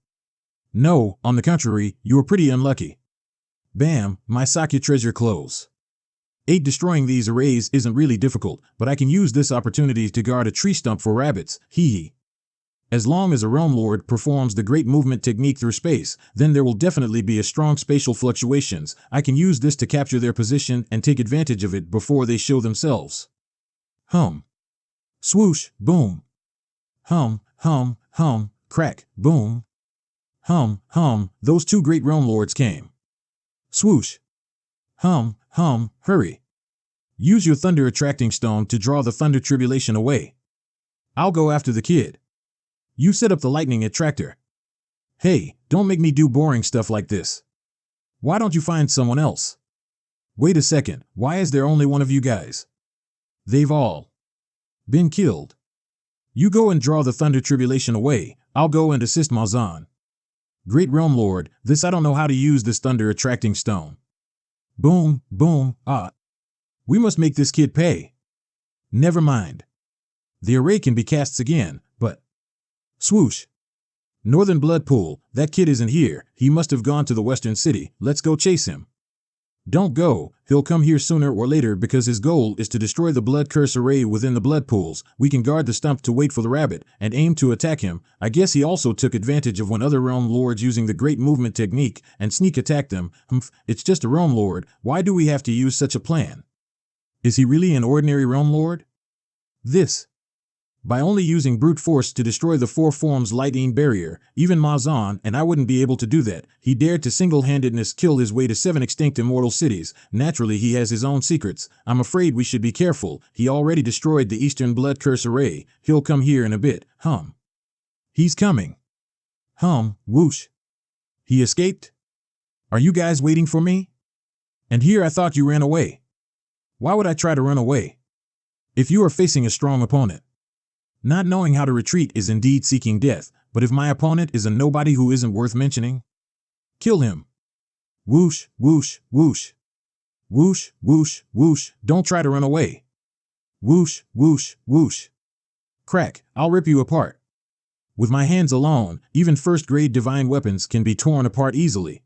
No, on the contrary, you are pretty unlucky. Bam, my Sakya treasure close. 8 destroying these arrays isn't really difficult, but I can use this opportunity to guard a tree stump for rabbits, hee. As long as a realm lord performs the great movement technique through space, then there will definitely be a strong spatial fluctuations. I can use this to capture their position and take advantage of it before they show themselves. Swoosh, boom. Crack, boom. Those 2 great realm lords came. Swoosh. Hurry. Use your thunder attracting stone to draw the thunder tribulation away. I'll go after the kid. You set up the lightning attractor. Hey, don't make me do boring stuff like this. Why don't you find someone else? Wait a second, why is there only one of you guys? They've all been killed. You go and draw the thunder tribulation away, I'll go and assist Mazan. Great Realm Lord, I don't know how to use this thunder attracting stone. Boom, boom, we must make this kid pay. Never mind. The array can be cast again, but... Swoosh. Northern Blood Pool, that kid isn't here, he must have gone to the western city, let's go chase him. Don't go, he'll come here sooner or later because his goal is to destroy the blood curse array within the blood pools. We can guard the stump to wait for the rabbit and aim to attack him. I guess he also took advantage of when other realm lords using the great movement technique and sneak attack them. It's just a realm lord, why do we have to use such a plan? Is he really an ordinary realm lord? By only using brute force to destroy the four forms Lightning Barrier, even Ma Zan and I wouldn't be able to do that. He dared to single-handedness kill his way to 7 extinct immortal cities. Naturally, he has his own secrets. I'm afraid we should be careful. He already destroyed the Eastern Blood Curse Array. He'll come here in a bit. He's coming. Whoosh. He escaped? Are you guys waiting for me? And here I thought you ran away. Why would I try to run away? If you are facing a strong opponent. Not knowing how to retreat is indeed seeking death, but if my opponent is a nobody who isn't worth mentioning, kill him. Whoosh, whoosh, whoosh. Whoosh, whoosh, whoosh. Don't try to run away. Whoosh, whoosh, whoosh. Crack, I'll rip you apart. With my hands alone, even first-grade divine weapons can be torn apart easily.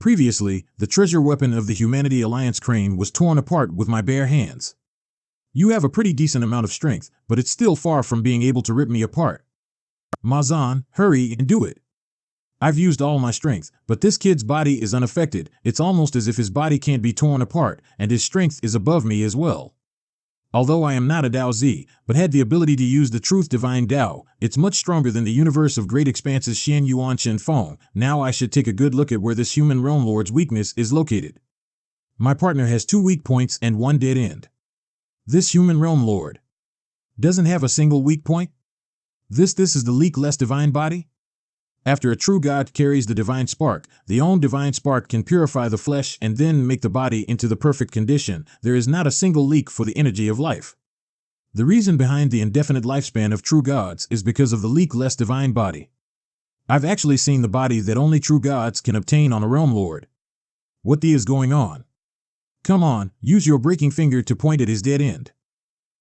Previously, the treasure weapon of the Humanity Alliance crane was torn apart with my bare hands. You have a pretty decent amount of strength, but it's still far from being able to rip me apart. Ma Zan, hurry and do it. I've used all my strength, but this kid's body is unaffected. It's almost as if his body can't be torn apart, and his strength is above me as well. Although I am not a Dao Z, but had the ability to use the Truth Divine Dao, it's much stronger than the universe of great expanses Xian Yuan Shen Feng. Now I should take a good look at where this human realm lord's weakness is located. My partner has 2 weak points and 1 dead end. This human realm lord doesn't have a single weak point? This is the leak-less divine body? After a true god carries the divine spark, the own divine spark can purify the flesh and then make the body into the perfect condition. There is not a single leak for the energy of life. The reason behind the indefinite lifespan of true gods is because of the leak-less divine body. I've actually seen the body that only true gods can obtain on a realm lord. What is going on? Come on, use your breaking finger to point at his dead end.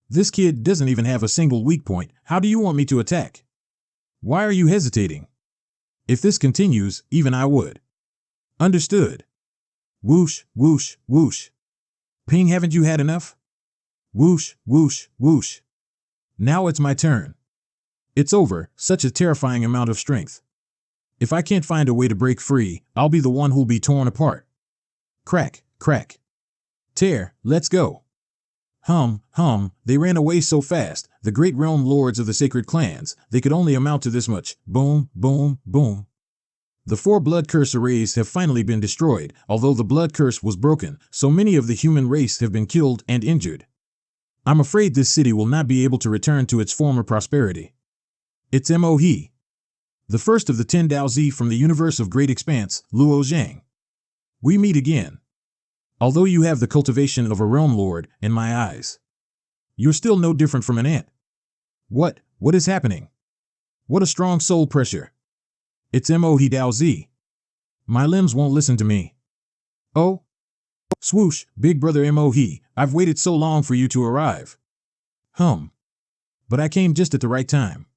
This kid doesn't even have a single weak point. How do you want me to attack? Why are you hesitating? If this continues, even I would. Understood. Whoosh, whoosh, whoosh. Ping, haven't you had enough? Whoosh, whoosh, whoosh. Now it's my turn. It's over, such a terrifying amount of strength. If I can't find a way to break free, I'll be the one who'll be torn apart. Crack, crack. Tear, let's go. They ran away so fast, the great realm lords of the sacred clans, they could only amount to this much. Boom, boom, boom. The 4 blood curse arrays have finally been destroyed, although the blood curse was broken, so many of the human race have been killed and injured. I'm afraid this city will not be able to return to its former prosperity. It's He. The first of the 10 Dao Z from the universe of great expanse, Luo Zhang. We meet again. Although you have the cultivation of a realm lord, in my eyes, you're still no different from an ant. What is happening? What a strong soul pressure. It's He Dao Z. My limbs won't listen to me. Oh? Swoosh, big brother He, I've waited so long for you to arrive. But I came just at the right time.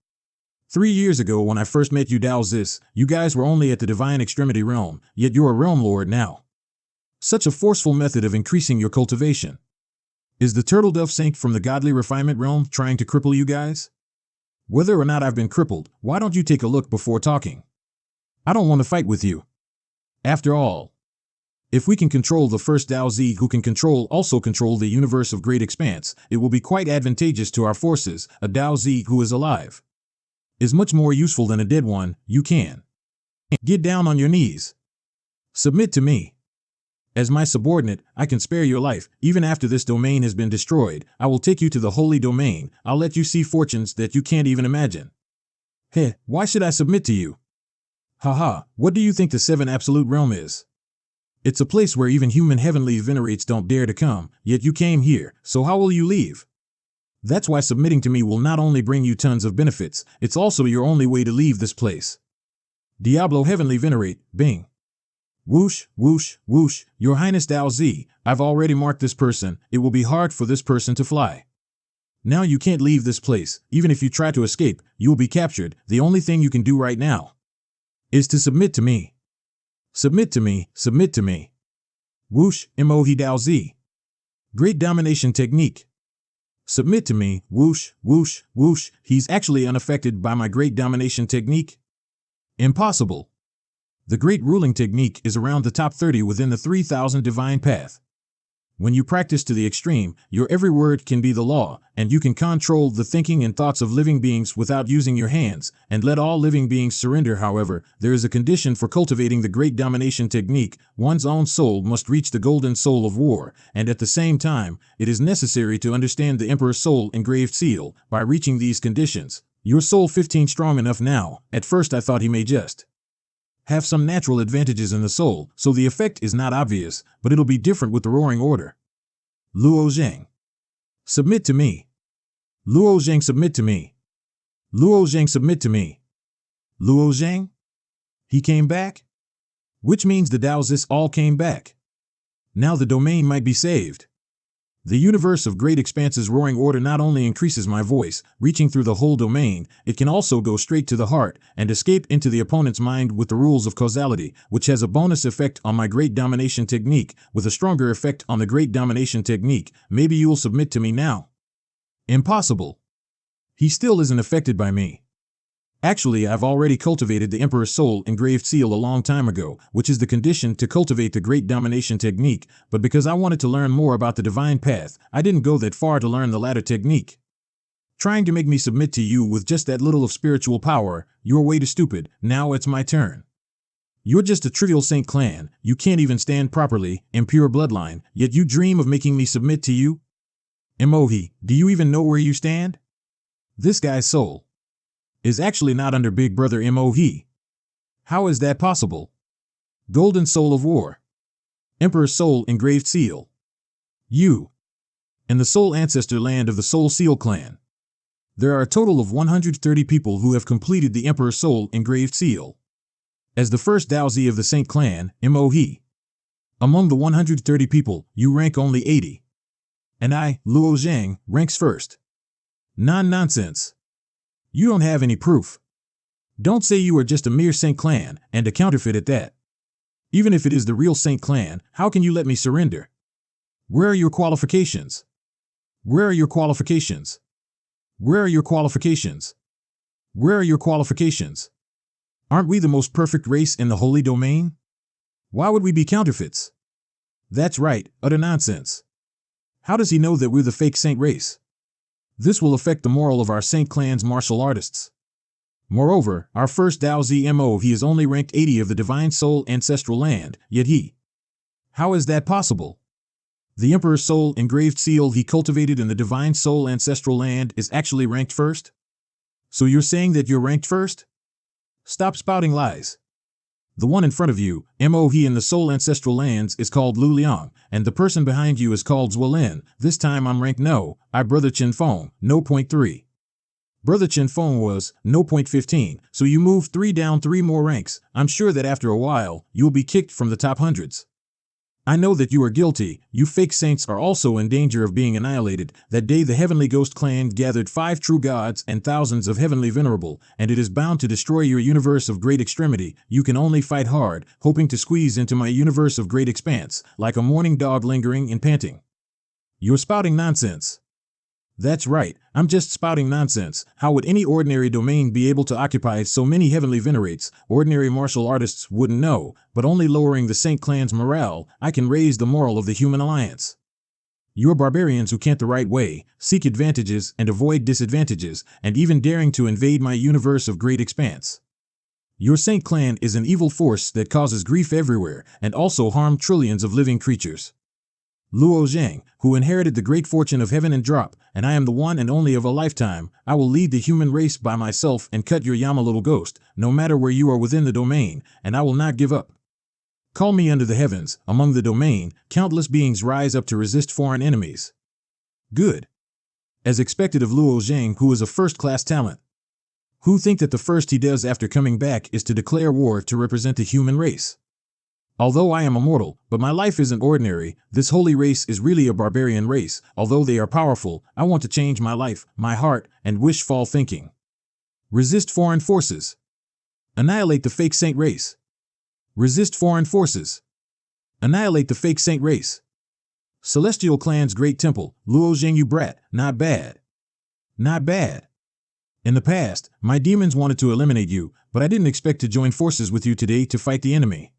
3 years ago when I first met you Dao Zis, you guys were only at the divine extremity realm, yet you're a realm lord now. Such a forceful method of increasing your cultivation. Is the turtle dove saint from the godly refinement realm trying to cripple you guys? Whether or not I've been crippled, why don't you take a look before talking? I don't want to fight with you. After all, if we can control the first Dao Z who can also control the universe of great expanse, it will be quite advantageous to our forces. A Dao Z who is alive is much more useful than a dead one. You can get down on your knees. Submit to me. As my subordinate, I can spare your life. Even after this domain has been destroyed, I will take you to the holy domain. I'll let you see fortunes that you can't even imagine. Why should I submit to you? What do you think the 7 Absolute Realm is? It's a place where even human heavenly venerates don't dare to come, yet you came here, so how will you leave? That's why submitting to me will not only bring you tons of benefits, it's also your only way to leave this place. Diablo Heavenly Venerate, Bing. Whoosh, whoosh, whoosh, Your Highness Dao Z, I've already marked this person. It will be hard for this person to fly. Now you can't leave this place. Even if you try to escape, you will be captured. The only thing you can do right now is to submit to me. Submit to me, submit to me. Whoosh, He Dao Z. Great domination technique. Submit to me, whoosh, whoosh, whoosh. He's actually unaffected by my great domination technique? Impossible. The great ruling technique is around the top 30 within the 3000 divine path. When you practice to the extreme, your every word can be the law, and you can control the thinking and thoughts of living beings without using your hands, and let all living beings surrender. However, there is a condition for cultivating the great domination technique. One's own soul must reach the golden soul of war, and at the same time, it is necessary to understand the Emperor's soul engraved seal. By reaching these conditions, your soul 15 strong enough now. At first I thought he may just have some natural advantages in the soul, so the effect is not obvious, but it'll be different with the roaring order. Luo Zhang. Submit to me. Luo Zhang, submit to me. Luo Zhang, submit to me. Luo Zhang? He came back? Which means the Daoists all came back. Now the domain might be saved. The universe of great expanses roaring order not only increases my voice, reaching through the whole domain, it can also go straight to the heart and escape into the opponent's mind with the rules of causality, which has a bonus effect on my great domination technique, with a stronger effect on the great domination technique. Maybe you'll submit to me now. Impossible. He still isn't affected by me. Actually, I've already cultivated the Emperor's soul engraved seal a long time ago, which is the condition to cultivate the great domination technique, but because I wanted to learn more about the divine path, I didn't go that far to learn the latter technique. Trying to make me submit to you with just that little of spiritual power, you're way too stupid. Now it's my turn. You're just a trivial Saint clan, you can't even stand properly, impure bloodline, yet you dream of making me submit to you? Emohi, do you even know where you stand? This guy's soul is actually not under Big Brother Mohe. How is that possible? Golden Soul of War. Emperor's Soul engraved seal. You. In the Soul Ancestor land of the Soul Seal clan. There are a total of 130 people who have completed the Emperor's Soul engraved seal. As the first Daozi of the Saint clan, Mohe. Among the 130 people, you rank only 80. And I, Luo Zhang, ranks first. Nonsense. You don't have any proof. Don't say you are just a mere Saint clan, and a counterfeit at that. Even if it is the real Saint clan, how can you let me surrender? Where are your qualifications? Where are your qualifications? Where are your qualifications? Where are your qualifications? Aren't we the most perfect race in the holy domain? Why would we be counterfeits? That's right, utter nonsense. How does he know that we're the fake saint race? This will affect the moral of our Saint clan's martial artists. Moreover, our first Dao ZMO, he is only ranked 80 of the Divine Soul Ancestral Land, yet he. How is that possible? The Emperor's Soul engraved seal he cultivated in the Divine Soul Ancestral Land is actually ranked first? So you're saying that you're ranked first? Stop spouting lies. The one in front of you, Mohe in the Soul Ancestral Lands, is called Lu Liang, and the person behind you is called Zwolin. This time I'm ranked no, I Brother Chen Fong, no .3. Brother Chen Fong was, no .15, so you moved 3 down 3 more ranks. I'm sure that after a while, you'll be kicked from the top hundreds. I know that you are guilty. You fake saints are also in danger of being annihilated. That day the Heavenly Ghost Clan gathered 5 true gods and thousands of heavenly venerable, and it is bound to destroy your universe of great extremity. You can only fight hard, hoping to squeeze into my universe of great expanse, like a mourning dog lingering and panting. You're spouting nonsense. That's right, I'm just spouting nonsense. How would any ordinary domain be able to occupy so many heavenly venerates? Ordinary martial artists wouldn't know, but only lowering the Saint clan's morale, I can raise the moral of the human alliance. You're barbarians who can't the right way, seek advantages and avoid disadvantages, and even daring to invade my universe of great expanse. Your Saint clan is an evil force that causes grief everywhere, and also harm trillions of living creatures. Luo Zhang, who inherited the great fortune of heaven and drop, and I am the one and only of a lifetime, I will lead the human race by myself and cut your Yama little ghost, no matter where you are within the domain, and I will not give up. Call me under the heavens, among the domain, countless beings rise up to resist foreign enemies. Good. As expected of Luo Zhang, who is a first-class talent. Who think that the first he does after coming back is to declare war to represent the human race. Although I am immortal, but my life isn't ordinary, this holy race is really a barbarian race. Although they are powerful, I want to change my life, my heart, and wishful thinking. Resist foreign forces. Annihilate the fake saint race. Resist foreign forces. Annihilate the fake saint race. Celestial clan's great temple, Luo Zhang you brat, not bad. Not bad. In the past, my demons wanted to eliminate you, but I didn't expect to join forces with you today to fight the enemy.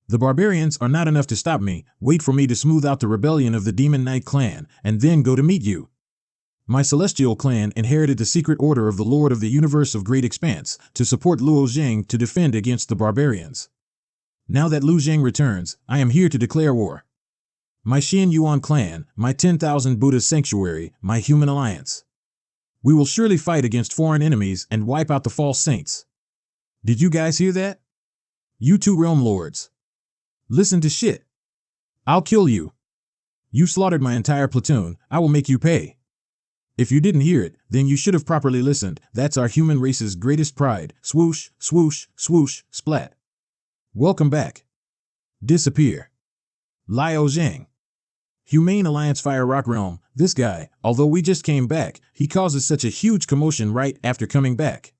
The barbarians are not enough to stop me. Wait for me to smooth out the rebellion of the Demon Knight clan, and then go to meet you. My celestial clan inherited the secret order of the Lord of the Universe of Great Expanse to support Luo Zhang to defend against the barbarians. Now that Lu Zhang returns, I am here to declare war. My Xian Yuan clan, my 10,000 Buddha sanctuary, my human alliance. We will surely fight against foreign enemies and wipe out the false saints. Did you guys hear that? You two realm lords. Listen to shit. I'll kill you. You slaughtered my entire platoon, I will make you pay. If you didn't hear it, then you should have properly listened. That's our human race's greatest pride. Swoosh, swoosh, swoosh, splat. Welcome back. Disappear. Liao Zhang. Humane Alliance Fire Rock Realm, this guy, although we just came back, he causes such a huge commotion right after coming back.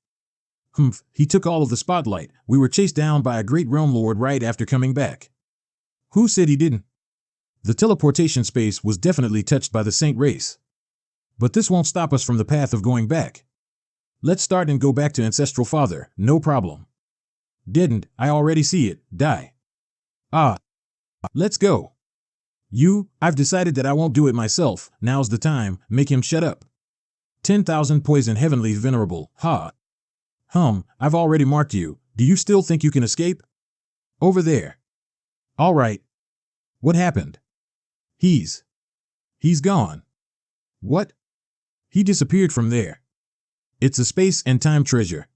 He took all of the spotlight. We were chased down by a great realm lord right after coming back. Who said he didn't? The teleportation space was definitely touched by the Saint race. But this won't stop us from the path of going back. Let's start and go back to Ancestral Father, no problem. Didn't, I already see it, die. Let's go. I've decided that I won't do it myself, now's the time, make him shut up. 10,000 poison heavenly venerable, I've already marked you, do you still think you can escape? Over there. Alright. What happened? He's gone. What? He disappeared from there. It's a space and time treasure.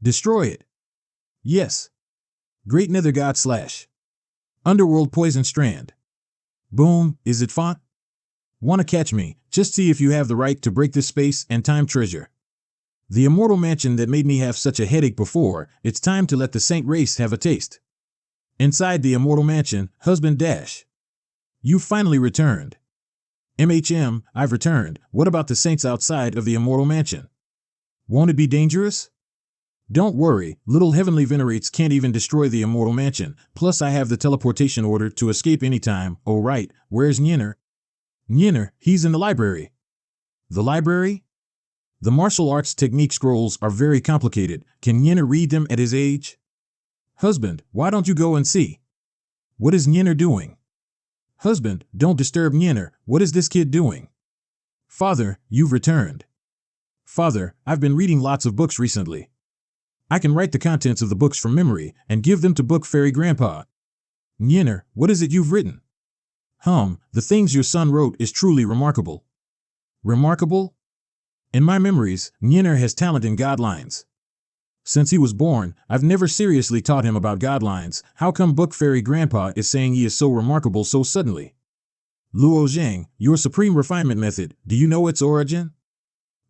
Destroy it. Yes. Great Nether God / Underworld Poison Strand. Boom, is it font? Wanna catch me, just see if you have the right to break this space and time treasure. The immortal mansion that made me have such a headache before, it's time to let the Saint race have a taste. Inside the immortal mansion, husband Dash. You finally returned. I've returned. What about the saints outside of the immortal mansion? Won't it be dangerous? Don't worry, little heavenly venerates can't even destroy the immortal mansion, plus I have the teleportation order to escape anytime. Oh right, where's Nyenner? Nyenner, he's in the library. The library? The martial arts technique scrolls are very complicated. Can Nyenner read them at his age? Husband, why don't you go and see? What is Nyenner doing? Husband, don't disturb Nyenner, what is this kid doing? Father, you've returned. Father, I've been reading lots of books recently. I can write the contents of the books from memory and give them to Book Fairy Grandpa. Nyenner, what is it you've written? The things your son wrote is truly remarkable. Remarkable? In my memories, Nyenner has talent in godlines. Since he was born, I've never seriously taught him about godlines. How come Book Fairy Grandpa is saying he is so remarkable so suddenly? Luo Zhang, your supreme refinement method, do you know its origin?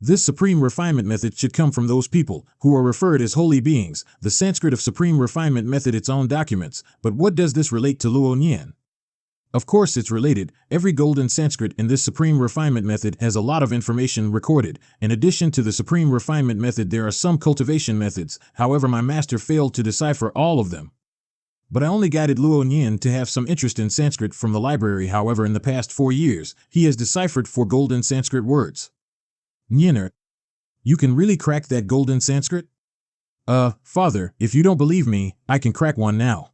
This supreme refinement method should come from those people who are referred as holy beings. The Sanskrit of supreme refinement method its own documents, but what does this relate to Luo Nian? Of course it's related. Every golden Sanskrit in this supreme refinement method has a lot of information recorded. In addition to the supreme refinement method, there are some cultivation methods. However, my master failed to decipher all of them. But I only guided Luo Nian to have some interest in Sanskrit from the library. However, in the past 4 years, he has deciphered 4 golden Sanskrit words. Nyenner, you can really crack that golden Sanskrit? Father, if you don't believe me, I can crack one now.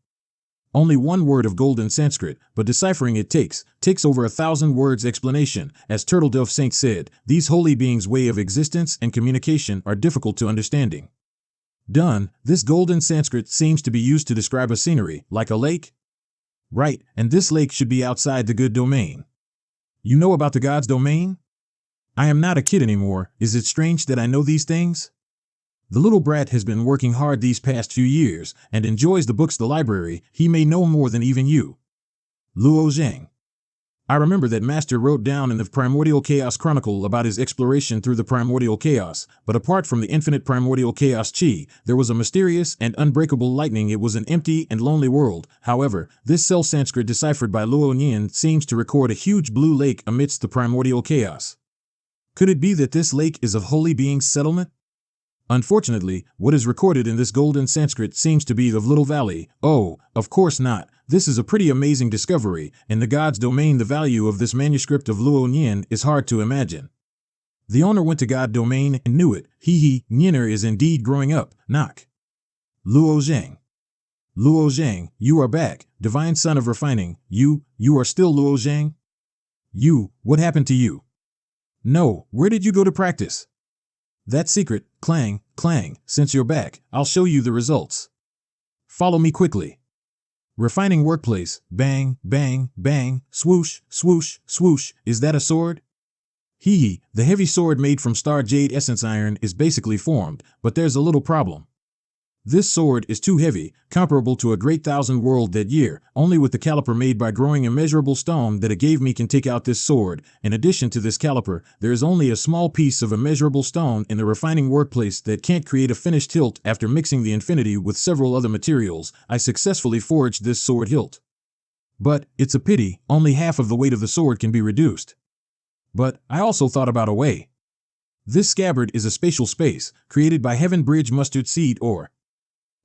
Only 1 word of golden Sanskrit, but deciphering it takes over 1,000 words explanation. As Turtle Dove Saint said, these holy beings' way of existence and communication are difficult to understanding. Done, this golden Sanskrit seems to be used to describe a scenery, like a lake? Right, and this lake should be outside the good domain. You know about the god's domain? I am not a kid anymore. Is it strange that I know these things? The little brat has been working hard these past few years and enjoys the books, the library. He may know more than even you. Luo Zhang. I remember that Master wrote down in the Primordial Chaos Chronicle about his exploration through the Primordial Chaos, but apart from the infinite Primordial Chaos Chi, there was a mysterious and unbreakable lightning. It was an empty and lonely world. However, this cell Sanskrit deciphered by Luo Nian seems to record a huge blue lake amidst the Primordial Chaos. Could it be that this lake is of holy beings' settlement? Unfortunately, what is recorded in this golden Sanskrit seems to be of Little Valley. Oh, of course not. This is a pretty amazing discovery. In the god's domain, the value of this manuscript of Luo Nian is hard to imagine. The owner went to God domain and knew it. Nyenner is indeed growing up. Knock. Luo Zhang. Luo Zhang, you are back, divine son of refining. You are still Luo Zhang? What happened to you? No, where did you go to practice? That's secret, clang, since you're back, I'll show you the results. Follow me quickly. Refining workplace, bang, bang, bang, swoosh, swoosh, swoosh, is that a sword? Hee, the heavy sword made from star jade essence iron is basically formed, but there's a little problem. This sword is too heavy, comparable to a great thousand world that year. Only with the caliper made by growing immeasurable stone that it gave me can take out this sword. In addition to this caliper, there is only a small piece of immeasurable stone in the refining workplace that can't create a finished hilt. After mixing the infinity with several other materials, I successfully forged this sword hilt. But it's a pity, only half of the weight of the sword can be reduced. But I also thought about a way. This scabbard is a spatial space, created by Heaven Bridge Mustard Seed ore.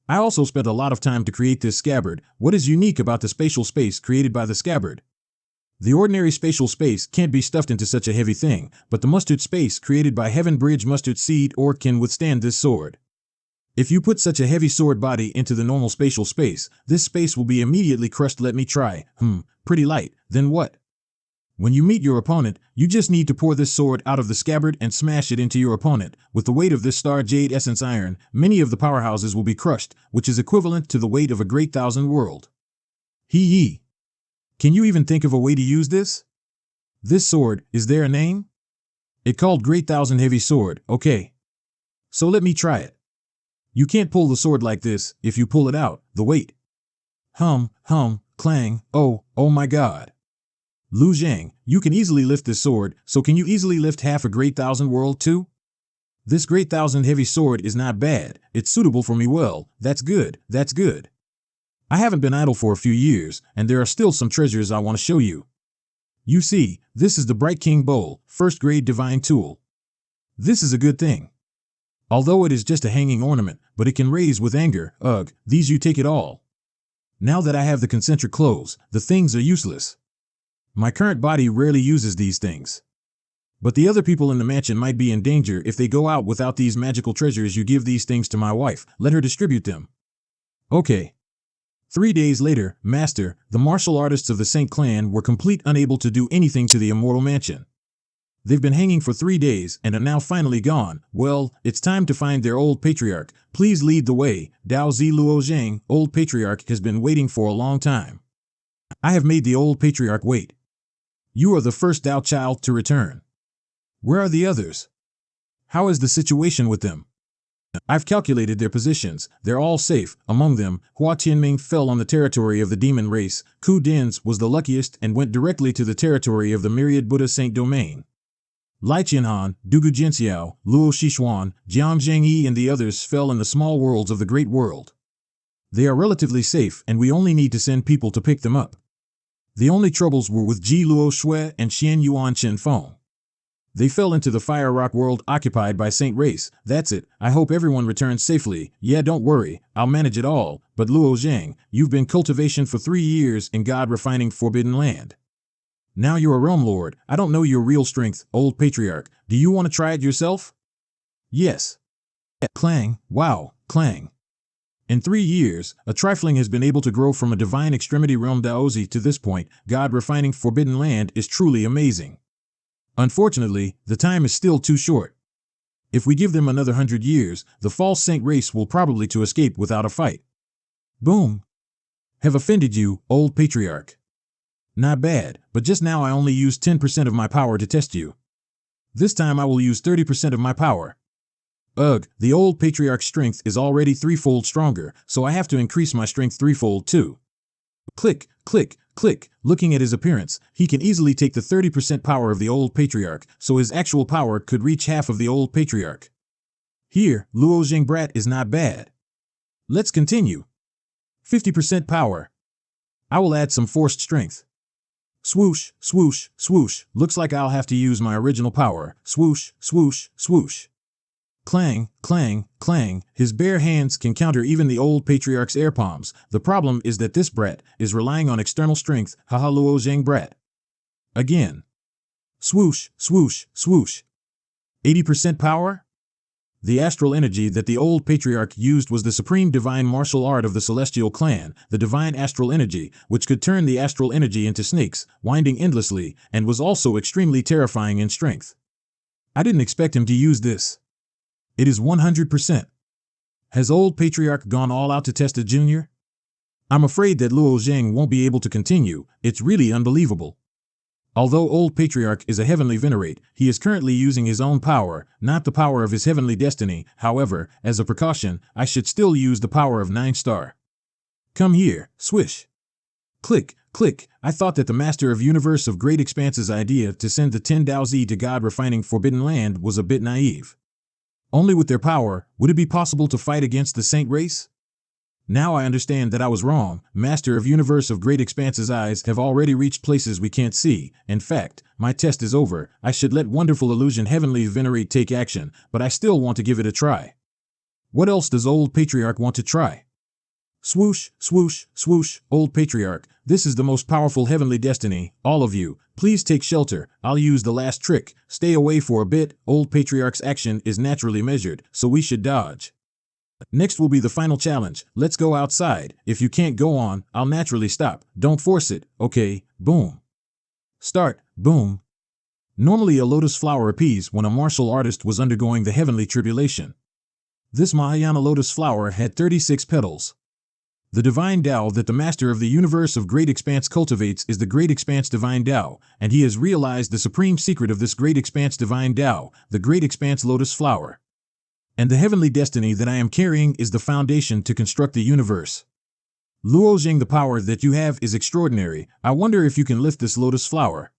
I also spent a lot of time to create this scabbard. What is unique about the spatial space created by the scabbard? The ordinary spatial space can't be stuffed into such a heavy thing, but the mustard space created by Heaven Bridge Mustard Seed ore can withstand this sword. If you put such a heavy sword body into the normal spatial space, this space will be immediately crushed. Let me try. Pretty light. Then what? When you meet your opponent, you just need to pour this sword out of the scabbard and smash it into your opponent. With the weight of this star jade essence iron, many of the powerhouses will be crushed, which is equivalent to the weight of a great thousand world. Hee. Can you even think of a way to use this? This sword, is there a name? It called Great Thousand Heavy Sword, okay. So let me try it. You can't pull the sword like this. If you pull it out, the weight. Clang, oh my god. Lu Zhang, you can easily lift this sword, so can you easily lift half a great thousand world too? This great thousand heavy sword is not bad, it's suitable for me well, that's good. I haven't been idle for a few years, and there are still some treasures I want to show you. You see, this is the Bright King Bowl, first grade divine tool. This is a good thing. Although it is just a hanging ornament, but it can raise with anger, these you take it all. Now that I have the concentric clothes, the things are useless. My current body rarely uses these things. But the other people in the mansion might be in danger if they go out without these magical treasures. You give these things to my wife, let her distribute them. Okay. 3 days later, Master, the martial artists of the Saint Clan were unable to do anything to the immortal mansion. They've been hanging for 3 days and are now finally gone. Well, it's time to find their old patriarch. Please lead the way. Dao Zi Luo Zhang, old patriarch, has been waiting for a long time. I have made the old patriarch wait. You are the first Dao child to return. Where are the others? How is the situation with them? I've calculated their positions. They're all safe. Among them, Hua Tianming fell on the territory of the demon race. Ku Dins was the luckiest and went directly to the territory of the myriad Buddha Saint domain. Lai Qianhan, Dugu Jinxiao, Luo Xishuan, Jiang Zhengyi and the others fell in the small worlds of the great world. They are relatively safe and we only need to send people to pick them up. The only troubles were with Ji Luo Shui and Xian Yuan Chen Feng. They fell into the Fire Rock world occupied by Saint Race. That's it. I hope everyone returns safely. Yeah, don't worry. I'll manage it all. But Luo Zhang, you've been cultivation for 3 years in God refining Forbidden Land. Now you're a realm lord. I don't know your real strength, old patriarch. Do you want to try it yourself? Yes. Clang. Wow. Clang. In 3 years, a trifling has been able to grow from a divine extremity realm Daozi to this point. God refining Forbidden Land is truly amazing. Unfortunately, the time is still too short. If we give them another 100 years, the false saint race will probably to escape without a fight. Boom. Have offended you, old patriarch. Not bad, but just now I only used 10% of my power to test you. This time I will use 30% of my power. The old patriarch's strength is already 3-fold stronger, so I have to increase my strength 3-fold too. Click, click, click. Looking at his appearance, he can easily take the 30% power of the old patriarch, so his actual power could reach half of the old patriarch. Here, Luo Zhang Brat is not bad. Let's continue. 50% power. I will add some forced strength. Swoosh, swoosh, swoosh. Looks like I'll have to use my original power. Swoosh, swoosh, swoosh. Clang, clang, clang. His bare hands can counter even the old patriarch's air palms. The problem is that this brat is relying on external strength. Haha Luo Zhang Brat. Again. Swoosh, swoosh, swoosh. 80% power? The astral energy that the old patriarch used was the supreme divine martial art of the celestial clan, the divine astral energy, which could turn the astral energy into snakes, winding endlessly, and was also extremely terrifying in strength. I didn't expect him to use this. It is 100%. Has old patriarch gone all out to test a junior? I'm afraid that Luo Zheng won't be able to continue. It's really unbelievable. Although old patriarch is a heavenly venerate, he is currently using his own power, not the power of his heavenly destiny. However, as a precaution, I should still use the power of 9-star. Come here, swish. Click, click. I thought that the master of universe of great expanse's idea to send the 10 Daozi to God refining forbidden land was a bit naive. Only with their power, would it be possible to fight against the saint race? Now I understand that I was wrong. Master of universe of great expanse's eyes have already reached places we can't see. In fact, my test is over. I should let wonderful illusion heavenly venerate take action, but I still want to give it a try. What else does old patriarch want to try? Swoosh, swoosh, swoosh, old patriarch, this is the most powerful heavenly destiny. All of you, please take shelter. I'll use the last trick. Stay away for a bit. Old patriarch's action is naturally measured, so we should dodge. Next will be the final challenge. Let's go outside. If you can't go on, I'll naturally stop. Don't force it, okay? Boom. Start. Boom. Normally a lotus flower appears when a martial artist was undergoing the heavenly tribulation. This Mahayana lotus flower had 36 petals. The divine Tao that the master of the universe of great expanse cultivates is the great expanse divine Tao, and he has realized the supreme secret of this great expanse divine Tao, the great expanse lotus flower. And the heavenly destiny that I am carrying is the foundation to construct the universe. Luo Zheng, the power that you have is extraordinary. I wonder if you can lift this lotus flower.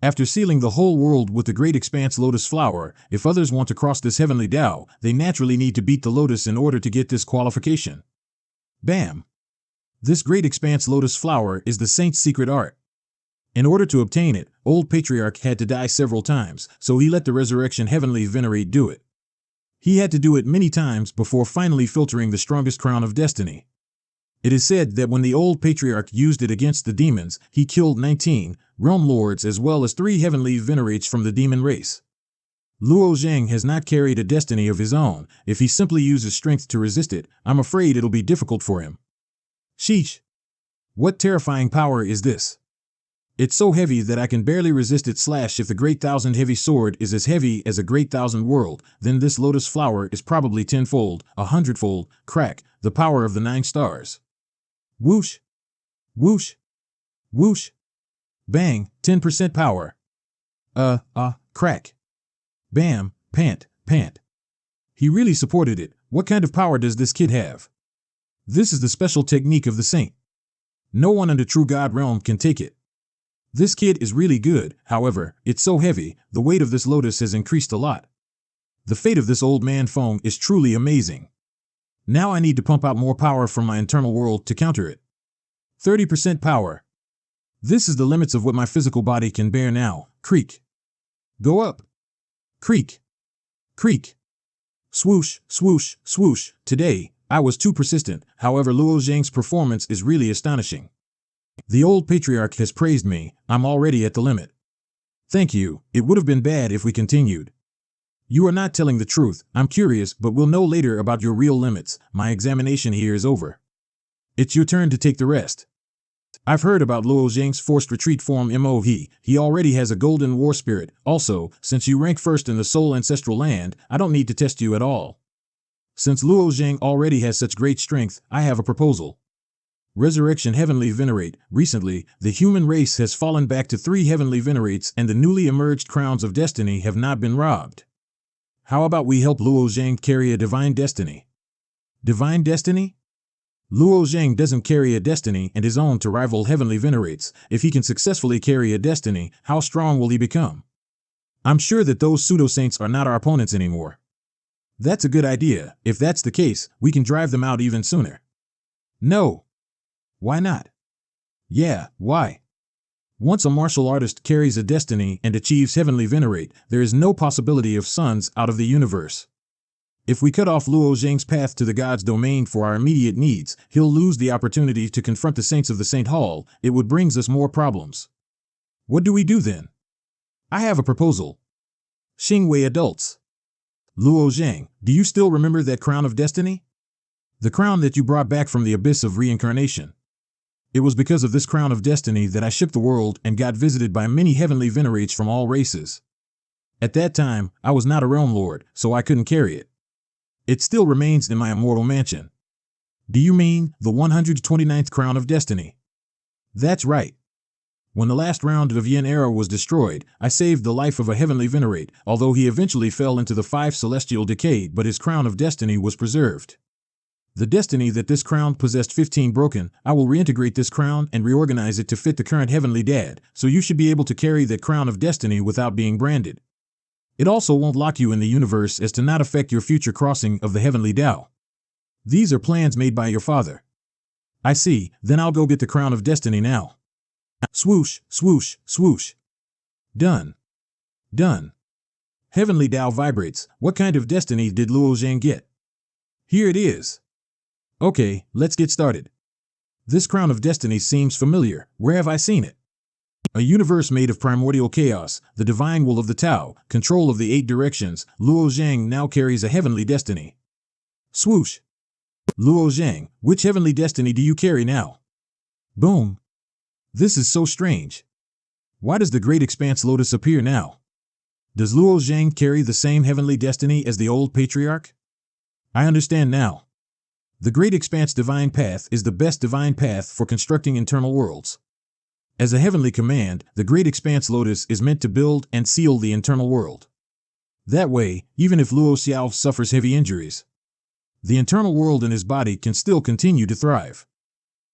After sealing the whole world with the great expanse lotus flower, if others want to cross this heavenly Tao, they naturally need to beat the lotus in order to get this qualification. Bam! This great expanse lotus flower is the saint's secret art. In order to obtain it, old patriarch had to die several times, so he let the resurrection heavenly venerate do it. He had to do it many times before finally filtering the strongest crown of destiny. It is said that when the old patriarch used it against the demons, he killed 19 realm lords as well as 3 heavenly venerates from the demon race. Luo Zheng has not carried a destiny of his own. If he simply uses strength to resist it, I'm afraid it'll be difficult for him. Sheesh! What terrifying power is this? It's so heavy that I can barely resist it. If the great thousand heavy sword is as heavy as a great thousand world, then this lotus flower is probably 10-fold, 100-fold, crack, the power of the 9 stars. Whoosh! Whoosh! Whoosh! Bang, 10% power. Crack. Bam, pant, pant. He really supported it. What kind of power does this kid have? This is the special technique of the saint. No one in the true God realm can take it. This kid is really good. However, it's so heavy, the weight of this lotus has increased a lot. The fate of this old man Feng is truly amazing. Now I need to pump out more power from my internal world to counter it. 30% power. This is the limits of what my physical body can bear now. Creak. Go up. Creak. Creak. Swoosh, swoosh, swoosh. Today, I was too persistent. However, Luo Zheng's performance is really astonishing. The old patriarch has praised me. I'm already at the limit. Thank you. It would have been bad if we continued. You are not telling the truth. I'm curious, but we'll know later about your real limits. My examination here is over. It's your turn to take the rest. I've heard about Luo Zheng's forced retreat form MOV. He already has a golden war spirit. Also, since you rank first in the soul ancestral land, I don't need to test you at all. Since Luo Zheng already has such great strength, I have a proposal. Resurrection Heavenly Venerate. Recently, the human race has fallen back to 3 heavenly venerates and the newly emerged crowns of destiny have not been robbed. How about we help Luo Zheng carry a divine destiny? Divine destiny? Luo Zheng doesn't carry a destiny and his own to rival heavenly venerates. If he can successfully carry a destiny, how strong will he become? I'm sure that those pseudo-saints are not our opponents anymore. That's a good idea. If that's the case, we can drive them out even sooner. No. Why not? Yeah, why? Once a martial artist carries a destiny and achieves heavenly venerate, there is no possibility of sons out of the universe. If we cut off Luo Zheng's path to the God's domain for our immediate needs, he'll lose the opportunity to confront the saints of the Saint Hall. It would bring us more problems. What do we do then? I have a proposal. Xingwei adults. Luo Zhang, do you still remember that crown of destiny? The crown that you brought back from the abyss of reincarnation. It was because of this crown of destiny that I shook the world and got visited by many heavenly venerates from all races. At that time, I was not a realm lord, so I couldn't carry it. It still remains in my immortal mansion. Do you mean the 129th crown of destiny? That's right. When the last round of Yin era was destroyed, I saved the life of a heavenly venerate, although he eventually fell into the 5 celestial decay, but his crown of destiny was preserved. The destiny that this crown possessed 15 broken, I will reintegrate this crown and reorganize it to fit the current heavenly dad, so you should be able to carry that crown of destiny without being branded. It also won't lock you in the universe as to not affect your future crossing of the heavenly Tao. These are plans made by your father. I see, then I'll go get the crown of destiny now. Swoosh, swoosh, swoosh. Done. Done. Heavenly Tao vibrates. What kind of destiny did Luo Zhang get? Here it is. Okay, let's get started. This crown of destiny seems familiar. Where have I seen it? A universe made of primordial chaos, the divine will of the Tao, control of the 8 directions. Luo Zhang now carries a heavenly destiny. Swoosh. Luo Zhang, which heavenly destiny do you carry now? Boom. This is so strange. Why does the Great Expanse Lotus appear now? Does Luo Zhang carry the same heavenly destiny as the old patriarch? I understand now. The Great Expanse Divine Path is the best divine path for constructing internal worlds. As a heavenly command, the Great Expanse Lotus is meant to build and seal the internal world. That way, even if Luo Xiao suffers heavy injuries, the internal world in his body can still continue to thrive.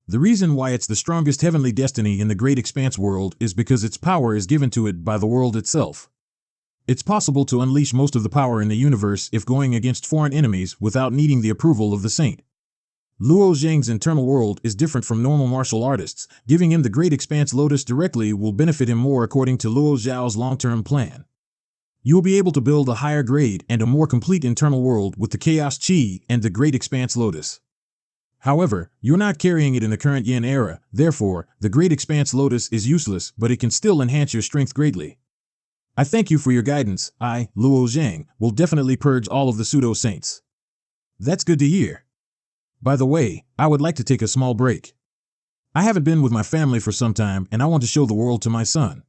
The reason why it's the strongest heavenly destiny in the Great Expanse world is because its power is given to it by the world itself. It's possible to unleash most of the power in the universe if going against foreign enemies without needing the approval of the saint. Luo Zhang's internal world is different from normal martial artists. Giving him the Great Expanse Lotus directly will benefit him more according to Luo Xiao's long-term plan. You will be able to build a higher grade and a more complete internal world with the Chaos Chi and the Great Expanse Lotus. However, you're not carrying it in the current Yin era, therefore, the Great Expanse Lotus is useless, but it can still enhance your strength greatly. I thank you for your guidance. I, Luo Zhang, will definitely purge all of the pseudo-saints. That's good to hear. By the way, I would like to take a small break. I haven't been with my family for some time and I want to show the world to my son.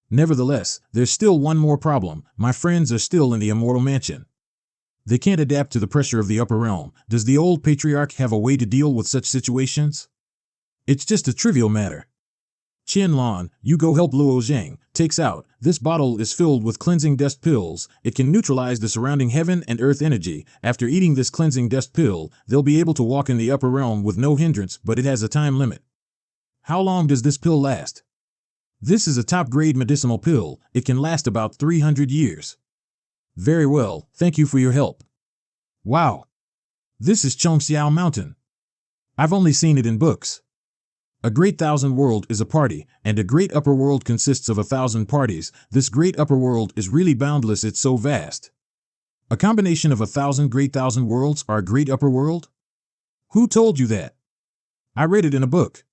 Nevertheless, there's still one more problem. My friends are still in the immortal mansion. They can't adapt to the pressure of the upper realm. Does the old patriarch have a way to deal with such situations? It's just a trivial matter. Qian Lan, you go help Luo Zhang. Takes out. This bottle is filled with cleansing dust pills. It can neutralize the surrounding heaven and earth energy. After eating this cleansing dust pill, they'll be able to walk in the upper realm with no hindrance, but it has a time limit. How long does this pill last? This is a top-grade medicinal pill. It can last about 300 years. Very well, thank you for your help. Wow. This is Chongxiao Mountain. I've only seen it in books. A great thousand world is a party, and a great upper world consists of 1,000 parties. This great upper world is really boundless, it's so vast. A combination of 1,000 great thousand worlds are a great upper world? Who told you that? I read it in a book.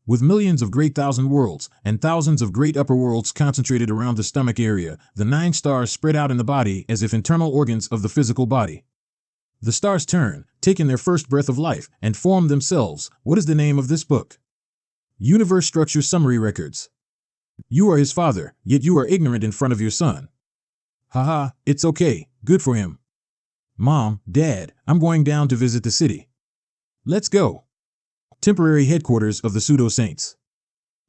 With millions of great thousand worlds and thousands of great upper worlds concentrated around the stomach area, the 9 stars spread out in the body as if internal organs of the physical body. The stars turn, take in their first breath of life, and form themselves. What is the name of this book? Universe Structure Summary Records. You are his father, yet you are ignorant in front of your son. Haha, it's okay, good for him. Mom, Dad, I'm going down to visit the city. Let's go. Temporary headquarters of the pseudo-saints.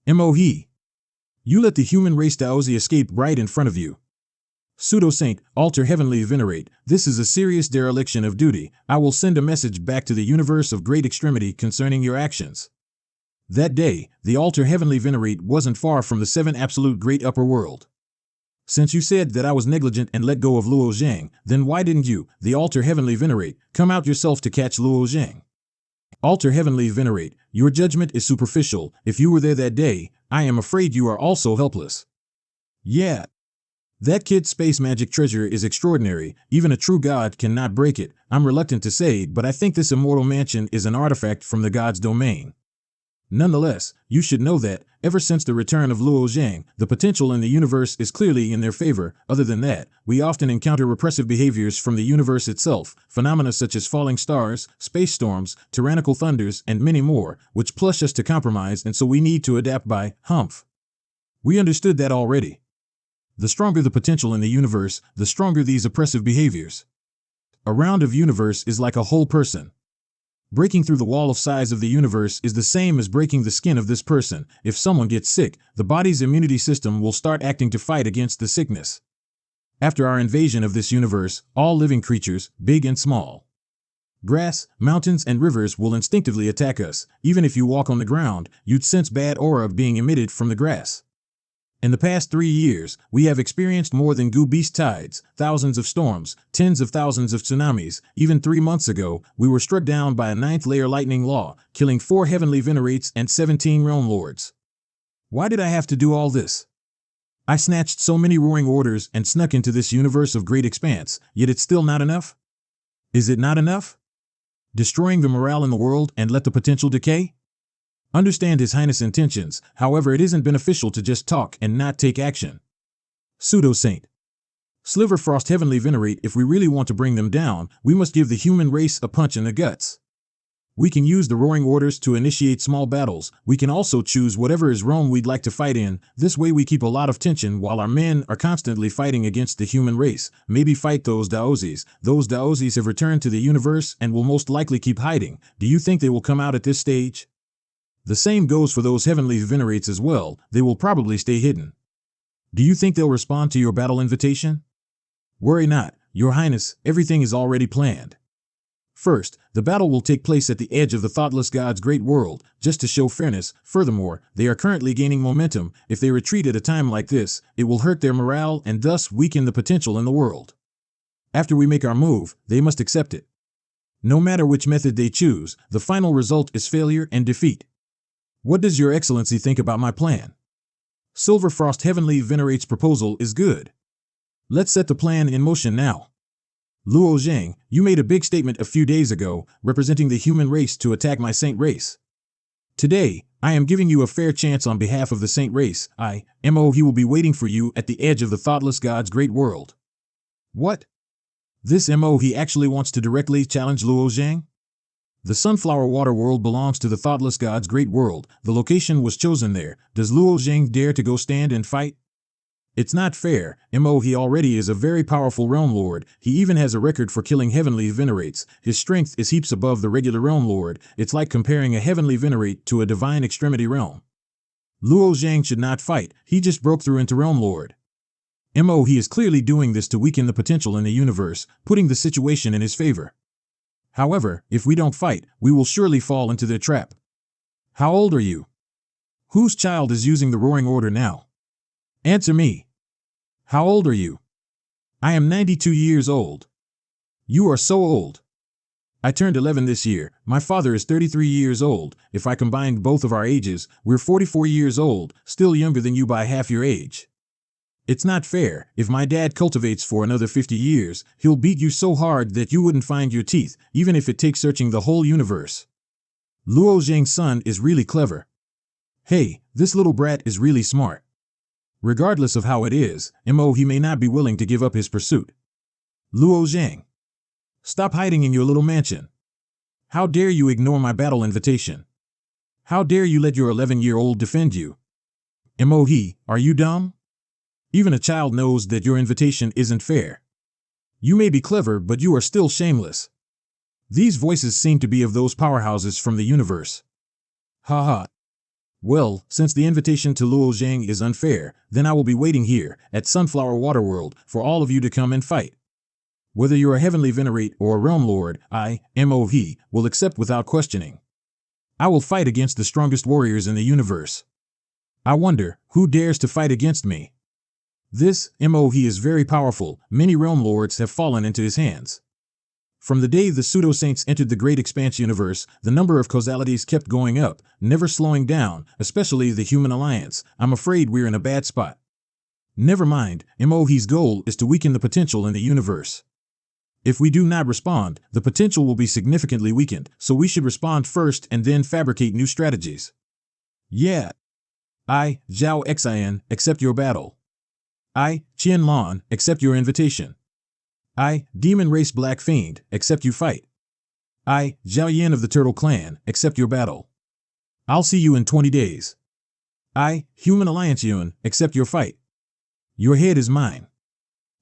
Mohe. You let the human race Daozi escape right in front of you. Pseudo-saint, alter heavenly venerate, this is a serious dereliction of duty. I will send a message back to the universe of great extremity concerning your actions. That day, the alter heavenly venerate wasn't far from the 7 absolute great upper world. Since you said that I was negligent and let go of Luo Zhang, then why didn't you, the alter heavenly venerate, come out yourself to catch Luo Zhang? Alter heavenly venerate, your judgment is superficial. If you were there that day, I am afraid you are also helpless. Yeah. That kid's space magic treasure is extraordinary. Even a true god cannot break it. I'm reluctant to say, but I think this immortal mansion is an artifact from the god's domain. Nonetheless, you should know that, ever since the return of Luo Zhang, the potential in the universe is clearly in their favor. Other than that, we often encounter repressive behaviors from the universe itself, phenomena such as falling stars, space storms, tyrannical thunders, and many more, which push us to compromise, and so we need to adapt by humph. We understood that already. The stronger the potential in the universe, the stronger these oppressive behaviors. A round of universe is like a whole person. Breaking through the wall of size of the universe is the same as breaking the skin of this person. If someone gets sick, the body's immunity system will start acting to fight against the sickness. After our invasion of this universe, all living creatures, big and small, grass, mountains, and rivers will instinctively attack us. Even if you walk on the ground, you'd sense bad aura being emitted from the grass. In the past 3 years, we have experienced more than goo beast tides, thousands of storms, tens of thousands of tsunamis. Even 3 months ago, we were struck down by a 9th-layer lightning law, killing 4 heavenly venerates and 17 realm lords. Why did I have to do all this? I snatched so many roaring orders and snuck into this universe of great expanse, yet it's still not enough? Is it not enough? Destroying the morale in the world and let the potential decay? Understand His Highness' intentions, however it isn't beneficial to just talk and not take action. Pseudo-Saint. Sliverfrost Heavenly Venerate, if we really want to bring them down, we must give the human race a punch in the guts. We can use the roaring orders to initiate small battles. We can also choose whatever is realm we'd like to fight in. This way we keep a lot of tension while our men are constantly fighting against the human race. Maybe fight those Daozis. Those Daozis have returned to the universe and will most likely keep hiding. Do you think they will come out at this stage? The same goes for those heavenly venerates as well. They will probably stay hidden. Do you think they'll respond to your battle invitation? Worry not, Your Highness, everything is already planned. First, the battle will take place at the edge of the thoughtless god's great world, just to show fairness. Furthermore, they are currently gaining momentum. If they retreat at a time like this, it will hurt their morale and thus weaken the potential in the world. After we make our move, they must accept it. No matter which method they choose, the final result is failure and defeat. What does Your Excellency think about my plan? Silverfrost Heavenly Venerate's proposal is good. Let's set the plan in motion now. Luo Zhang, you made a big statement a few days ago, representing the human race to attack my saint race. Today, I am giving you a fair chance on behalf of the saint race. He will be waiting for you at the edge of the thoughtless god's great world. What? This he actually wants to directly challenge Luo Zhang? The Sunflower Water World belongs to the thoughtless god's great world. The location was chosen there. Does Luo Zhang dare to go stand and fight? It's not fair. He already is a very powerful realm lord. He even has a record for killing heavenly venerates. His strength is heaps above the regular realm lord. It's like comparing a heavenly venerate to a divine extremity realm. Luo Zhang should not fight. He just broke through into realm lord. He is clearly doing this to weaken the potential in the universe, putting the situation in his favor. However, if we don't fight, we will surely fall into their trap. How old are you? Whose child is using the roaring order now? Answer me. How old are you? I am 92 years old. You are so old. I turned 11 this year. My father is 33 years old. If I combined both of our ages, we're 44 years old, still younger than you by half your age. It's not fair. If my dad cultivates for another 50 years, he'll beat you so hard that you wouldn't find your teeth, even if it takes searching the whole universe. Luo Zhang's son is really clever. Hey, this little brat is really smart. Regardless of how it is, he may not be willing to give up his pursuit. Luo Zhang. Stop hiding in your little mansion. How dare you ignore my battle invitation? How dare you let your 11-year-old defend you? Are you dumb? Even a child knows that your invitation isn't fair. You may be clever, but you are still shameless. These voices seem to be of those powerhouses from the universe. Haha. Well, since the invitation to Luo Zhang is unfair, then I will be waiting here, at Sunflower Water World, for all of you to come and fight. Whether you're a heavenly venerate or a realm lord, will accept without questioning. I will fight against the strongest warriors in the universe. I wonder, who dares to fight against me? This is very powerful. Many realm lords have fallen into his hands. From the day the pseudo-saints entered the Great Expanse universe, the number of causalities kept going up, never slowing down, especially the Human Alliance. I'm afraid we're in a bad spot. Never mind, His goal is to weaken the potential in the universe. If we do not respond, the potential will be significantly weakened, so we should respond first and then fabricate new strategies. Yeah. I, Zhao Xian, accept your battle. I, Qian Lan, accept your invitation. I, Demon Race Black Fiend, accept you fight. I, Zhao Yin of the Turtle Clan, accept your battle. I'll see you in 20 days. I, Human Alliance Yun, accept your fight. Your head is mine.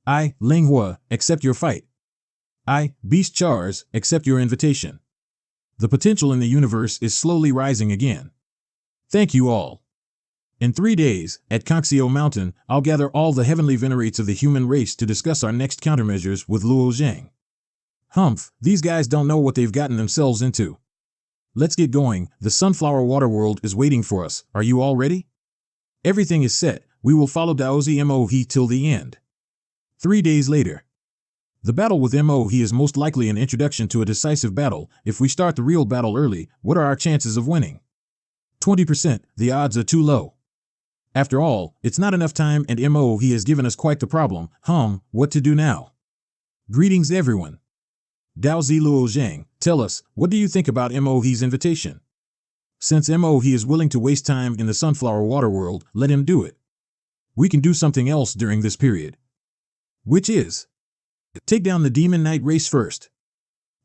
I, Ling Hua, accept your fight. I, Beast Chars, accept your invitation. The potential in the universe is slowly rising again. Thank you all. In 3 days, at Conxio Mountain, I'll gather all the heavenly venerates of the human race to discuss our next countermeasures with Luo Zhang. Humph, these guys don't know what they've gotten themselves into. Let's get going, the Sunflower Water World is waiting for us, are you all ready? Everything is set, we will follow Daozi Mo He till the end. 3 days later. The battle with Mo He is most likely an introduction to a decisive battle. If we start the real battle early, what are our chances of winning? 20%, the odds are too low. After all, it's not enough time and Mo He has given us quite the problem. What to do now? Greetings everyone. Daozi Luo Zhang, tell us, what do you think about Mo He's invitation? Since Mo He is willing to waste time in the Sunflower Water World, let him do it. We can do something else during this period. Which is? Take down the Demon Knight race first.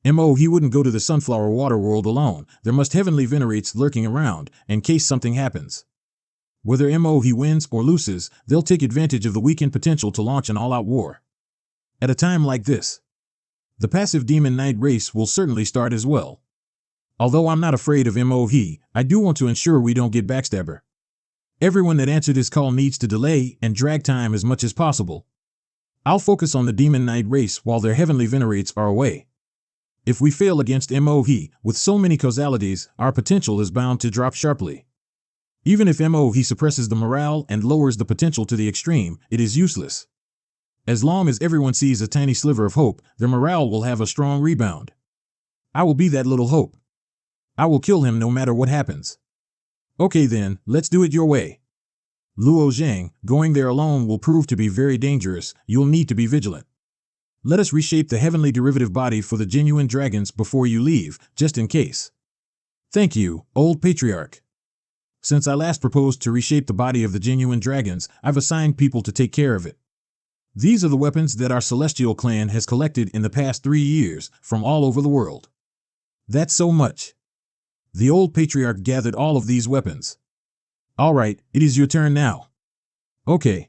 Mo He wouldn't go to the Sunflower Water World alone, there must heavenly venerates lurking around, in case something happens. Whether Mo He wins or loses, they'll take advantage of the weakened potential to launch an all-out war. At a time like this, the passive Demon Knight race will certainly start as well. Although I'm not afraid of Mo He, I do want to ensure we don't get backstabber. Everyone that answered his call needs to delay and drag time as much as possible. I'll focus on the Demon Knight race while their heavenly venerates are away. If we fail against Mo He, with so many causalities, our potential is bound to drop sharply. Even if Mo He suppresses the morale and lowers the potential to the extreme, it is useless. As long as everyone sees a tiny sliver of hope, their morale will have a strong rebound. I will be that little hope. I will kill him no matter what happens. Okay then, let's do it your way. Luo Zhang, going there alone will prove to be very dangerous, you'll need to be vigilant. Let us reshape the heavenly derivative body for the genuine dragons before you leave, just in case. Thank you, old patriarch. Since I last proposed to reshape the body of the genuine dragons, I've assigned people to take care of it. These are the weapons that our celestial clan has collected in the past 3 years, from all over the world. That's so much. The old patriarch gathered all of these weapons. Alright, it is your turn now. Okay.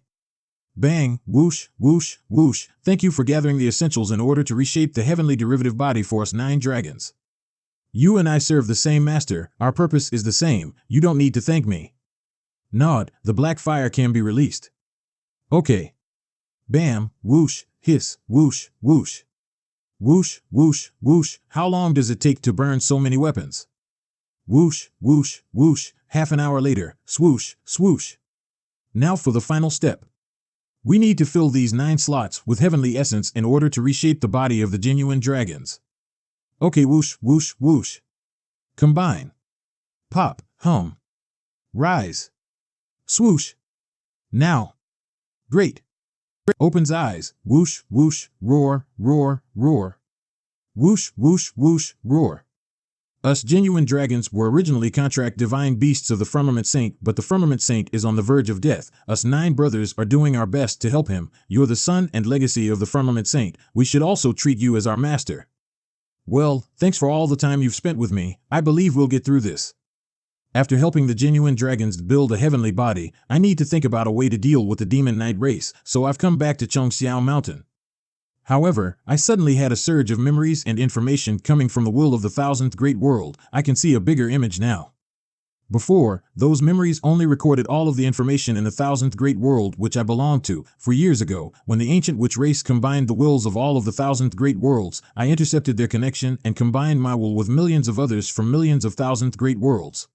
Bang, whoosh, whoosh, whoosh, thank you for gathering the essentials in order to reshape the heavenly derivative body for us 9 dragons. You and I serve the same master, our purpose is the same, you don't need to thank me. Nod, the black fire can be released. Okay. Bam, whoosh, hiss, whoosh, whoosh. Whoosh, whoosh, whoosh, how long does it take to burn so many weapons? Whoosh, whoosh, whoosh, half an hour later, swoosh, swoosh. Now for the final step. We need to fill these 9 slots with heavenly essence in order to reshape the body of the genuine dragons. Okay, whoosh, whoosh, whoosh. Combine. Pop, rise. Swoosh. Now. Great. Opens eyes, whoosh, whoosh, roar, roar, roar. Whoosh, whoosh, whoosh, roar. Us genuine dragons were originally contract divine beasts of the Firmament Saint, but the Firmament Saint is on the verge of death. Us 9 brothers are doing our best to help him. You're the son and legacy of the Firmament Saint. We should also treat you as our master. Well, thanks for all the time you've spent with me. I believe we'll get through this. After helping the genuine dragons build a heavenly body, I need to think about a way to deal with the Demon Knight race, so I've come back to Chongxiao Mountain. However, I suddenly had a surge of memories and information coming from the will of the 1000th Great World. I can see a bigger image now. Before, those memories only recorded all of the information in the 1000th Great World which I belonged to. For years ago, when the ancient witch race combined the wills of all of the 1000th Great Worlds, I intercepted their connection and combined my will with millions of others from millions of 1000th Great Worlds.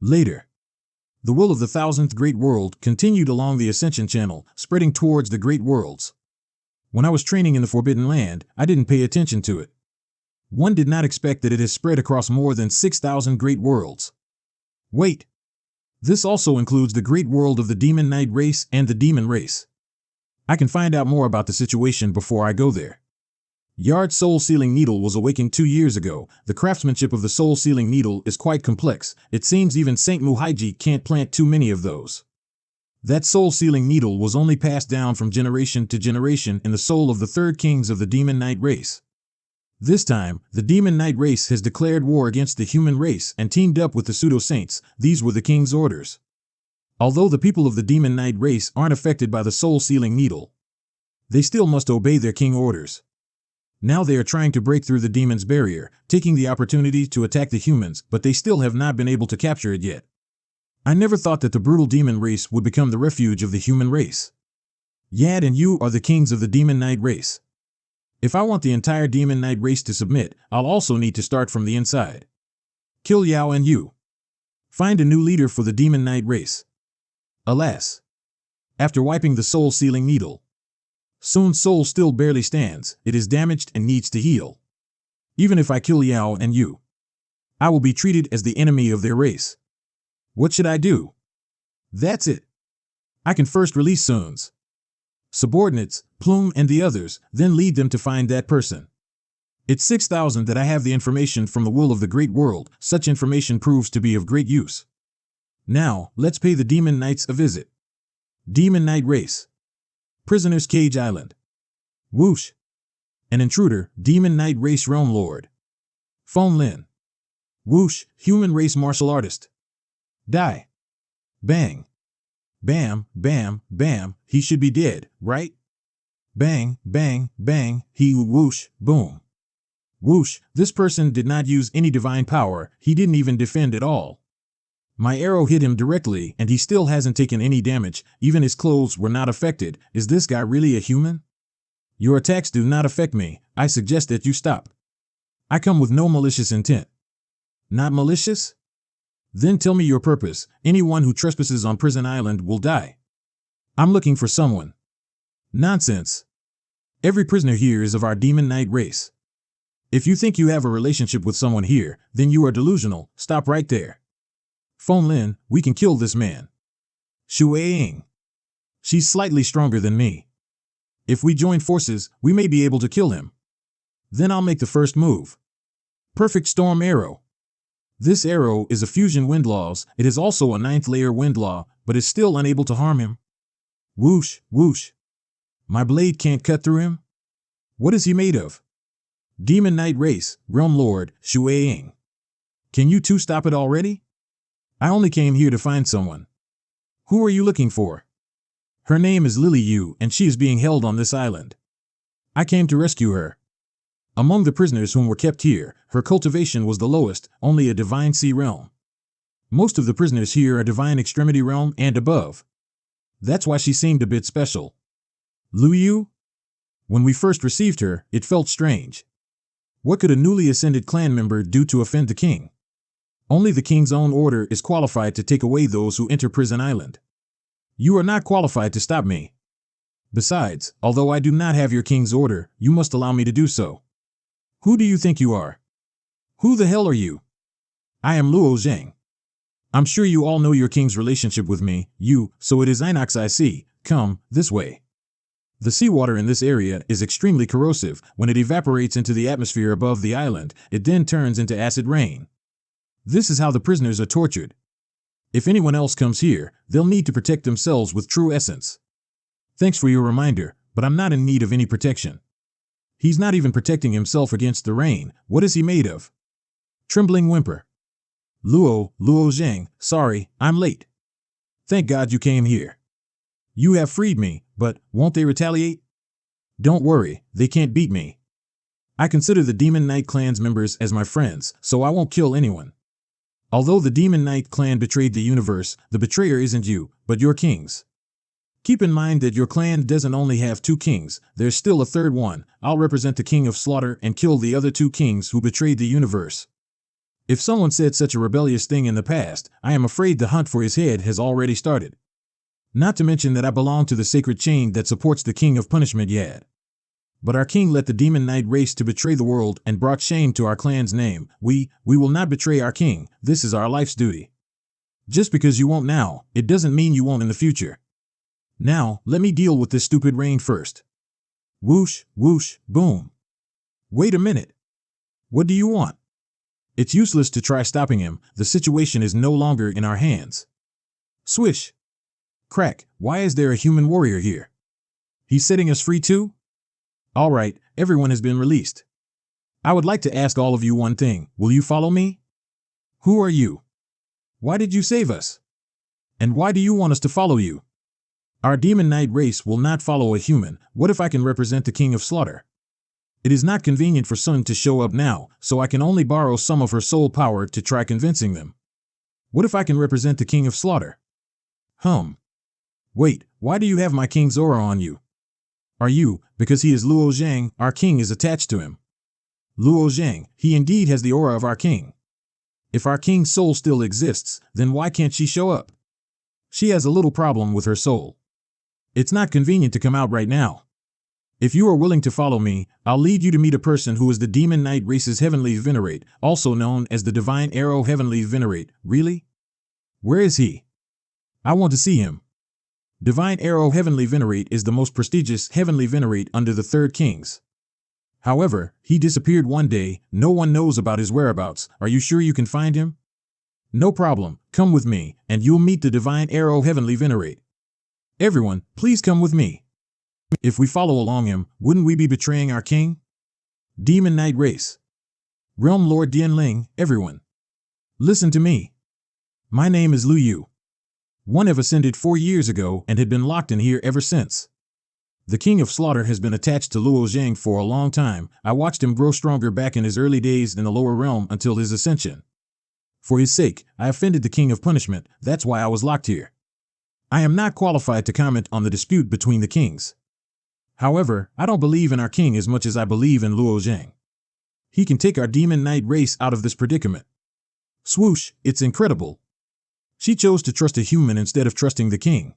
Later, the will of the 1000th Great World continued along the Ascension Channel, spreading towards the Great Worlds. When I was training in the Forbidden Land, I didn't pay attention to it. One did not expect that it has spread across more than 6,000 Great Worlds. Wait. This also includes the Great World of the Demon Knight race and the Demon race. I can find out more about the situation before I go there. Yard's soul-sealing needle was awakened 2 years ago. The craftsmanship of the soul-sealing needle is quite complex. It seems even Saint Muhaiji can't plant too many of those. That soul-sealing needle was only passed down from generation to generation in the soul of the third kings of the Demon Knight race. This time, the Demon Knight race has declared war against the human race and teamed up with the pseudo-saints. These were the king's orders. Although the people of the Demon Knight race aren't affected by the soul-sealing needle, they still must obey their king orders. Now they are trying to break through the demon's barrier, taking the opportunity to attack the humans, but they still have not been able to capture it yet. I never thought that the brutal demon race would become the refuge of the human race. Yad and you are the kings of the Demon Knight race. If I want the entire Demon Knight race to submit, I'll also need to start from the inside. Kill Yao and you. Find a new leader for the Demon Knight race. Alas. After wiping the soul-sealing needle, Sun's soul still barely stands. It is damaged and needs to heal. Even if I kill Yao and you, I will be treated as the enemy of their race. What should I do? That's it. I can first release Sun's subordinates, Plume and the others, then lead them to find that person. It's 6,000 that I have the information from the will of the great world. Such information proves to be of great use. Now, let's pay the Demon Knights a visit. Demon Knight race. Prisoner's Cage Island. Whoosh. An intruder, Demon Knight race realm lord. Feng Lin. Whoosh, human race martial artist. Die. Bang. Bam, bam, bam, he should be dead, right? Bang, bang, bang, he whoosh, boom. Whoosh, this person did not use any divine power, he didn't even defend at all. My arrow hit him directly and he still hasn't taken any damage, even his clothes were not affected. Is this guy really a human? Your attacks do not affect me, I suggest that you stop. I come with no malicious intent. Not malicious? Then tell me your purpose. Anyone who trespasses on Prison Island will die. I'm looking for someone. Nonsense. Every prisoner here is of our Demon Knight race. If you think you have a relationship with someone here, then you are delusional. Stop right there. Feng Lin, we can kill this man. Shu Ying. She's slightly stronger than me. If we join forces, we may be able to kill him. Then I'll make the first move. Perfect Storm Arrow. This arrow is a fusion wind laws. It is also a 9th layer wind law, but is still unable to harm him. Whoosh, whoosh. My blade can't cut through him? What is he made of? Demon Knight race, Realm Lord, Shu Ying. Can you two stop it already? I only came here to find someone. Who are you looking for? Her name is Lily Yu and she is being held on this island. I came to rescue her. Among the prisoners whom were kept here, her cultivation was the lowest, only a divine sea realm. Most of the prisoners here are divine extremity realm and above. That's why she seemed a bit special. Lu Yu? When we first received her, it felt strange. What could a newly ascended clan member do to offend the king? Only the king's own order is qualified to take away those who enter Prison Island. You are not qualified to stop me. Besides, although I do not have your king's order, you must allow me to do so. Who do you think you are? Who the hell are you? I am Luo Zhang. I'm sure you all know your king's relationship with me, so it is Inox I see. Come, this way. The seawater in this area is extremely corrosive. When it evaporates into the atmosphere above the island, it then turns into acid rain. This is how the prisoners are tortured. If anyone else comes here, they'll need to protect themselves with true essence. Thanks for your reminder, but I'm not in need of any protection. He's not even protecting himself against the rain. What is he made of? Trembling whimper. Luo Zhang, sorry, I'm late. Thank God you came here. You have freed me, but won't they retaliate? Don't worry, they can't beat me. I consider the Demon Knight clan's members as my friends, so I won't kill anyone. Although the Demon Knight clan betrayed the universe, the betrayer isn't you, but your kings. Keep in mind that your clan doesn't only have 2 kings, there's still a third one. I'll represent the king of slaughter and kill the other 2 kings who betrayed the universe. If someone said such a rebellious thing in the past, I am afraid the hunt for his head has already started. Not to mention that I belong to the sacred chain that supports the king of punishment Yad. But our king let the Demon Knight race to betray the world and brought shame to our clan's name. We will not betray our king. This is our life's duty. Just because you won't now, it doesn't mean you won't in the future. Now, let me deal with this stupid rain first. Whoosh, whoosh, boom. Wait a minute. What do you want? It's useless to try stopping him. The situation is no longer in our hands. Swish. Crack. Why is there a human warrior here? He's setting us free too? All right, everyone has been released. I would like to ask all of you one thing. Will you follow me? Who are you? Why did you save us? And why do you want us to follow you? Our demon knight race will not follow a human. What if I can represent the King of Slaughter? It is not convenient for Sun to show up now, so I can only borrow some of her soul power to try convincing them. What if I can represent the King of Slaughter? Wait, why do you have my king's aura on you? Are you, because he is Luo Zhang, our king is attached to him. Luo Zhang, he indeed has the aura of our king. If our king's soul still exists, then why can't she show up? She has a little problem with her soul. It's not convenient to come out right now. If you are willing to follow me, I'll lead you to meet a person who is the Demon Knight race's Heavenly Venerate, also known as the Divine Arrow Heavenly Venerate. Really? Where is he? I want to see him. Divine Arrow Heavenly Venerate is the most prestigious Heavenly Venerate under the Third Kings. However, he disappeared one day. No one knows about his whereabouts. Are you sure you can find him? No problem. Come with me, and you'll meet the Divine Arrow Heavenly Venerate. Everyone, please come with me. If we follow along him, wouldn't we be betraying our king? Demon Knight race. Realm Lord Dianling, everyone. Listen to me. My name is Lu Yu. One have ascended 4 years ago and had been locked in here ever since. The King of Slaughter has been attached to Luo Zhang for a long time. I watched him grow stronger back in his early days in the lower realm until his ascension. For his sake, I offended the King of Punishment. That's why I was locked here. I am not qualified to comment on the dispute between the kings. However, I don't believe in our king as much as I believe in Luo Zhang. He can take our Demon Knight race out of this predicament. Swoosh, it's incredible. She chose to trust a human instead of trusting the king.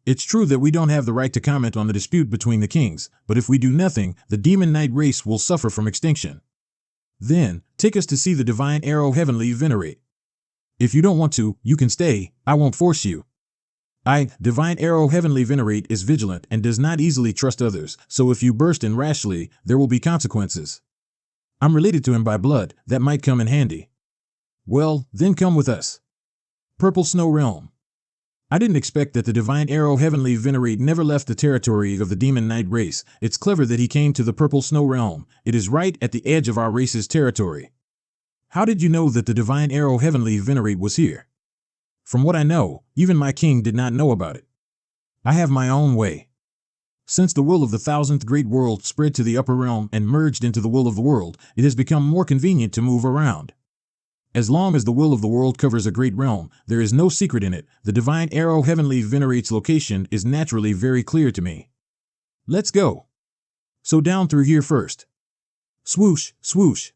It's true that we don't have the right to comment on the dispute between the kings, but if we do nothing, the Demon Knight race will suffer from extinction. Then, take us to see the Divine Arrow Heavenly Venerate. If you don't want to, you can stay. I won't force you. Divine Arrow Heavenly Venerate is vigilant and does not easily trust others, so if you burst in rashly, there will be consequences. I'm related to him by blood. That might come in handy. Well, then come with us. Purple Snow Realm. I didn't expect that the Divine Arrow Heavenly Venerate never left the territory of the Demon Knight race. It's clever that he came to the Purple Snow Realm. It is right at the edge of our race's territory. How did you know that the Divine Arrow Heavenly Venerate was here? From what I know, even my king did not know about it. I have my own way. Since the will of the 1000th great world spread to the upper realm and merged into the will of the world, it has become more convenient to move around. As long as the will of the world covers a great realm, there is no secret in it. The Divine Arrow Heavenly Venerate's location is naturally very clear to me. Let's go. So down through here first. Swoosh, swoosh.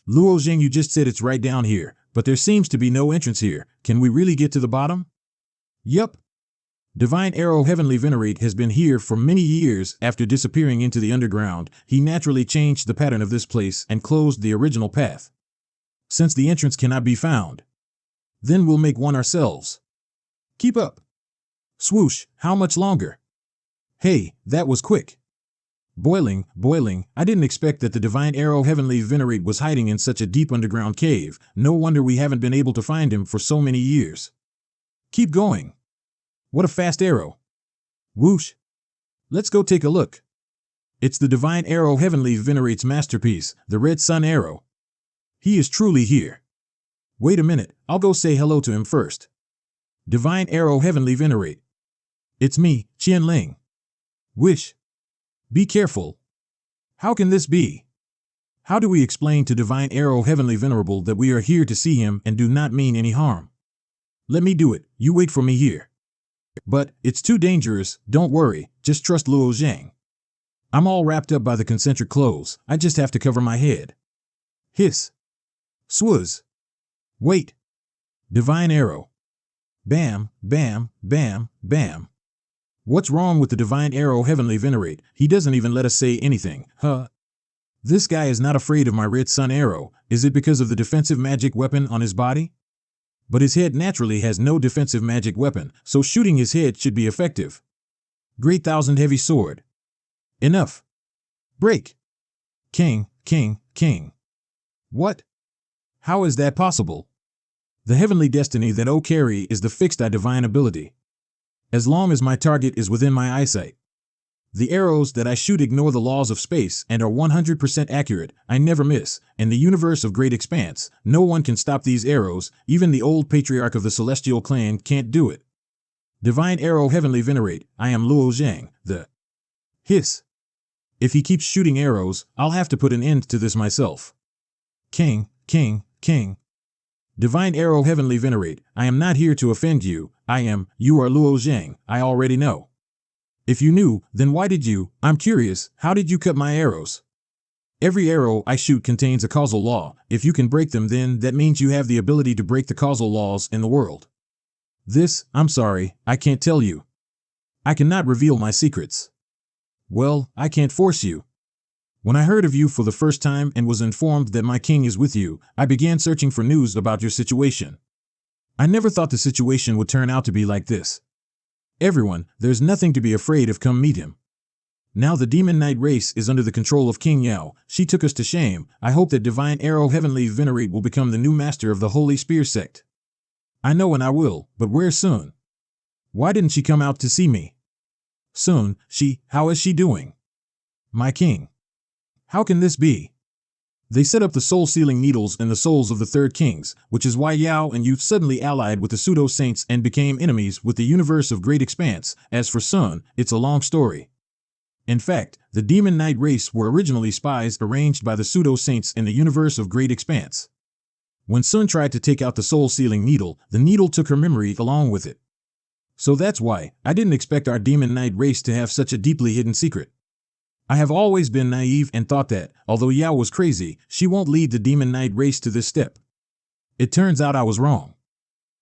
Luo Zhang, you just said it's right down here, but there seems to be no entrance here. Can we really get to the bottom? Yup. Divine Arrow Heavenly Venerate has been here for many years. After disappearing into the underground, he naturally changed the pattern of this place and closed the original path. Since the entrance cannot be found, then we'll make one ourselves. Keep up. Swoosh, how much longer? Hey, that was quick. Boiling, I didn't expect that the Divine Arrow Heavenly Venerate was hiding in such a deep underground cave. No wonder we haven't been able to find him for so many years. Keep going. What a fast arrow. Whoosh. Let's go take a look. It's the Divine Arrow Heavenly Venerate's masterpiece, the Red Sun Arrow. He is truly here. Wait a minute, I'll go say hello to him first. Divine Arrow Heavenly Venerate. It's me, Qianling. Wish. Be careful. How can this be? How do we explain to Divine Arrow Heavenly Venerable that we are here to see him and do not mean any harm? Let me do it, you wait for me here. But, it's too dangerous, don't worry, just trust Luo Zhang. I'm all wrapped up by the concentric clothes, I just have to cover my head. Hiss. Swizz. Wait. Divine Arrow. Bam, bam, bam, bam. What's wrong with the Divine Arrow Heavenly Venerate? He doesn't even let us say anything, huh? This guy is not afraid of my Red Sun Arrow. Is it because of the defensive magic weapon on his body? But his head naturally has no defensive magic weapon, so shooting his head should be effective. Great 1000 Heavy Sword. Enough. Break. King, King. What? How is that possible? The heavenly destiny that O carry is the fixed divine ability. As long as my target is within my eyesight. The arrows that I shoot ignore the laws of space and are 100% accurate. I never miss. In the universe of great expanse, no one can stop these arrows. Even the old patriarch of the celestial clan can't do it. Divine arrow heavenly venerate. I am Luo Zhang, the hiss. If he keeps shooting arrows, I'll have to put an end to this myself. King. Divine arrow heavenly venerate. I am not here to offend you. You are Luo Zhang. I already know. If you knew, then why did you? I'm curious, how did you cut my arrows? Every arrow I shoot contains a causal law. If you can break them, then that means you have the ability to break the causal laws in the world. I'm sorry, I can't tell you. I cannot reveal my secrets. Well, I can't force you. When I heard of you for the first time and was informed that my king is with you, I began searching for news about your situation. I never thought the situation would turn out to be like this. Everyone, there's nothing to be afraid of, come meet him. Now the demon knight race is under the control of King Yao. She took us to shame. I hope that Divine Arrow Heavenly Venerate will become the new master of the Holy Spear sect. I know and I will, but where's Sun? Why didn't she come out to see me? Sun, how is she doing? My king. How can this be? They set up the soul-sealing needles in the souls of the third kings, which is why Yao and you suddenly allied with the pseudo-saints and became enemies with the universe of great expanse. As for Sun, it's a long story. In fact, the demon knight race were originally spies arranged by the pseudo-saints in the universe of great expanse. When Sun tried to take out the soul-sealing needle, the needle took her memory along with it. So that's why I didn't expect our demon knight race to have such a deeply hidden secret. I have always been naive and thought that, although Yao was crazy, she won't lead the demon knight race to this step. It turns out I was wrong.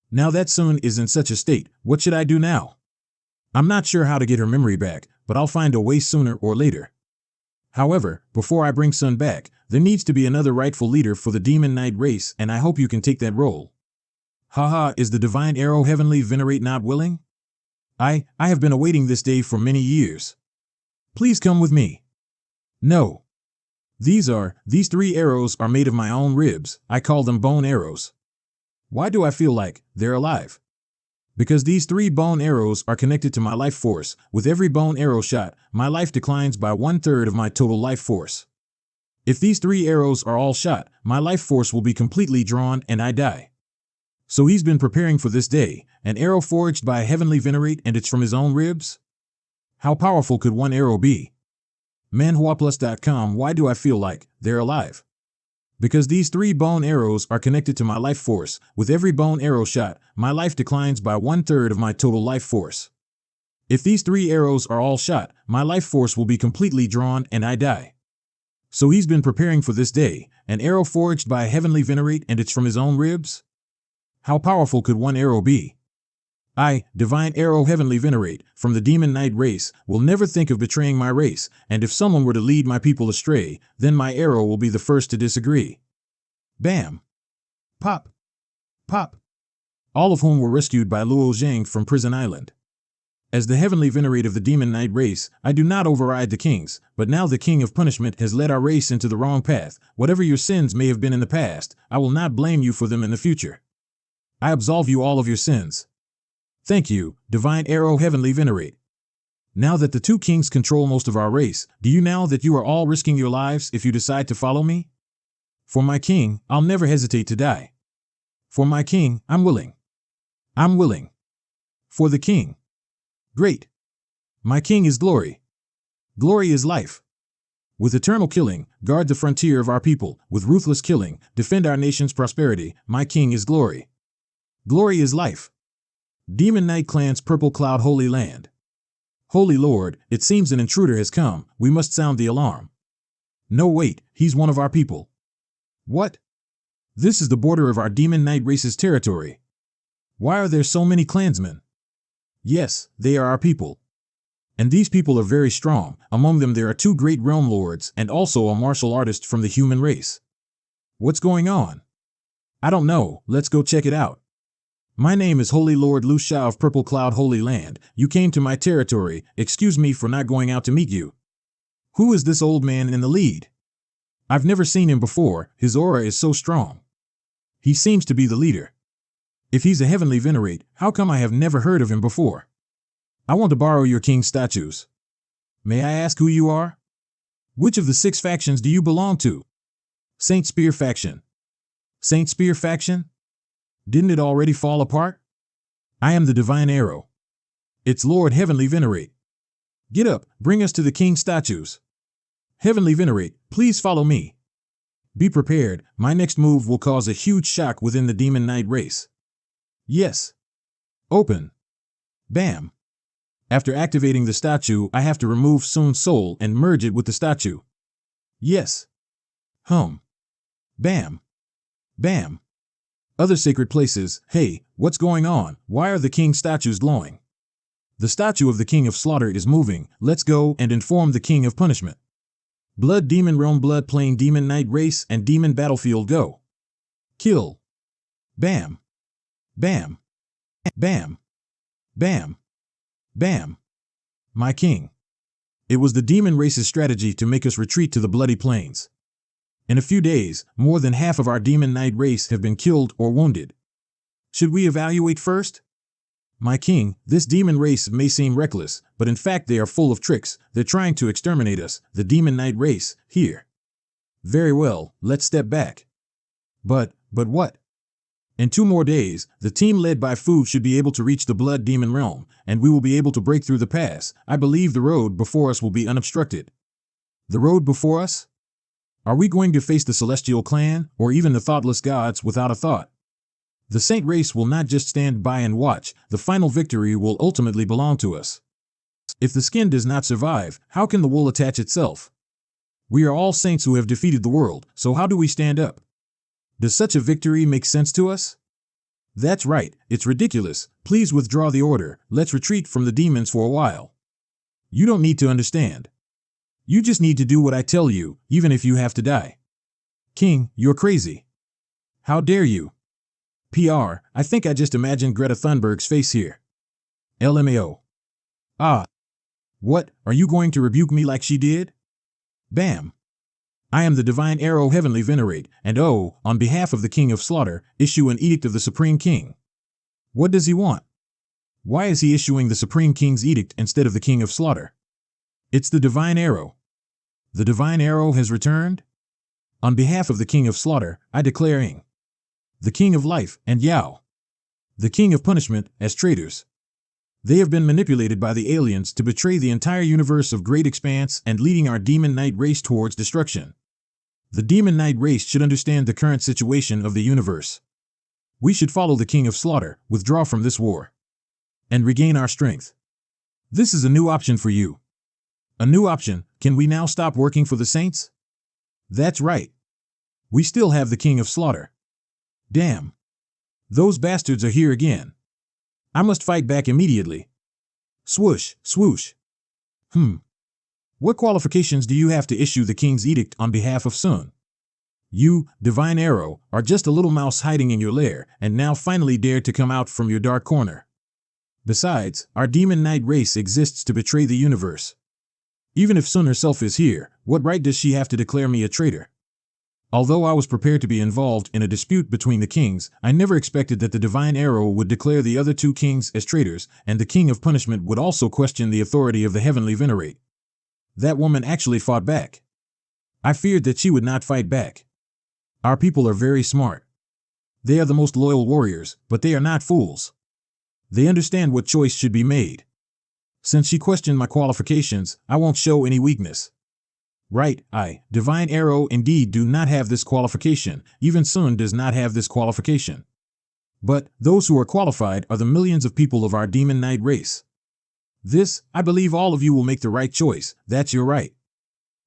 Now that Sun is in such a state, what should I do now? I'm not sure how to get her memory back, but I'll find a way sooner or later. However, before I bring Sun back, there needs to be another rightful leader for the demon knight race, and I hope you can take that role. Haha, is the Divine Arrow Heavenly Venerate not willing? I have been awaiting this day for many years. Please come with me. No. These 3 arrows are made of my own ribs. I call them bone arrows. Why do I feel like they're alive? Because these 3 bone arrows are connected to my life force. With every bone arrow shot, my life declines by 1/3 of my total life force. If these 3 arrows are all shot, my life force will be completely drawn and I die. So he's been preparing for this day, an arrow forged by a heavenly venerate, and it's from his own ribs? How powerful could one arrow be? Manhwaplus.com. Why do I feel like they're alive? Because these 3 bone arrows are connected to my life force. With every bone arrow shot, my life declines by 1/3 of my total life force. If these 3 arrows are all shot, my life force will be completely drawn and I die. So he's been preparing for this day, an arrow forged by a heavenly venerate, and it's from his own ribs? How powerful could one arrow be? I, Divine Arrow Heavenly Venerate, from the demon knight race, will never think of betraying my race, and if someone were to lead my people astray, then my arrow will be the first to disagree. Bam! Pop! Pop! All of whom were rescued by Luo Zhang from Prison Island. As the Heavenly Venerate of the demon knight race, I do not override the kings, but now the king of punishment has led our race into the wrong path. Whatever your sins may have been in the past, I will not blame you for them in the future. I absolve you all of your sins. Thank you, Divine Arrow Heavenly Venerate. Now that the 2 kings control most of our race, do you know that you are all risking your lives if you decide to follow me? For my king, I'll never hesitate to die. For my king, I'm willing. I'm willing. For the king. Great. My king is glory. Glory is life. With eternal killing, guard the frontier of our people. With ruthless killing, defend our nation's prosperity. My king is glory. Glory is life. Demon Knight Clan's Purple Cloud Holy Land. Holy Lord, it seems an intruder has come. We must sound the alarm. No, wait, he's one of our people. What? This is the border of our Demon Knight race's territory. Why are there so many clansmen? Yes, they are our people. And these people are very strong. Among them there are 2 great realm lords and also a martial artist from the human race. What's going on? I don't know, let's go check it out. My name is Holy Lord Lu Sha of Purple Cloud Holy Land. You came to my territory. Excuse me for not going out to meet you. Who is this old man in the lead? I've never seen him before, his aura is so strong. He seems to be the leader. If he's a heavenly venerate, how come I have never heard of him before? I want to borrow your king's statues. May I ask who you are? Which of the 6 factions do you belong to? Saint Spear faction. Saint Spear faction? Didn't it already fall apart? I am the divine arrow. It's Lord Heavenly Venerate. Get up, bring us to the king's statues. Heavenly Venerate, please follow me. Be prepared, my next move will cause a huge shock within the Demon Knight race. Yes. Open. Bam. After activating the statue, I have to remove Sun's soul and merge it with the statue. Yes. Bam. Bam. Other sacred places, hey, what's going on? Why are the king's statues glowing? The statue of the King of Slaughter is moving, let's go and inform the King of Punishment. Blood Demon Realm Blood Plane Demon Knight Race and Demon Battlefield go. Kill. Bam. Bam. Bam. Bam. Bam. My king. It was the demon race's strategy to make us retreat to the bloody plains. In a few days, more than half of our Demon Knight race have been killed or wounded. Should we evaluate first? My king, this demon race may seem reckless, but in fact they are full of tricks. They're trying to exterminate us, the Demon Knight race, here. Very well, let's step back. But what? In 2 more days, the team led by Fu should be able to reach the Blood Demon Realm, and we will be able to break through the pass. I believe the road before us will be unobstructed. The road before us? Are we going to face the Celestial Clan, or even the Thoughtless Gods without a thought? The Saint race will not just stand by and watch, the final victory will ultimately belong to us. If the skin does not survive, how can the wool attach itself? We are all saints who have defeated the world, so how do we stand up? Does such a victory make sense to us? That's right, it's ridiculous. Please withdraw the order, let's retreat from the demons for a while. You don't need to understand. You just need to do what I tell you, even if you have to die. King, you're crazy. How dare you? PR, I think I just imagined Greta Thunberg's face here. LMAO. Ah. What, are you going to rebuke me like she did? Bam. I am the Divine Arrow Heavenly Venerate, and on behalf of the King of Slaughter, issue an edict of the Supreme King. What does he want? Why is he issuing the Supreme King's edict instead of the King of Slaughter? It's the Divine Arrow. The Divine Arrow has returned? On behalf of the King of Slaughter, I declare Ing, the King of Life, and Yao, the King of Punishment, as traitors. They have been manipulated by the aliens to betray the entire universe of Great Expanse and leading our Demon Knight race towards destruction. The Demon Knight race should understand the current situation of the universe. We should follow the King of Slaughter, withdraw from this war, and regain our strength. This is a new option for you. A new option. Can we now stop working for the Saints? That's right. We still have the King of Slaughter. Damn. Those bastards are here again. I must fight back immediately. Swoosh, swoosh. What qualifications do you have to issue the King's edict on behalf of Sun? You, Divine Arrow, are just a little mouse hiding in your lair, and now finally dare to come out from your dark corner. Besides, our Demon Knight race exists to betray the universe. Even if Sun herself is here, what right does she have to declare me a traitor? Although I was prepared to be involved in a dispute between the kings, I never expected that the Divine Arrow would declare the other 2 kings as traitors, and the King of Punishment would also question the authority of the Heavenly Venerate. That woman actually fought back. I feared that she would not fight back. Our people are very smart. They are the most loyal warriors, but they are not fools. They understand what choice should be made. Since she questioned my qualifications, I won't show any weakness. Right, I, Divine Arrow, indeed do not have this qualification. Even Sun does not have this qualification. But those who are qualified are the millions of people of our Demon Knight race. This, I believe all of you will make the right choice. That's your right.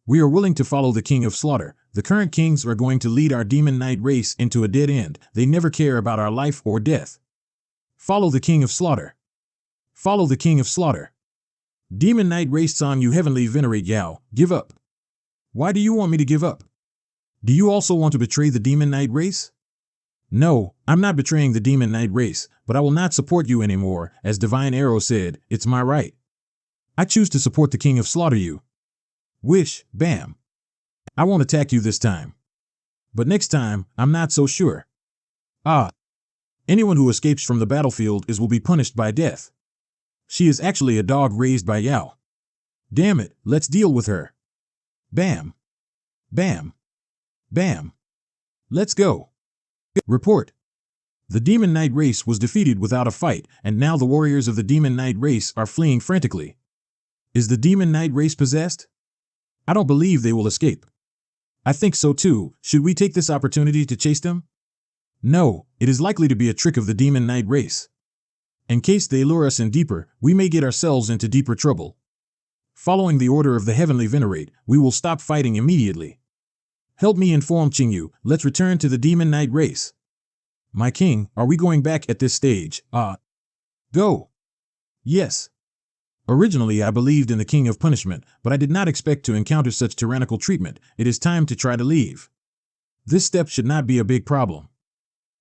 We are willing to follow the King of Slaughter. The current kings are going to lead our Demon Knight race into a dead end. They never care about our life or death. Follow the King of Slaughter. Follow the King of Slaughter. Demon Knight race on you Heavenly Venerate Yao, give up. Why do you want me to give up? Do you also want to betray the Demon Knight race? No, I'm not betraying the Demon Knight race, but I will not support you anymore. As Divine Arrow said, it's my right. I choose to support the King of Slaughter you. Wish, bam. I won't attack you this time. But next time, I'm not so sure. Ah. Anyone who escapes from the battlefield will be punished by death. She is actually a dog raised by Yao. Damn it, let's deal with her. Bam. Bam. Bam. Let's go. Report. The Demon Knight race was defeated without a fight, and now the warriors of the Demon Knight race are fleeing frantically. Is the Demon Knight race possessed? I don't believe they will escape. I think so too. Should we take this opportunity to chase them? No, it is likely to be a trick of the Demon Knight race. In case they lure us in deeper, we may get ourselves into deeper trouble. Following the order of the Heavenly Venerate, we will stop fighting immediately. Help me inform Qingyu, let's return to the Demon Knight race. My king, are we going back at this stage? Go. Yes. Originally I believed in the King of Punishment, but I did not expect to encounter such tyrannical treatment. It is time to try to leave. This step should not be a big problem.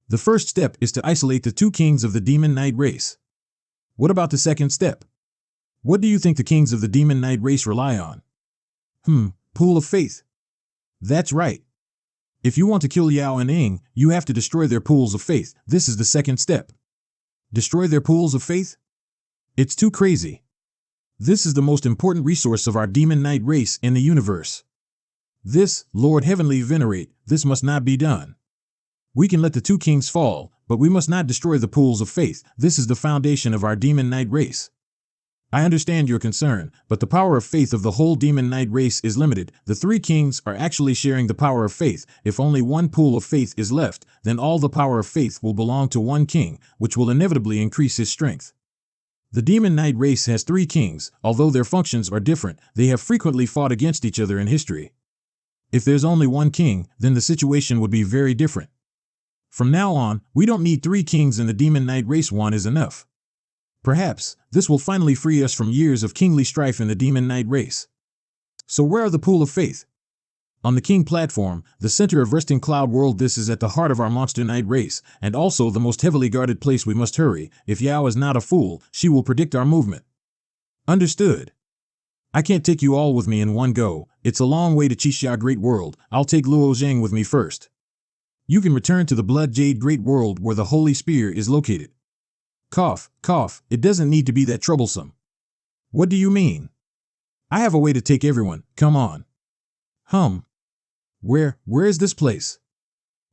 The first step is to isolate the two kings of the Demon Knight race. What about the second step? What do you think the kings of the Demon Knight race rely on? Pool of faith. That's right. If you want to kill Yao and Ying, you have to destroy their pools of faith. This is the second step. Destroy their pools of faith? It's too crazy. This is the most important resource of our Demon Knight race in the universe. This, Lord Heavenly Venerate, this must not be done. We can let the two kings fall, but we must not destroy the pools of faith. This is the foundation of our Demon Knight race. I understand your concern, but the power of faith of the whole Demon Knight race is limited. The three kings are actually sharing the power of faith. If only one pool of faith is left, then all the power of faith will belong to one king, which will inevitably increase his strength. The Demon Knight race has three kings. Although their functions are different, they have frequently fought against each other in history. If there's only one king, then the situation would be very different. From now on, we don't need three kings in the Demon Knight race. One is enough. Perhaps, this will finally free us from years of kingly strife in the Demon Knight race. So where are the pool of faith? On the king platform, the center of resting cloud world. This is at the heart of our Monster Knight race, and also the most heavily guarded place. We must hurry. If Yao is not a fool, she will predict our movement. Understood. I can't take you all with me in one go. It's a long way to Qixia Great World. I'll take Luo Zhang with me first. You can return to the Blood Jade Great World where the Holy Spear is located. Cough, cough, it doesn't need to be that troublesome. What do you mean? I have a way to take everyone, come on. Where is this place?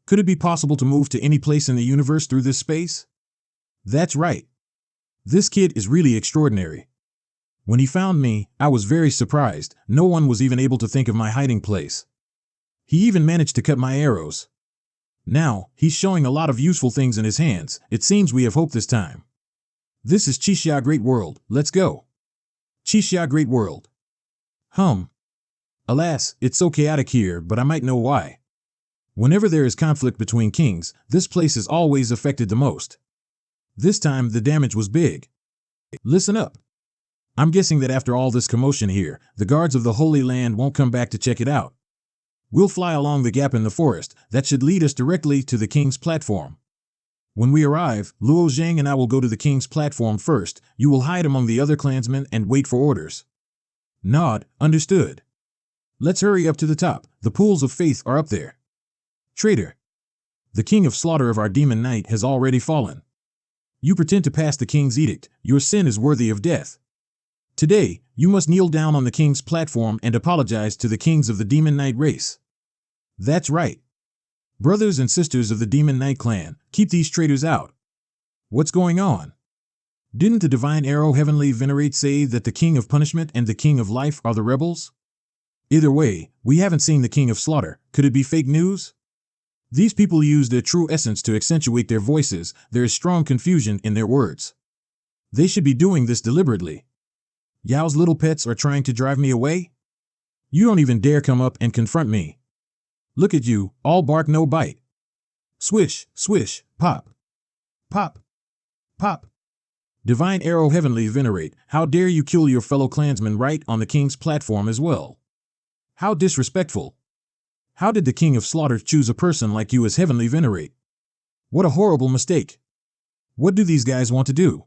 Could it be possible to move to any place in the universe through this space? That's right. This kid is really extraordinary. When he found me, I was very surprised. No one was even able to think of my hiding place. He even managed to cut my arrows. Now, he's showing a lot of useful things in his hands. It seems we have hope this time. This is Qixia Great World. Let's go. Qixia Great World. Alas, it's so chaotic here, but I might know why. Whenever there is conflict between kings, this place is always affected the most. This time, the damage was big. Listen up. I'm guessing that after all this commotion here, the guards of the Holy Land won't come back to check it out. We'll fly along the gap in the forest. That should lead us directly to the king's platform. When we arrive, Luo Zhang and I will go to the king's platform first. You will hide among the other clansmen and wait for orders. Nod, understood. Let's hurry up to the top. The pools of faith are up there. Traitor. The king of slaughter of our Demon Knight has already fallen. You pretend to pass the king's edict. Your sin is worthy of death. Today, you must kneel down on the king's platform and apologize to the kings of the Demon Knight race. That's right. Brothers and sisters of the Demon Knight clan, keep these traitors out. What's going on? Didn't the Divine Arrow Heavenly Venerate say that the King of Punishment and the King of Life are the rebels? Either way, we haven't seen the King of Slaughter. Could it be fake news? These people use their true essence to accentuate their voices. There is strong confusion in their words. They should be doing this deliberately. Yao's little pets are trying to drive me away? You don't even dare come up and confront me. Look at you, all bark no bite. Swish, swish, pop. Pop. Pop. Divine Arrow Heavenly Venerate, how dare you kill your fellow clansmen right on the king's platform as well? How disrespectful. How did the King of Slaughter choose a person like you as Heavenly Venerate? What a horrible mistake. What do these guys want to do?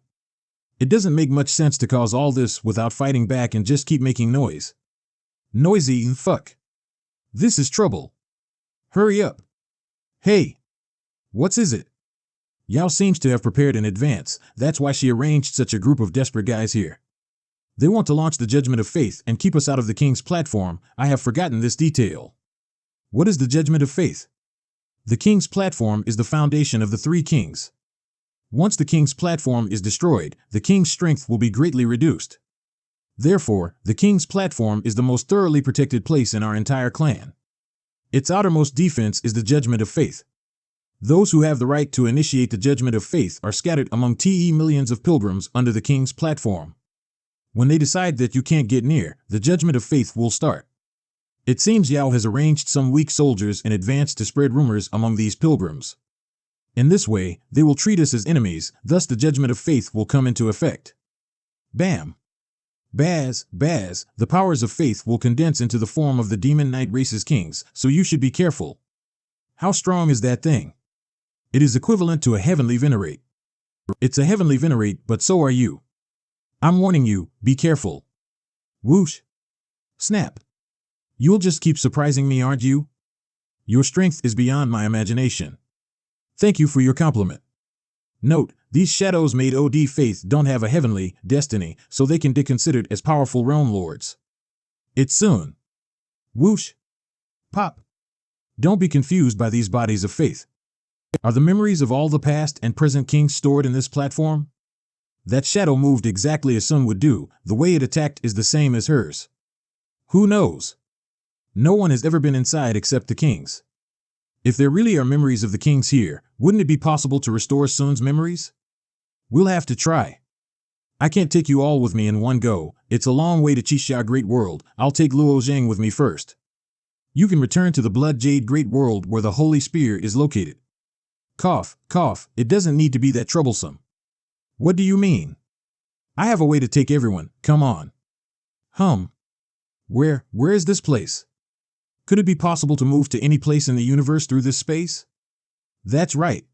It doesn't make much sense to cause all this without fighting back and just keep making noise. Noisy and fuck. This is trouble. Hurry up. Hey, what's is it? Yao seems to have prepared in advance. That's why she arranged such a group of desperate guys here. They want to launch the Judgment of Faith and keep us out of the king's platform. I have forgotten this detail. What is the Judgment of Faith? The king's platform is the foundation of the three kings. Once the king's platform is destroyed, the king's strength will be greatly reduced. Therefore, the king's platform is the most thoroughly protected place in our entire clan. Its outermost defense is the Judgment of Faith. Those who have the right to initiate the Judgment of Faith are scattered among millions of pilgrims under the king's platform. When they decide that you can't get near, the Judgment of Faith will start. It seems Yao has arranged some weak soldiers in advance to spread rumors among these pilgrims. In this way, they will treat us as enemies, thus the Judgment of Faith will come into effect. Bam! Baz, the powers of faith will condense into the form of the demon knight race's kings, so you should be careful. How strong is that thing? It is equivalent to a heavenly venerate. It's a heavenly venerate, but so are you. I'm warning you, be careful. Whoosh! Snap! You'll just keep surprising me, aren't you? Your strength is beyond my imagination. Thank you for your compliment. Note, these shadows made OD faith don't have a heavenly destiny, so they can be considered as powerful realm lords. It's soon. Whoosh! Pop! Don't be confused by these bodies of faith. Are the memories of all the past and present kings stored in this platform? That shadow moved exactly as Sun would do. The way it attacked is the same as hers. Who knows? No one has ever been inside except the kings. If there really are memories of the kings here, wouldn't it be possible to restore Sun's memories? We'll have to try. I can't take you all with me in one go. It's a long way to Qixia Great World. I'll take Luo Zhang with me first. You can return to the Blood Jade Great World where the Holy Spear is located. Cough, cough, it doesn't need to be that troublesome. What do you mean? I have a way to take everyone, come on. Where is this place? Could it be possible to move to any place in the universe through this space? That's right.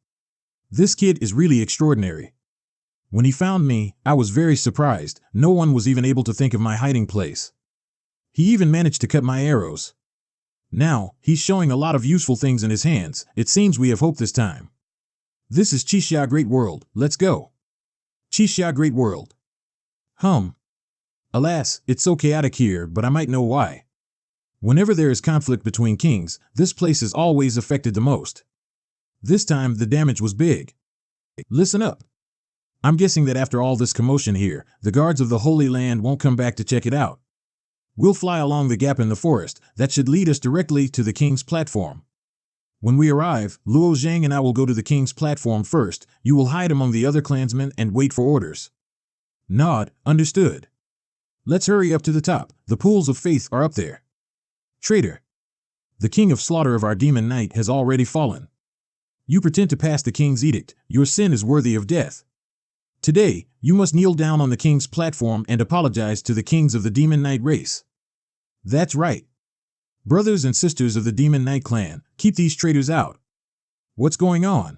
This kid is really extraordinary. When he found me, I was very surprised. No one was even able to think of my hiding place. He even managed to cut my arrows. Now, he's showing a lot of useful things in his hands. It seems we have hope this time. This is Qixia Great World. Let's go. Qixia Great World. Alas, it's so chaotic here, but I might know why. Whenever there is conflict between kings, this place is always affected the most. This time, the damage was big. Listen up. I'm guessing that after all this commotion here, the guards of the Holy Land won't come back to check it out. We'll fly along the gap in the forest. That should lead us directly to the king's platform. When we arrive, Luo Zhang and I will go to the king's platform first. You will hide among the other clansmen and wait for orders. Nod, understood. Let's hurry up to the top. The pools of faith are up there. Traitor. The king of slaughter of our demon knight has already fallen. You pretend to pass the king's edict. Your sin is worthy of death. Today, you must kneel down on the king's platform and apologize to the kings of the demon knight race. That's right. Brothers and sisters of the Demon Knight clan, keep these traitors out. What's going on?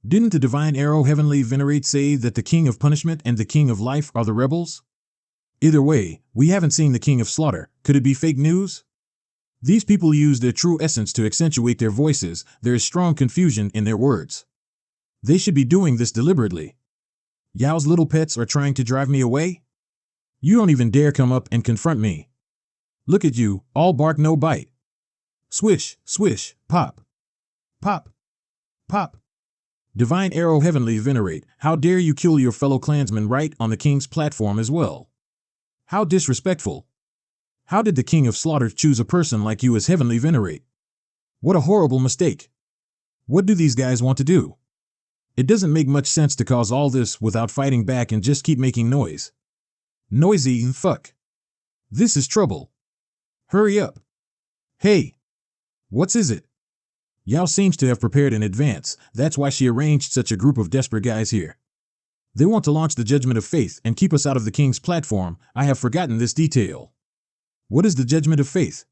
Didn't the divine arrow heavenly venerate say that the king of punishment and the king of life are the rebels? Either way, we haven't seen the king of slaughter. Could it be fake news? These people use their true essence to accentuate their voices. There is strong confusion in their words. They should be doing this deliberately. Yao's little pets are trying to drive me away? You don't even dare come up and confront me. Look at you, all bark no bite. Swish, swish, pop. Pop. Pop. Divine arrow heavenly venerate, how dare you kill your fellow clansmen right on the king's platform as well? How disrespectful. How did the king of slaughter choose a person like you as heavenly venerate? What a horrible mistake. What do these guys want to do? It doesn't make much sense to cause all this without fighting back and just keep making noise. Noisy and fuck. This is trouble. Hurry up. Hey. What's is it? Yao seems to have prepared in advance. That's why she arranged such a group of desperate guys here. They want to launch the Judgment of Faith and keep us out of the king's platform. I have forgotten this detail. What is the Judgment of Faith?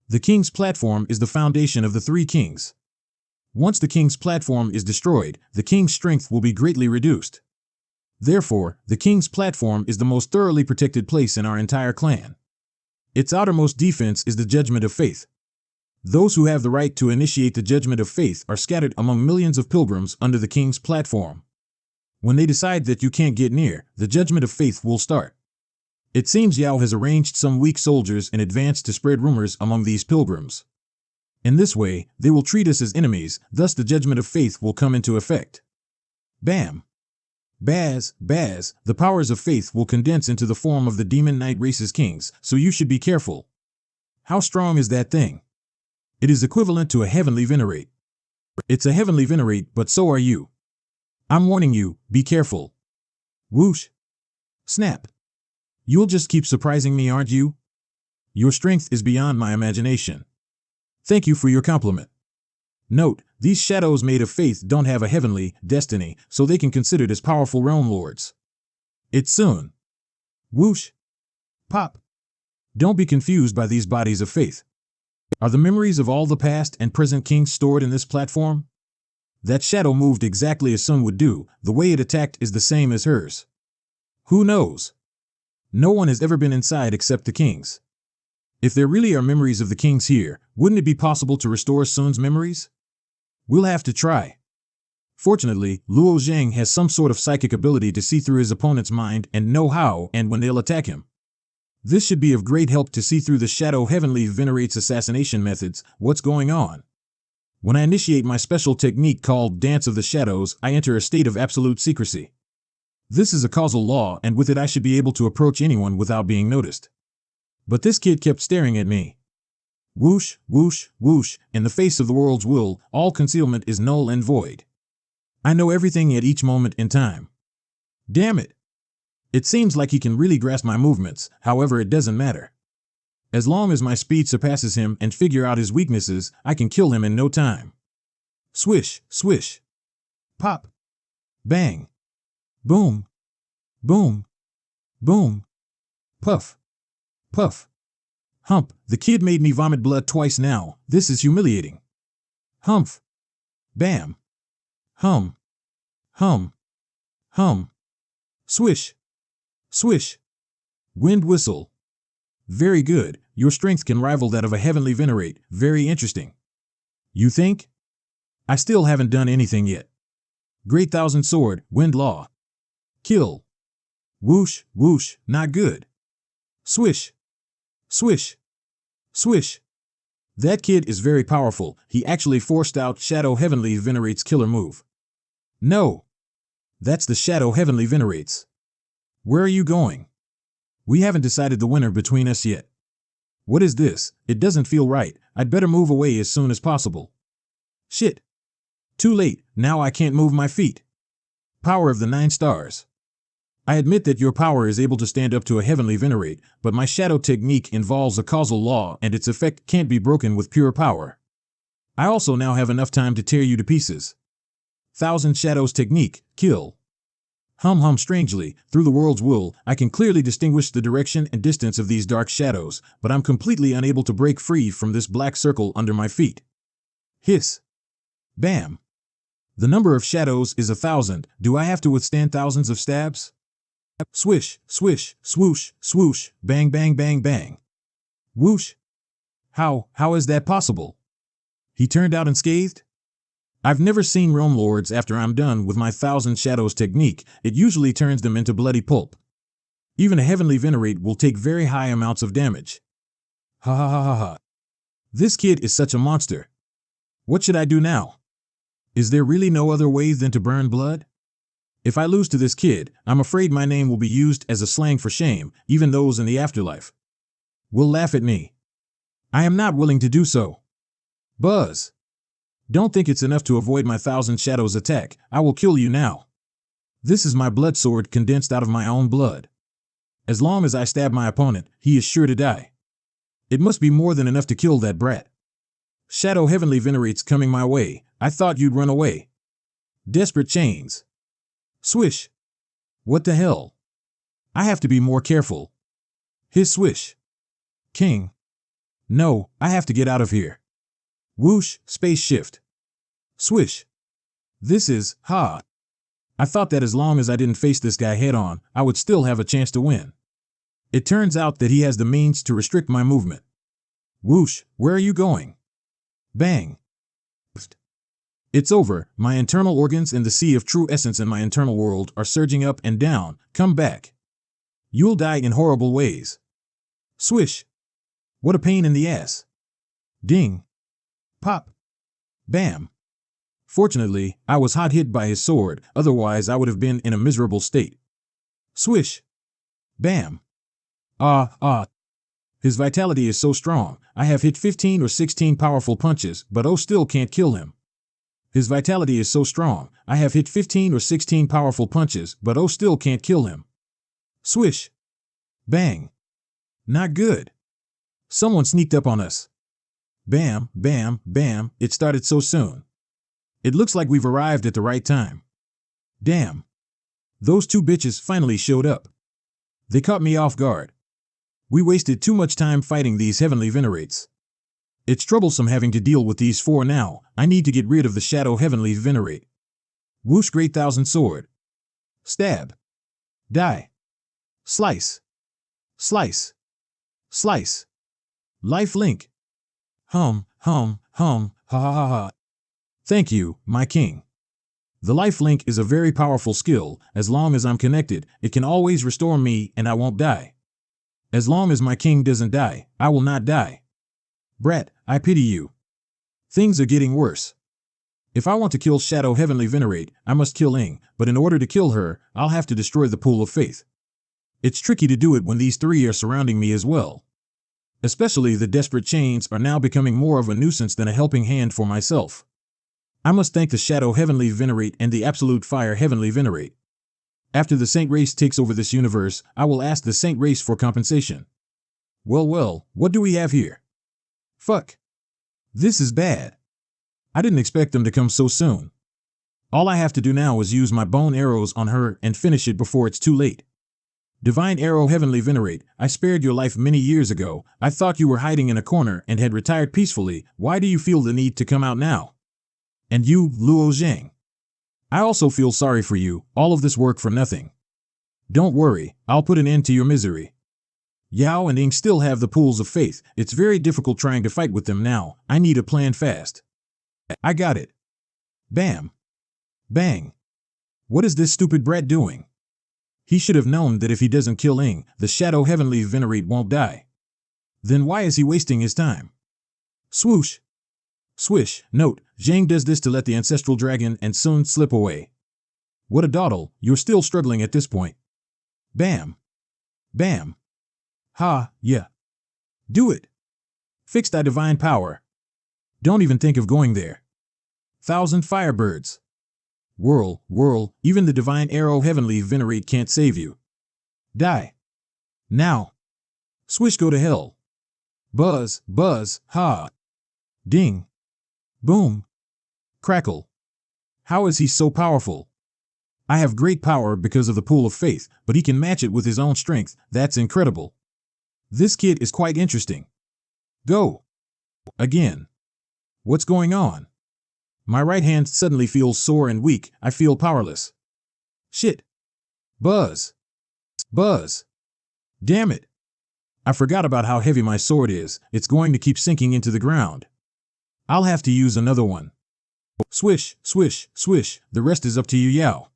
The king's platform is the foundation of the three kings. Once the king's platform is destroyed, the king's strength will be greatly reduced. Therefore, the king's platform is the most thoroughly protected place in our entire clan. Its outermost defense is the Judgment of Faith. Those who have the right to initiate the judgment of faith are scattered among millions of pilgrims under the king's platform. When they decide that you can't get near, the judgment of faith will start. It seems Yao has arranged some weak soldiers in advance to spread rumors among these pilgrims. In this way, they will treat us as enemies, thus the judgment of faith will come into effect. Bam! Baz, the powers of faith will condense into the form of the demon knight race's kings, so you should be careful. How strong is that thing? It is equivalent to a heavenly venerate. It's a heavenly venerate, but so are you. I'm warning you, be careful. Whoosh! Snap! You'll just keep surprising me, aren't you? Your strength is beyond my imagination. Thank you for your compliment. Note, these shadows made of faith don't have a heavenly destiny, so they can consider as powerful realm lords. It's soon. Whoosh! Pop! Don't be confused by these bodies of faith. Are the memories of all the past and present kings stored in this platform? That shadow moved exactly as Sun would do. The way it attacked is the same as hers. Who knows? No one has ever been inside except the kings. If there really are memories of the kings here, wouldn't it be possible to restore Sun's memories? We'll have to try. Fortunately, Luo Zheng has some sort of psychic ability to see through his opponent's mind and know how and when they'll attack him. This should be of great help to see through the Shadow Heavenly Venerate's assassination methods. What's going on? When I initiate my special technique called Dance of the Shadows, I enter a state of absolute secrecy. This is a causal law, and with it I should be able to approach anyone without being noticed. But this kid kept staring at me. Whoosh, whoosh, whoosh, in the face of the world's will, all concealment is null and void. I know everything at each moment in time. Damn it! It seems like he can really grasp my movements, however it doesn't matter. As long as my speed surpasses him and figure out his weaknesses, I can kill him in no time. Swish, swish. Pop. Bang. Boom. Boom. Boom. Puff. Puff. Hump, the kid made me vomit blood twice now. This is humiliating. Humph. Bam. Hum. Hum. Hum. Swish. Swish. Wind whistle. Very good. Your strength can rival that of a heavenly venerate. Very interesting. You think? I still haven't done anything yet. Great Thousand Sword, Wind Law. Kill. Whoosh, whoosh, not good. Swish. Swish. Swish. That kid is very powerful. He actually forced out Shadow Heavenly Venerate's killer move. No. That's the Shadow Heavenly Venerates. Where are you going? We haven't decided the winner between us yet. What is this? It doesn't feel right. I'd better move away as soon as possible. Shit. Too late. Now I can't move my feet. Power of the 9 stars. I admit that your power is able to stand up to a heavenly venerate, but my shadow technique involves a causal law and its effect can't be broken with pure power. I also now have enough time to tear you to pieces. 1000 Shadows technique, kill. Hum strangely, through the world's will, I can clearly distinguish the direction and distance of these dark shadows, but I'm completely unable to break free from this black circle under my feet. Hiss. Bam. The number of shadows is 1000. Do I have to withstand thousands of stabs? Swish, swish, swoosh, swoosh, bang, bang, bang, bang. Whoosh. How is that possible? He turned out unscathed? I've never seen realm lords after I'm done with my 1000 shadows technique. It usually turns them into bloody pulp. Even a heavenly venerate will take very high amounts of damage. Ha ha ha ha ha. This kid is such a monster. What should I do now? Is there really no other way than to burn blood? If I lose to this kid, I'm afraid my name will be used as a slang for shame, even those in the afterlife will laugh at me. I am not willing to do so. Buzz. Don't think it's enough to avoid my 1000 shadows attack. I will kill you now. This is my blood sword condensed out of my own blood. As long as I stab my opponent, he is sure to die. It must be more than enough to kill that brat. Shadow Heavenly Venerates coming my way. I thought you'd run away. Desperate chains. Swish. What the hell? I have to be more careful. His swish. King. No, I have to get out of here. Whoosh, space shift. Swish. This is, ha. I thought that as long as I didn't face this guy head on, I would still have a chance to win. It turns out that he has the means to restrict my movement. Whoosh, where are you going? Bang. Psst. It's over. My internal organs and the sea of true essence in my internal world are surging up and down. Come back. You'll die in horrible ways. Swish. What a pain in the ass. Ding. Pop. Bam. Fortunately, I was hot hit by his sword, otherwise I would have been in a miserable state. Swish. Bam. His vitality is so strong. I have hit 15 or 16 powerful punches, but still can't kill him. His vitality is so strong. I have hit 15 or 16 powerful punches, but still can't kill him. Swish. Bang. Not good. Someone sneaked up on us. Bam, bam, bam, it started so soon. It looks like we've arrived at the right time. Damn. Those two bitches finally showed up. They caught me off guard. We wasted too much time fighting these heavenly venerates. It's troublesome having to deal with these four now. I need to get rid of the shadow heavenly venerate. Whoosh, great thousand sword. Stab. Die. Slice. Slice. Slice. Life link. Ha ha ha. Thank you, my king. The life link is a very powerful skill. As long as I'm connected, it can always restore me and I won't die. As long as my king doesn't die, I will not die. Brat, I pity you. Things are getting worse. If I want to kill Shadow Heavenly Venerate, I must kill Ing, but in order to kill her, I'll have to destroy the Pool of Faith. It's tricky to do it when these three are surrounding me as well. Especially the desperate chains are now becoming more of a nuisance than a helping hand for myself. I must thank the Shadow Heavenly Venerate and the Absolute Fire Heavenly Venerate. After the Saint Race takes over this universe, I will ask the Saint Race for compensation. Well, what do we have here? Fuck. This is bad. I didn't expect them to come so soon. All I have to do now is use my bone arrows on her and finish it before it's too late. Divine Arrow Heavenly Venerate, I spared your life many years ago. I thought you were hiding in a corner and had retired peacefully. Why do you feel the need to come out now? And you, Luo Zhang. I also feel sorry for you, all of this work for nothing. Don't worry, I'll put an end to your misery. Yao and Ing still have the pools of faith. It's very difficult trying to fight with them now. I need a plan fast. I got it. Bam. Bang. What is this stupid brat doing? He should have known that if he doesn't kill Ing, the Shadow Heavenly Venerate won't die. Then why is he wasting his time? Swoosh. Swish. Note, Zhang does this to let the ancestral dragon and Sun slip away. What a dawdle, you're still struggling at this point. Bam. Bam. Ha, yeah. Do it. Fix thy divine power. Don't even think of going there. 1,000 firebirds. Whirl, even the Divine Arrow Heavenly Venerate can't save you. Die. Now. Swish, go to hell. Buzz, ha. Ding. Boom. Crackle. How is he so powerful? I have great power because of the Pool of Faith, but he can match it with his own strength. That's incredible. This kid is quite interesting. Go. Again. What's going on? My right hand suddenly feels sore and weak. I feel powerless. Shit. Buzz. Damn it. I forgot about how heavy my sword is. It's going to keep sinking into the ground. I'll have to use another one. Swish. The rest is up to you, Yao.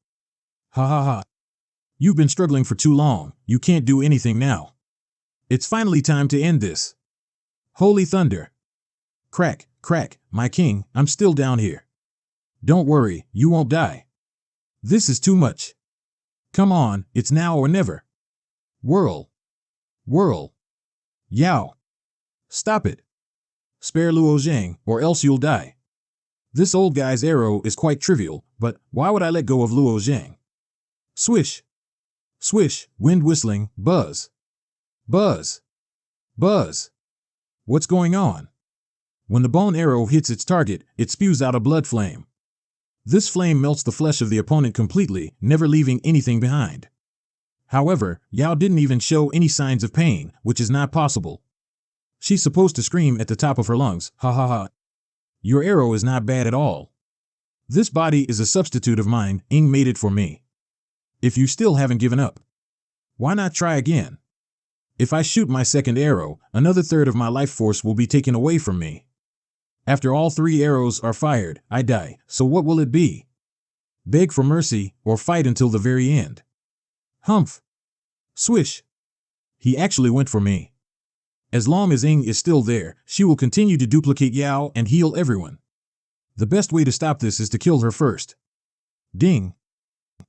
Ha. You've been struggling for too long. You can't do anything now. It's finally time to end this. Holy thunder. Crack, my king, I'm still down here. Don't worry, you won't die. This is too much. Come on, it's now or never. Whirl. Yao. Stop it. Spare Luo Zhang, or else you'll die. This old guy's arrow is quite trivial, but why would I let go of Luo Zhang? Swish. Wind whistling, buzz. What's going on? When the bone arrow hits its target, it spews out a blood flame. This flame melts the flesh of the opponent completely, never leaving anything behind. However, Yao didn't even show any signs of pain, which is not possible. She's supposed to scream at the top of her lungs, ha. Your arrow is not bad at all. This body is a substitute of mine. Ing made it for me. If you still haven't given up, why not try again? If I shoot my second arrow, another third of my life force will be taken away from me. After all 3 arrows are fired, I die, so what will it be? Beg for mercy, or fight until the very end? Humph. Swish. He actually went for me. As long as Ing is still there, she will continue to duplicate Yao and heal everyone. The best way to stop this is to kill her first. Ding.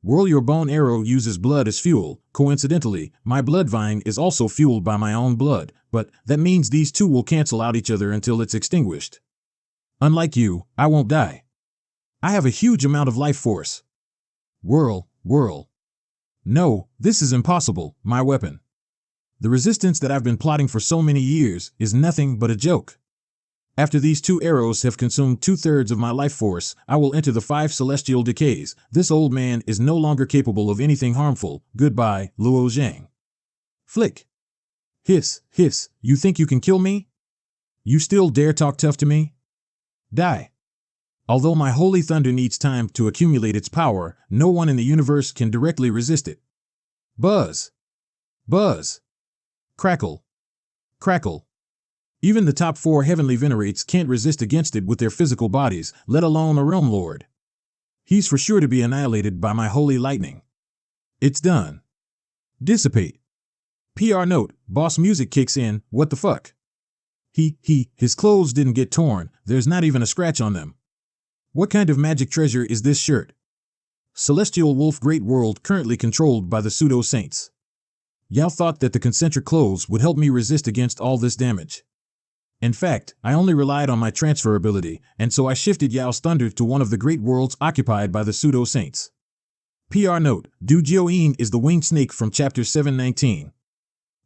Whirl your bone arrow uses blood as fuel. Coincidentally, my blood vine is also fueled by my own blood, but that means these two will cancel out each other until it's extinguished. Unlike you, I won't die. I have a huge amount of life force. Whirl, whirl. No, this is impossible, my weapon. The resistance that I've been plotting for so many years is nothing but a joke. After these 2 arrows have consumed 2/3 of my life force, I will enter the 5 celestial decays. This old man is no longer capable of anything harmful. Goodbye, Luo Zhang. Flick. Hiss, hiss, you think you can kill me? You still dare talk tough to me? Die. Although my holy thunder needs time to accumulate its power, no one in the universe can directly resist it. Buzz. Buzz. Crackle. Crackle. Even the top 4 heavenly venerates can't resist against it with their physical bodies, let alone a realm lord. He's for sure to be annihilated by my holy lightning. It's done. Dissipate. PR note, boss music kicks in, what the fuck? His clothes didn't get torn, there's not even a scratch on them. What kind of magic treasure is this shirt? Celestial Wolf Great World currently controlled by the pseudo-saints. Yao thought that the concentric clothes would help me resist against all this damage. In fact, I only relied on my transfer ability, and so I shifted Yao's thunder to one of the great worlds occupied by the pseudo-saints. PR note, Du Jiuyin is the winged snake from chapter 719.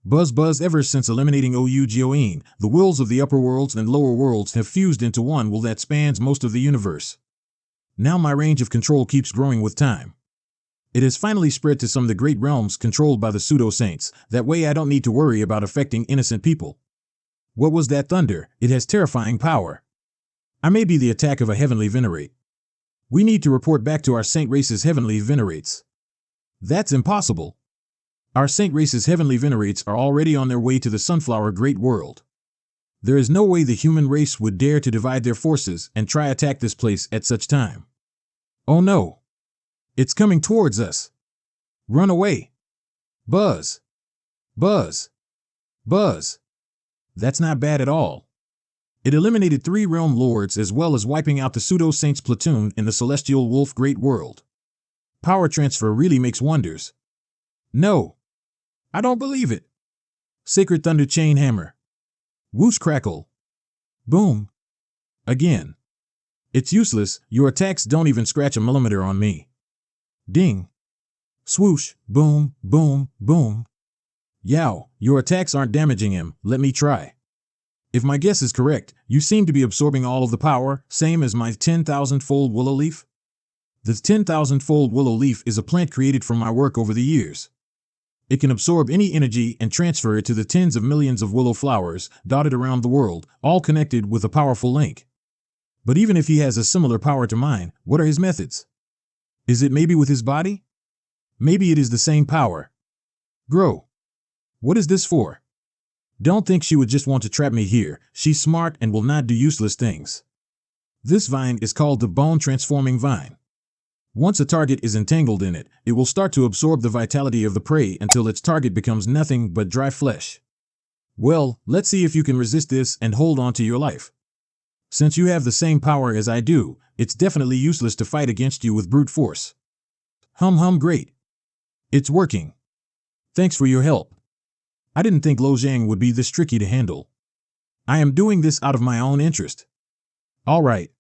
Buzz ever since eliminating OU Jiuyin, the wills of the upper worlds and lower worlds have fused into one will that spans most of the universe. Now my range of control keeps growing with time. It has finally spread to some of the great realms controlled by the pseudo-saints, that way I don't need to worry about affecting innocent people. What was that thunder? It has terrifying power. I may be the attack of a heavenly venerate. We need to report back to our saint race's heavenly venerates. That's impossible. Our saint race's heavenly venerates are already on their way to the sunflower great world. There is no way the human race would dare to divide their forces and try attack this place at such time. Oh no. It's coming towards us. Run away. Buzz. Buzz. Buzz. That's not bad at all. It eliminated 3 realm lords as well as wiping out the pseudo-saints platoon in the celestial wolf great world. Power transfer really makes wonders. No. I don't believe it. Sacred Thunder Chain Hammer. Whoosh crackle. Boom. Again. It's useless, your attacks don't even scratch a millimeter on me. Ding. Swoosh, boom, boom, boom. Yao, your attacks aren't damaging him, let me try. If my guess is correct, you seem to be absorbing all of the power, same as my 10,000-fold willow leaf? The 10,000-fold willow leaf is a plant created from my work over the years. It can absorb any energy and transfer it to the tens of millions of willow flowers dotted around the world, all connected with a powerful link. But even if he has a similar power to mine, what are his methods? Is it maybe with his body? Maybe it is the same power. Grow. What is this for? Don't think she would just want to trap me here. She's smart and will not do useless things. This vine is called the bone transforming vine. Once a target is entangled in it, it will start to absorb the vitality of the prey until its target becomes nothing but dry flesh. Well, let's see if you can resist this and hold on to your life. Since you have the same power as I do, it's definitely useless to fight against you with brute force. Great. It's working. Thanks for your help. I didn't think Lo Zhang would be this tricky to handle. I am doing this out of my own interest. All right.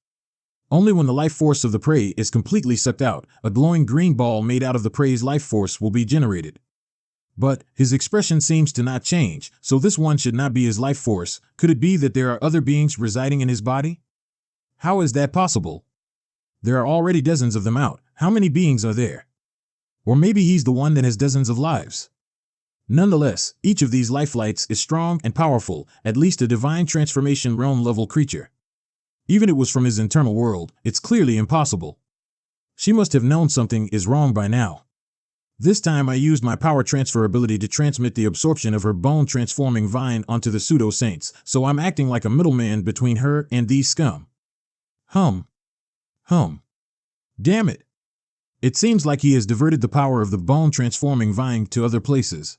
Only when the life force of the prey is completely sucked out, a glowing green ball made out of the prey's life force will be generated. But his expression seems to not change, so this one should not be his life force. Could it be that there are other beings residing in his body? How is that possible? There are already dozens of them out. How many beings are there? Or maybe he's the one that has dozens of lives. Nonetheless, each of these lifelights is strong and powerful, at least a divine transformation realm level creature. Even if it was from his internal world, it's clearly impossible. She must have known something is wrong by now. This time I used my power transfer ability to transmit the absorption of her bone-transforming vine onto the pseudo-saints, so I'm acting like a middleman between her and these scum. Hum. Damn it. It seems like he has diverted the power of the bone-transforming vine to other places.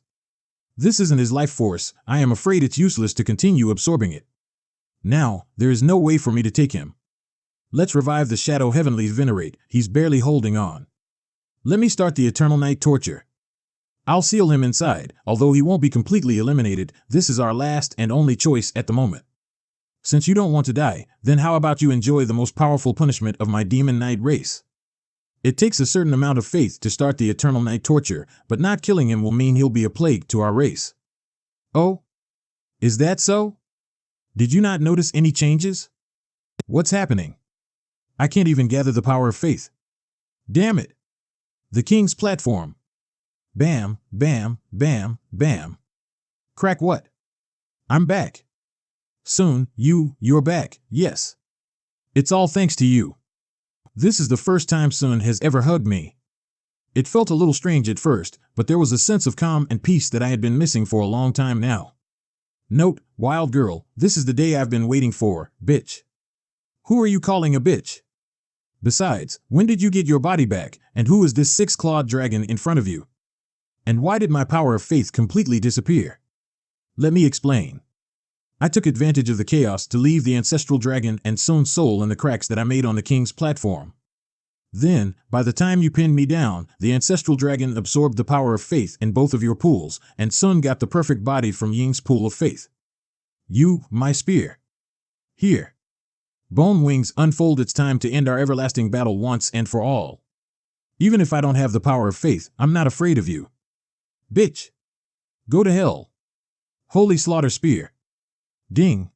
This isn't his life force. I am afraid it's useless to continue absorbing it. Now, there is no way for me to take him. Let's revive the Shadow Heavenly Venerate. He's barely holding on. Let me start the Eternal Night Torture. I'll seal him inside. Although he won't be completely eliminated, this is our last and only choice at the moment. Since you don't want to die, then how about you enjoy the most powerful punishment of my Demon Knight race? It takes a certain amount of faith to start the Eternal Night Torture, but not killing him will mean he'll be a plague to our race. Oh? Is that so? Did you not notice any changes? What's happening? I can't even gather the power of faith. Damn it. The king's platform. Bam, bam, bam, bam. Crack what? I'm back. Soon, you're back, yes. It's all thanks to you. This is the first time Sun has ever hugged me. It felt a little strange at first, but there was a sense of calm and peace that I had been missing for a long time now. Note, wild girl, this is the day I've been waiting for, bitch. Who are you calling a bitch? Besides, when did you get your body back, and who is this six-clawed dragon in front of you? And why did my power of faith completely disappear? Let me explain. I took advantage of the chaos to leave the ancestral dragon and Sun's soul in the cracks that I made on the king's platform. Then, by the time you pinned me down, the ancestral dragon absorbed the power of faith in both of your pools, and Sun got the perfect body from Ying's pool of faith. You, my spear. Here. Bone Wings, unfold. It's time to end our everlasting battle once and for all. Even if I don't have the power of faith, I'm not afraid of you. Bitch. Go to hell. Holy Slaughter Spear. Ding.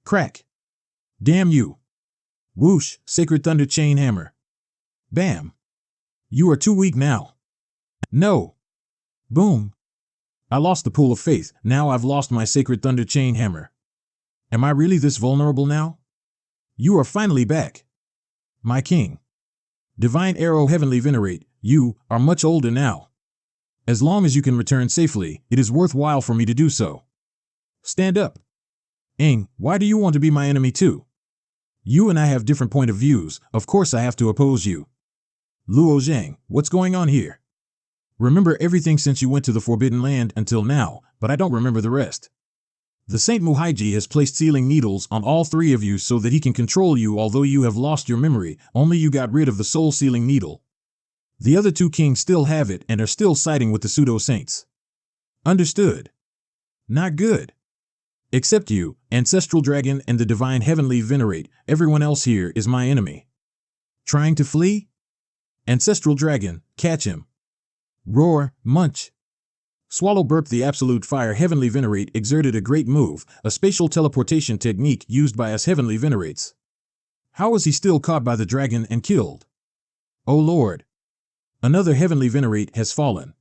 Crack. Damn you. Whoosh, Sacred Thunder Chain Hammer. Bam. You are too weak now. No. Boom. I lost the pool of faith. Now I've lost my Sacred Thunder Chain Hammer. Am I really this vulnerable now? You are finally back. My king. Divine Arrow Heavenly Venerate, you are much older now. As long as you can return safely, it is worthwhile for me to do so. Stand up. Ing, why do you want to be my enemy too? You and I have different point of views. Of course I have to oppose you. Luo Zhang, what's going on here? Remember everything since you went to the Forbidden Land until now, but I don't remember the rest. The Saint Muhaiji has placed sealing needles on all three of you so that he can control you. Although you have lost your memory, only you got rid of the soul sealing needle. The other two kings still have it and are still siding with the pseudo-saints. Understood. Not good. Except you, Ancestral Dragon and the Divine Heavenly Venerate, everyone else here is my enemy. Trying to flee? Ancestral Dragon, catch him. Roar, munch. Swallow Burp. The Absolute Fire Heavenly Venerate exerted a great move, a spatial teleportation technique used by us Heavenly Venerates. How was he still caught by the dragon and killed? Oh Lord. Another Heavenly Venerate has fallen.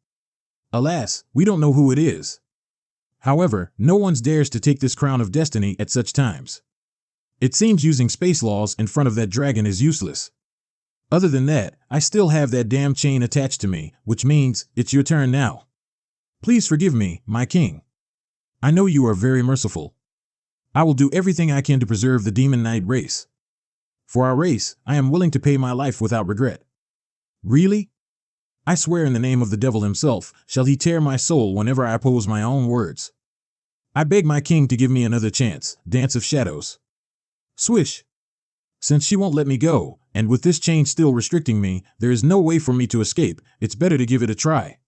Alas, we don't know who it is. However, no one dares to take this crown of destiny at such times. It seems using space laws in front of that dragon is useless. Other than that, I still have that damn chain attached to me, which means it's your turn now. Please forgive me, my king. I know you are very merciful. I will do everything I can to preserve the Demon Knight race. For our race, I am willing to pay my life without regret. Really? I swear in the name of the devil himself, shall he tear my soul whenever I oppose my own words. I beg my king to give me another chance. Dance of Shadows. Swish. Since she won't let me go, and with this chain still restricting me, there is no way for me to escape. It's better to give it a try.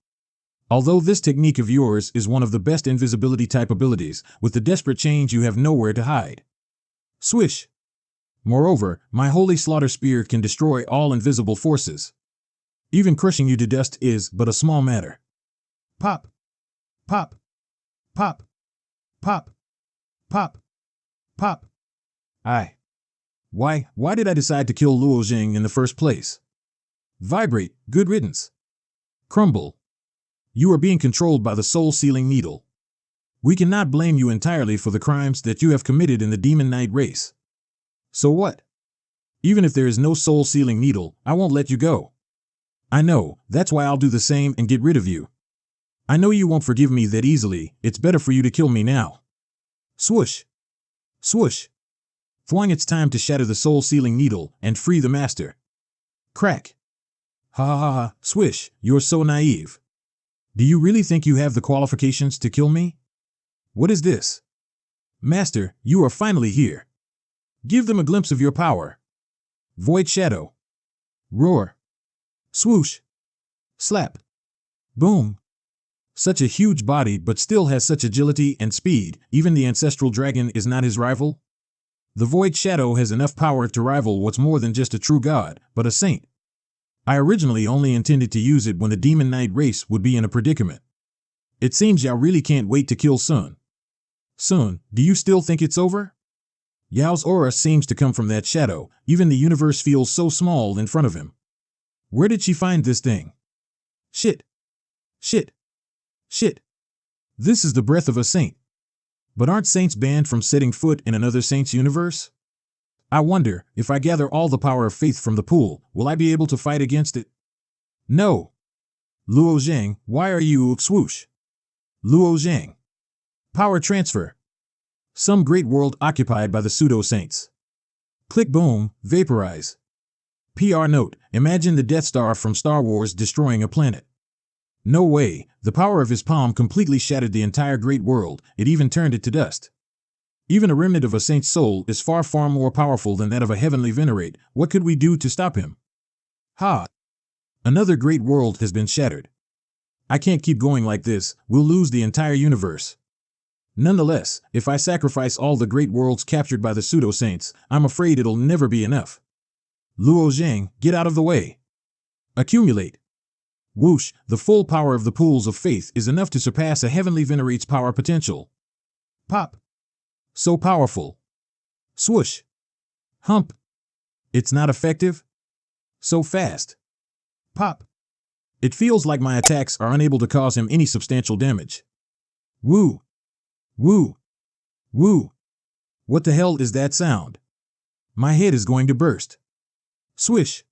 Although this technique of yours is one of the best invisibility type abilities, with the desperate chains you have nowhere to hide. Swish. Moreover, my Holy Slaughter Spear can destroy all invisible forces. Even crushing you to dust is but a small matter. Pop. Pop. Pop. Pop. Pop. Pop. Why did I decide to kill Luo Jing in the first place? Vibrate, good riddance. Crumble. You are being controlled by the soul-sealing needle. We cannot blame you entirely for the crimes that you have committed in the Demon Knight race. So what? Even if there is no soul-sealing needle, I won't let you go. I know, that's why I'll do the same and get rid of you. I know you won't forgive me that easily, it's better for you to kill me now. Swoosh. Swoosh. Thwang, it's time to shatter the soul-sealing needle and free the master. Crack. Ha ha ha, swish, you're so naive. Do you really think you have the qualifications to kill me? What is this? Master, you are finally here. Give them a glimpse of your power. Void shadow. Roar. Swoosh. Slap. Boom. Such a huge body but still has such agility and speed, even the ancestral dragon is not his rival. The Void Shadow has enough power to rival what's more than just a true god, but a saint. I originally only intended to use it when the Demon Knight race would be in a predicament. It seems Yao really can't wait to kill Sun. Sun, do you still think it's over? Yao's aura seems to come from that shadow, even the universe feels so small in front of him. Where did she find this thing? Shit. Shit. Shit. This is the breath of a saint. But aren't saints banned from setting foot in another saint's universe? I wonder, if I gather all the power of faith from the pool, will I be able to fight against it? No. Luo Zhang, why are you swoosh? Luo Zhang. Power transfer. Some great world occupied by the pseudo-saints. Click boom, vaporize. PR note, imagine the Death Star from Star Wars destroying a planet. No way, the power of his palm completely shattered the entire great world, it even turned it to dust. Even a remnant of a saint's soul is far more powerful than that of a heavenly venerate. What could we do to stop him? Ha! Another great world has been shattered. I can't keep going like this, we'll lose the entire universe. Nonetheless, if I sacrifice all the great worlds captured by the pseudo-saints, I'm afraid it'll never be enough. Luo Zhang, get out of the way. Accumulate. Whoosh, the full power of the pools of faith is enough to surpass a heavenly venerate's power potential. Pop. So powerful. Swoosh. Hump. It's not effective. So fast. Pop. It feels like my attacks are unable to cause him any substantial damage. Woo. Woo. Woo. What the hell is that sound? My head is going to burst. Swish.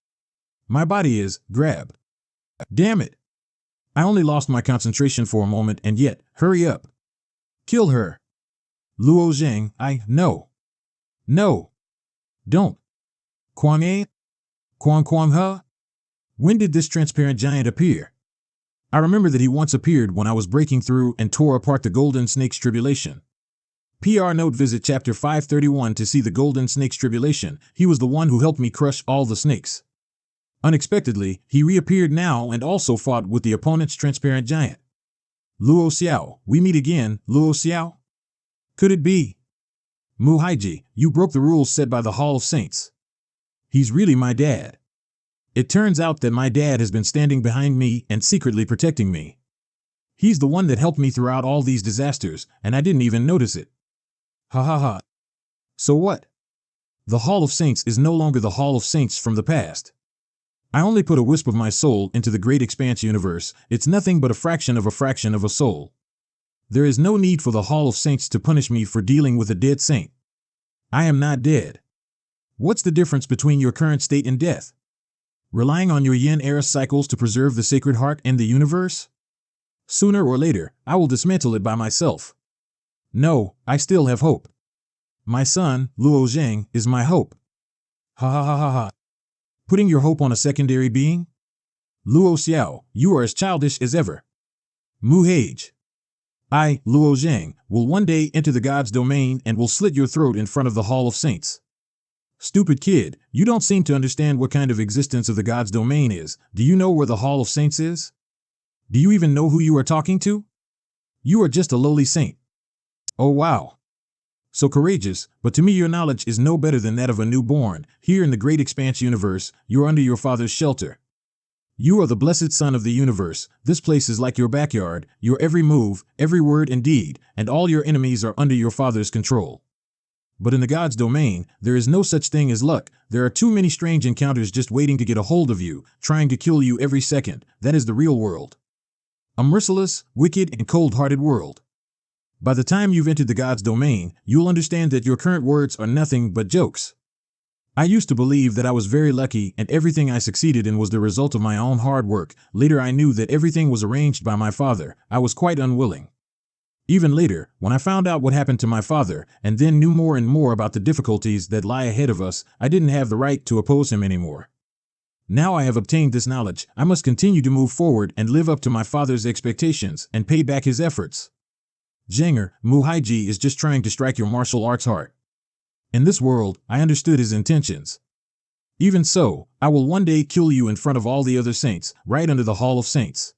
My body is, grab. Damn it. I only lost my concentration for a moment and yet, hurry up. Kill her. Luo Zhang, no. No. Don't. Kwang A? Kwang Ha? When did this transparent giant appear? I remember that he once appeared when I was breaking through and tore apart the Golden Snake's tribulation. PR note, visit chapter 531 to see the Golden Snake's tribulation. He was the one who helped me crush all the snakes. Unexpectedly, he reappeared now and also fought with the opponent's transparent giant. Luo Xiao, we meet again, Luo Xiao? Could it be? Mu Haiji, you broke the rules set by the Hall of Saints. He's really my dad. It turns out that my dad has been standing behind me and secretly protecting me. He's the one that helped me throughout all these disasters, and I didn't even notice it. Ha ha ha. So what? The Hall of Saints is no longer the Hall of Saints from the past. I only put a wisp of my soul into the Great Expanse universe, it's nothing but a fraction of a soul. There is no need for the Hall of Saints to punish me for dealing with a dead saint. I am not dead. What's the difference between your current state and death? Relying on your yin-era cycles to preserve the Sacred Heart and the universe? Sooner or later, I will dismantle it by myself. No, I still have hope. My son, Luo Zhang, is my hope. Ha ha ha ha ha. Putting your hope on a secondary being? Luo Xiao, you are as childish as ever. Mu Hage. I, Luo Zhang, will one day enter the God's domain and will slit your throat in front of the Hall of Saints. Stupid kid, you don't seem to understand what kind of existence of the God's domain is. Do you know where the Hall of Saints is? Do you even know who you are talking to? You are just a lowly saint. Oh wow. So courageous, but to me your knowledge is no better than that of a newborn. Here in the Great Expanse universe, you're under your father's shelter. You are the blessed son of the universe. This place is like your backyard, your every move, every word and deed, and all your enemies are under your father's control. But in the God's domain, there is no such thing as luck. There are too many strange encounters just waiting to get a hold of you, trying to kill you every second. That is the real world. A merciless, wicked, and cold-hearted world. By the time you've entered the God's domain, you'll understand that your current words are nothing but jokes. I used to believe that I was very lucky and everything I succeeded in was the result of my own hard work. Later I knew that everything was arranged by my father. I was quite unwilling. Even later, when I found out what happened to my father, and then knew more and more about the difficulties that lie ahead of us, I didn't have the right to oppose him anymore. Now I have obtained this knowledge, I must continue to move forward and live up to my father's expectations and pay back his efforts. Janger, Muhaiji is just trying to strike your martial arts heart. In this world, I understood his intentions. Even so, I will one day kill you in front of all the other saints, right under the Hall of Saints.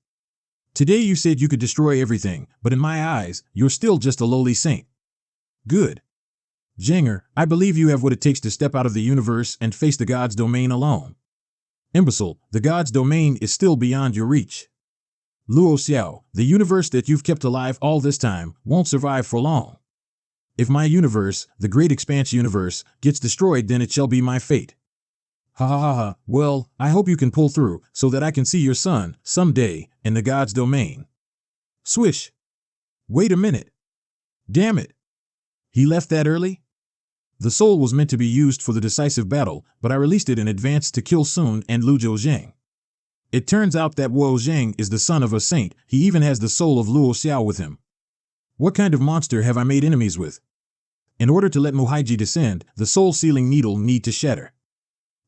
Today you said you could destroy everything, but in my eyes, you're still just a lowly saint. Good. Janger, I believe you have what it takes to step out of the universe and face the God's domain alone. Imbecile, the God's domain is still beyond your reach. Luo Xiao, the universe that you've kept alive all this time won't survive for long. If my universe, the Great Expanse universe, gets destroyed, then it shall be my fate. Ha ha ha ha, well, I hope you can pull through so that I can see your son, someday, in the God's domain. Swish. Wait a minute. Damn it. He left that early? The soul was meant to be used for the decisive battle, but I released it in advance to kill Sun and Lu Zheng. It turns out that Luo Zheng is the son of a saint. He even has the soul of Luo Xiao with him. What kind of monster have I made enemies with? In order to let Muhaiji descend, the soul-sealing needle need to shatter.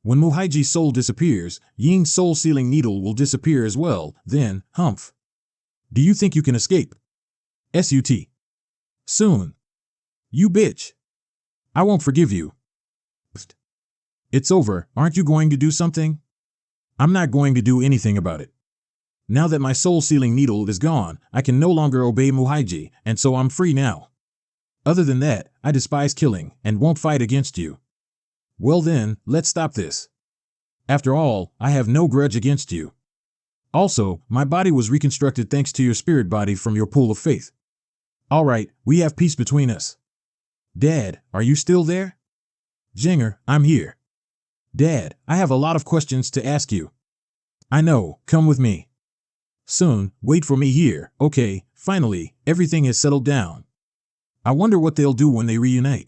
When Muhaiji's soul disappears, Ying's soul-sealing needle will disappear as well, then, humph. Do you think you can escape? S.U.T. Soon. You bitch. I won't forgive you. It's over, aren't you going to do something? I'm not going to do anything about it. Now that my soul-sealing needle is gone, I can no longer obey Muhaiji, and so I'm free now. Other than that, I despise killing, and won't fight against you. Well then, let's stop this. After all, I have no grudge against you. Also, my body was reconstructed thanks to your spirit body from your pool of faith. Alright, we have peace between us. Dad, are you still there? Janger, I'm here. Dad, I have a lot of questions to ask you. I know, come with me. Soon, wait for me here. Okay, finally, everything has settled down. I wonder what they'll do when they reunite.